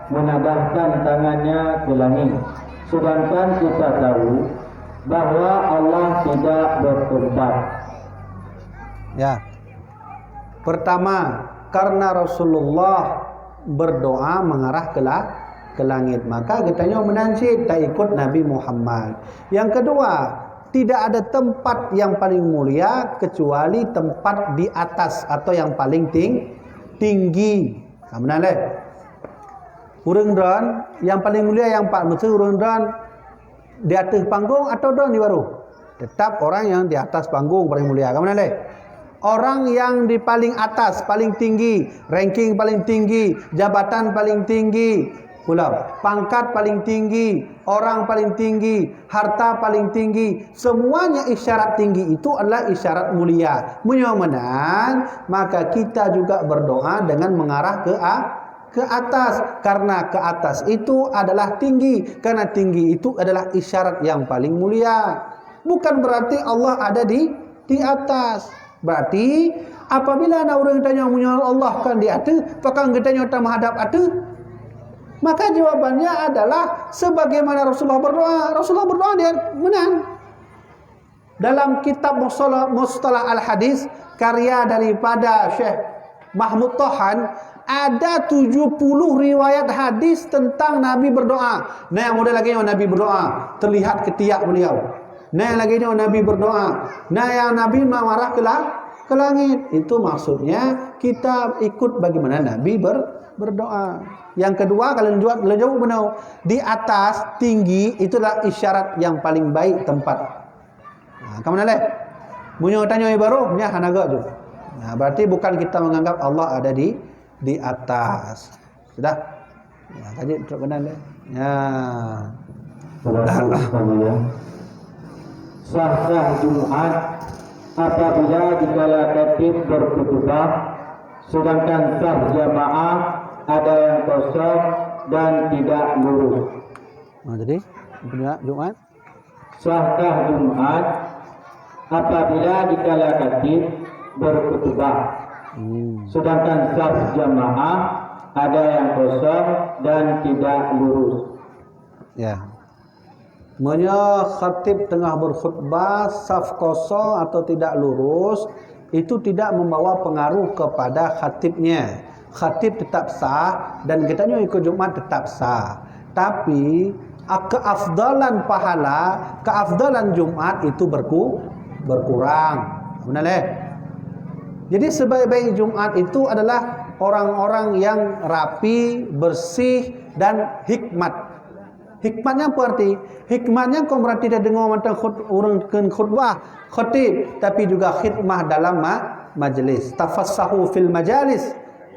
menadahkan tangannya ke langit, sedangkan kita tahu bahwa Allah tidak bertempat? Ya. Pertama, karena Rasulullah berdoa mengarah ke langit, maka katanya menanjid tak ikut Nabi Muhammad. Yang kedua, tidak ada tempat yang paling mulia kecuali tempat di atas atau yang paling tinggi. Benar tak? Urang dan yang paling mulia yang pak mesti urang dan di atas panggung atau dan di baru? Tetap orang yang di atas panggung paling mulia. Kamu benar tak? Orang yang di paling atas, paling tinggi, ranking paling tinggi, jabatan paling tinggi, pula pangkat paling tinggi, orang paling tinggi, harta paling tinggi, semuanya isyarat tinggi itu adalah isyarat mulia. Mudah-mudahan maka kita juga berdoa dengan mengarah ke atas, karena ke atas itu adalah tinggi, karena tinggi itu adalah isyarat yang paling mulia. Bukan berarti Allah ada di atas. Berarti apabila ada orang tanya Allah kan di atas, apakah kita nyata menghadap atas? Maka jawabannya adalah sebagaimana Rasulullah berdoa. Rasulullah berdoa dia menang. Dalam kitab Mustalah Al-Hadis karya daripada Syekh Mahmud Tohan, ada 70 riwayat hadis tentang Nabi berdoa. Nah yang muda lagi Nabi berdoa, terlihat ketiak beliau. Nah yang lagi Nabi berdoa. Nah yang Nabi marah ke langit. Itu maksudnya kita ikut bagaimana Nabi berdoa. Yang kedua, kalau jawab benar, di atas tinggi itulah isyarat yang paling baik tempat. Nah, kamu naleh? Munyo tanya baru, nya hanaga tu. Nah, berarti bukan kita menganggap Allah ada di atas. Sudah? Ya, kaji terus benar deh. Ya. Sahkah Jumat apabila dikala khatib berkhutbah, sedangkan sah jamaah ada yang kosong dan tidak lurus. Nah, jadi Jumat. Sahkah Jumat apabila dikala khatib berkhutbah, sedangkan saf jamaah ada yang kosong dan tidak lurus. Ya. Semuanya khatib tengah berkhutbah, saf kosong atau tidak lurus, itu tidak membawa pengaruh kepada khatibnya. Khatib tetap sah dan kitanya ikut Jumat tetap sah. Tapi keafdalan pahala, keafdalan Jumat itu berkurang. Benar leh? Jadi sebaik-baik Jumat itu adalah orang-orang yang rapi, bersih dan hikmat. Hikmatnya apa arti? Hikmatnya kau berarti dia dengar macam orang khutbah, khatib, tapi juga khidmah dalam majlis. Tafassahu fil majalis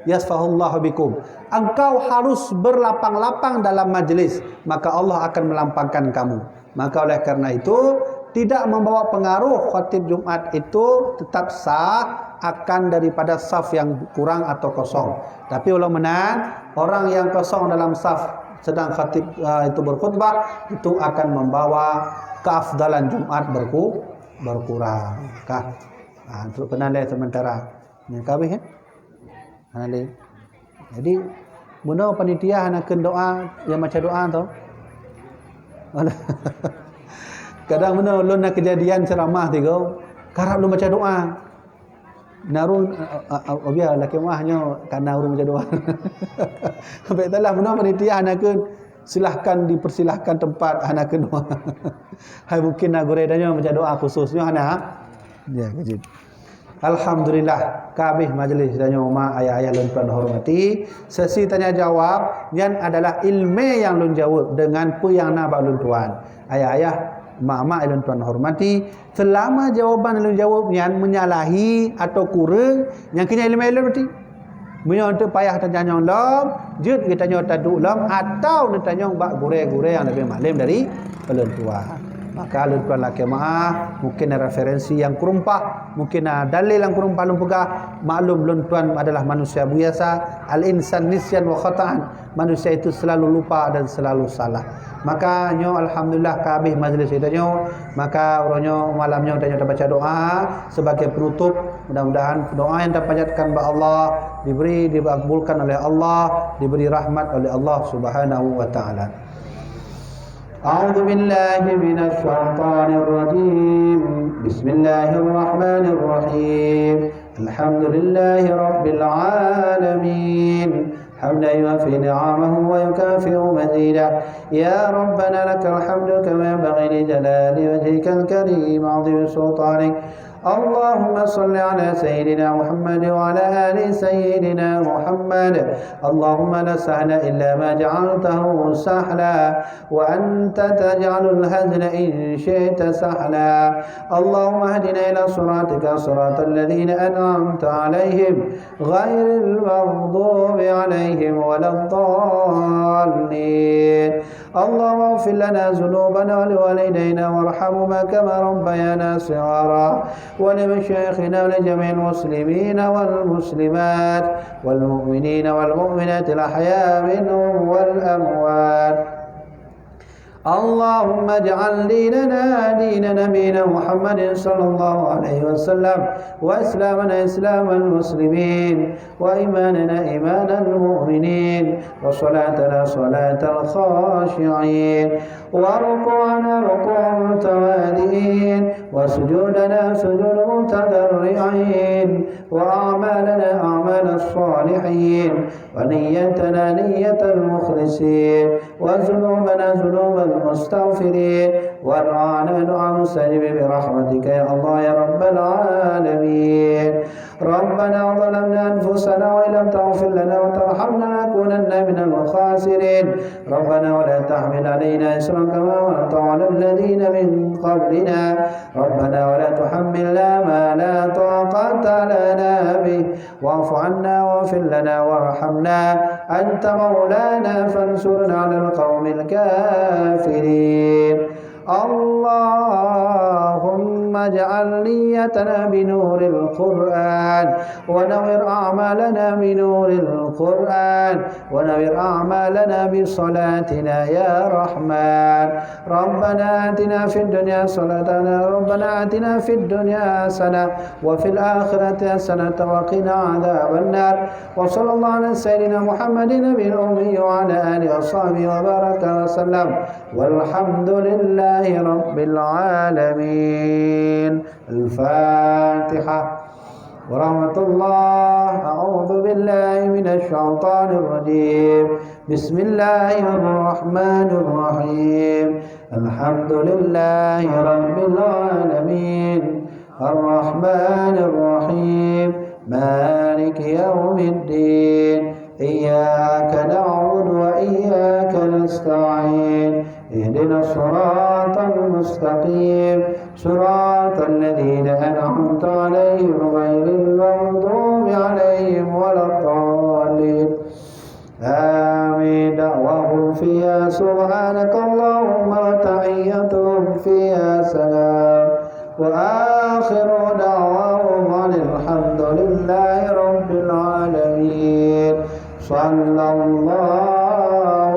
yasfahullahu bikum. Engkau harus berlapang-lapang dalam majlis, maka Allah akan melampangkan kamu. Maka oleh karena itu tidak membawa pengaruh khatib Jumat itu tetap sah akan daripada saf yang kurang atau kosong. Tapi ulama orang yang kosong dalam saf sedang khatib itu berkhutbah itu akan membawa keafdalan Jumat berkurang. Kah? Untuk kenal sementara. Ni kawih kan? Kenal. Jadi bunda panitia hanakeun doa yang macam doa tau. Kadang benda ulun nak kejadian ceramah tiga, karap lu baca doa. Narun biar laki mahnya karena urung baca doa. Baiklah benda panitia hanakeun silahkan dipersilahkan tempat hanakeun doa. Hai mungkin nak goredanya baca doa khususnya hana. Ya kejid. Alhamdulillah kabeh majlis danya mak ayah-ayah lun tuan hormati. Sesi tanya jawab yang adalah ilmu yang lun jawab dengan apa yang nak lun tuan. Ayah-ayah mak-mak lun tuan hormati, selama jawapan lun jawab yang menyalahi atau kurang yang kena ilmu berarti punya untuk payah tanya lom, jut kita tanya taduk lom atau nak tanya bak gure-gure yang lebih maklum dari lun tuan. Maka lun tuan laki maaf, mungkin ada referensi yang kurumpah, mungkin ada dalil yang kurumpah lun pegah. Maklum lun tuan adalah manusia biasa, al-insan nisyan wa khata'an. Manusia itu selalu lupa dan selalu salah. Maka nyo alhamdulillah kabeh majlis kita nyo, maka orangnya malamnya kita baca doa sebagai penutup. Mudah-mudahan doa yang dipanjatkan oleh Allah diberi dikabulkan oleh Allah, diberi rahmat oleh Allah Subhanahu wa taala. أعوذ بالله من الشيطان الرجيم بسم الله الرحمن الرحيم الحمد لله رب العالمين حمدا يوفي نعمه ويكافئ مزيدا يا ربنا لك الحمد كما ينبغي لجلال وجهك الكريم عظيم سلطانك اللهم صل على سيدنا محمد وعلى آل سيدنا محمد اللهم لا سهل إلا ما جعلته سهلا وأنت تجعل الهزل إن شئت سهلا اللهم اهدنا إلى صراطك صراط الذين أنعمت عليهم غير المغضوب عليهم ولا الضالين اللهم اغفر لنا ذنوبنا ولوالدينا وارحمهما كما ربيانا صغارا ولمشايخنا ولجميع المسلمين والمسلمات والمؤمنين والمؤمنات الأحياء منهم والأموات اللهم اجعل ديننا دين نبينا محمد صلى الله عليه وسلم وإسلامنا إسلام المسلمين وإيماننا إيمان المؤمنين وصلاتنا صلاة الخاشعين وركوعنا ركوع المتوالين وسجودنا سجود المتضرعين وأعمالنا أعمال الصالحين ونيتنا نية المخلصين وذنوبنا ذنوب المستغفرين ودعانا دعاء مستجيب برحمتك يا الله يا رب العالمين. ربنا ظلمنا أنفسنا وإن لم تغفر لنا وترحمنا لنكونن من الخاسرين. ربنا ولا تحمل علينا إصرا كما حملته على الذين من قبلنا. ربنا ولا تحملنا ما لا طاقة لنا به واعف عنا واغفر لنا وارحمنا أنت مولانا فانصرنا على القوم الكافرين. اللهم اجعل نيتنا بنور القرآن ونور أعمالنا بنور القرآن ونور أعمالنا بصلاتنا يا رحمن. ربنا آتنا في الدنيا حسنة ربنا آتنا في الدنيا حسنة وفي الآخرة حسنة وقنا عذاب النار. وصلى الله على سيدنا محمد النبي الأمي وعلى آله وصحبه وبارك وسلم والحمد لله رب العالمين. الفاتحة ورحمة الله. أعوذ بالله من الشيطان الرجيم. بسم الله الرحمن الرحيم. الحمد لله رب العالمين الرحمن الرحيم مالك يوم الدين. إياك نعبد وإياك نستعين. اهدنا الصراط المستقيم صراط الذين أنعمت عليهم غير المغضوب عليهم ولا الضالين. آمين. دعواهم فيها سبحانك اللهم وتحيتهم فيها سلام وآخر دعواهم أن الحمد لله رب العالمين. صلى الله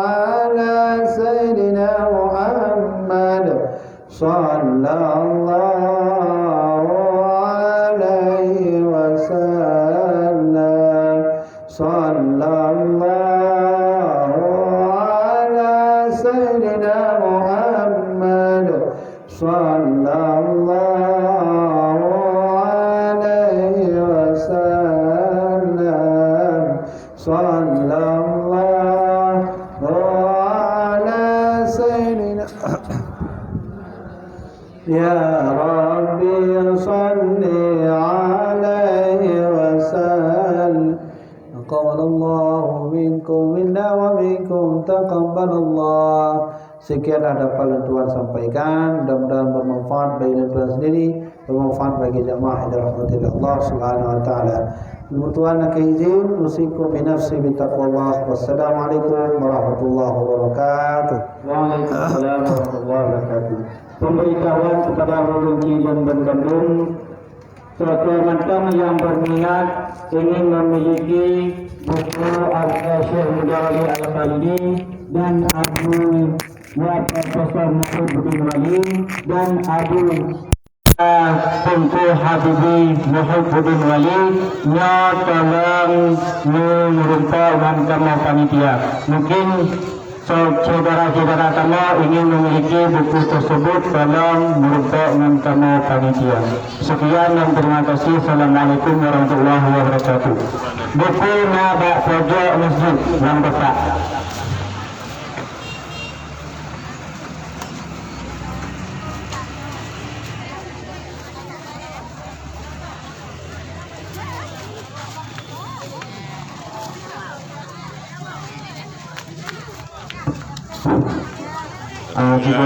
على سيدنا محمد صلى الله عليه وسلم. صلى الله على سيدنا محمد صلى الله عليه وسلم. صلى الله على سيدنا يا ربي صل عليه وسلم. تقبل الله منكم منا ومنكم تقبل الله. Sekianlah dapat Tuhan sampaikan, mudah-mudahan bermanfaat bagi Tuhan sendiri, bermanfaat bagi jamaah yang dirahmati Allah Subhanahu wa taala. Tuhan nak izin usikum bi nafsi bi taqwallah. Wassalamualaikum warahmatullahi wabarakatuh. Waalaikumsalam warahmatullahi wabarakatuh. Pemberitahuan kepada Rolongki dan Bandung, teman-teman yang berminat ingin memiliki buku Al-Syekh Mudawwali Al-Khalidi dan Abu Profesor Muhyiddin Wali dan Abu Tunku Habibi Muhyiddin Wali nya tolong merupakan kamu panitia. Mungkin saudara-saudara kamu ingin memiliki buku tersebut, tolong merupakan kamu panitia. Sekian dan terima kasih. Assalamualaikum warahmatullahi wabarakatuh. Buku Nabak Pojok Masjid yang besar.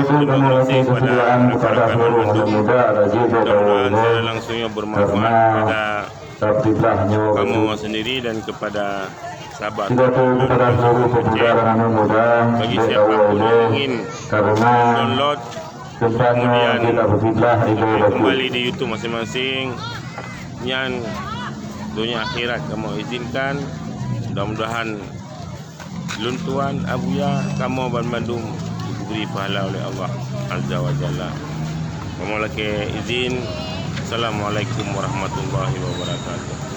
Terima kasih kepada rekan-rekan Bandung. Mudah-mudahan langsungnya bermanfaat kepada kamu sendiri dan kepada sahabat bagi siapa pun yang ingin download kemudian kembali di YouTube masing-masing yang dunia akhirat kamu izinkan. Mudah-mudahan luntuan Abuya kamu Bandung diberi pahala oleh Allah Azza wa Jalla. Mohon izin. Assalamualaikum warahmatullahi wabarakatuh.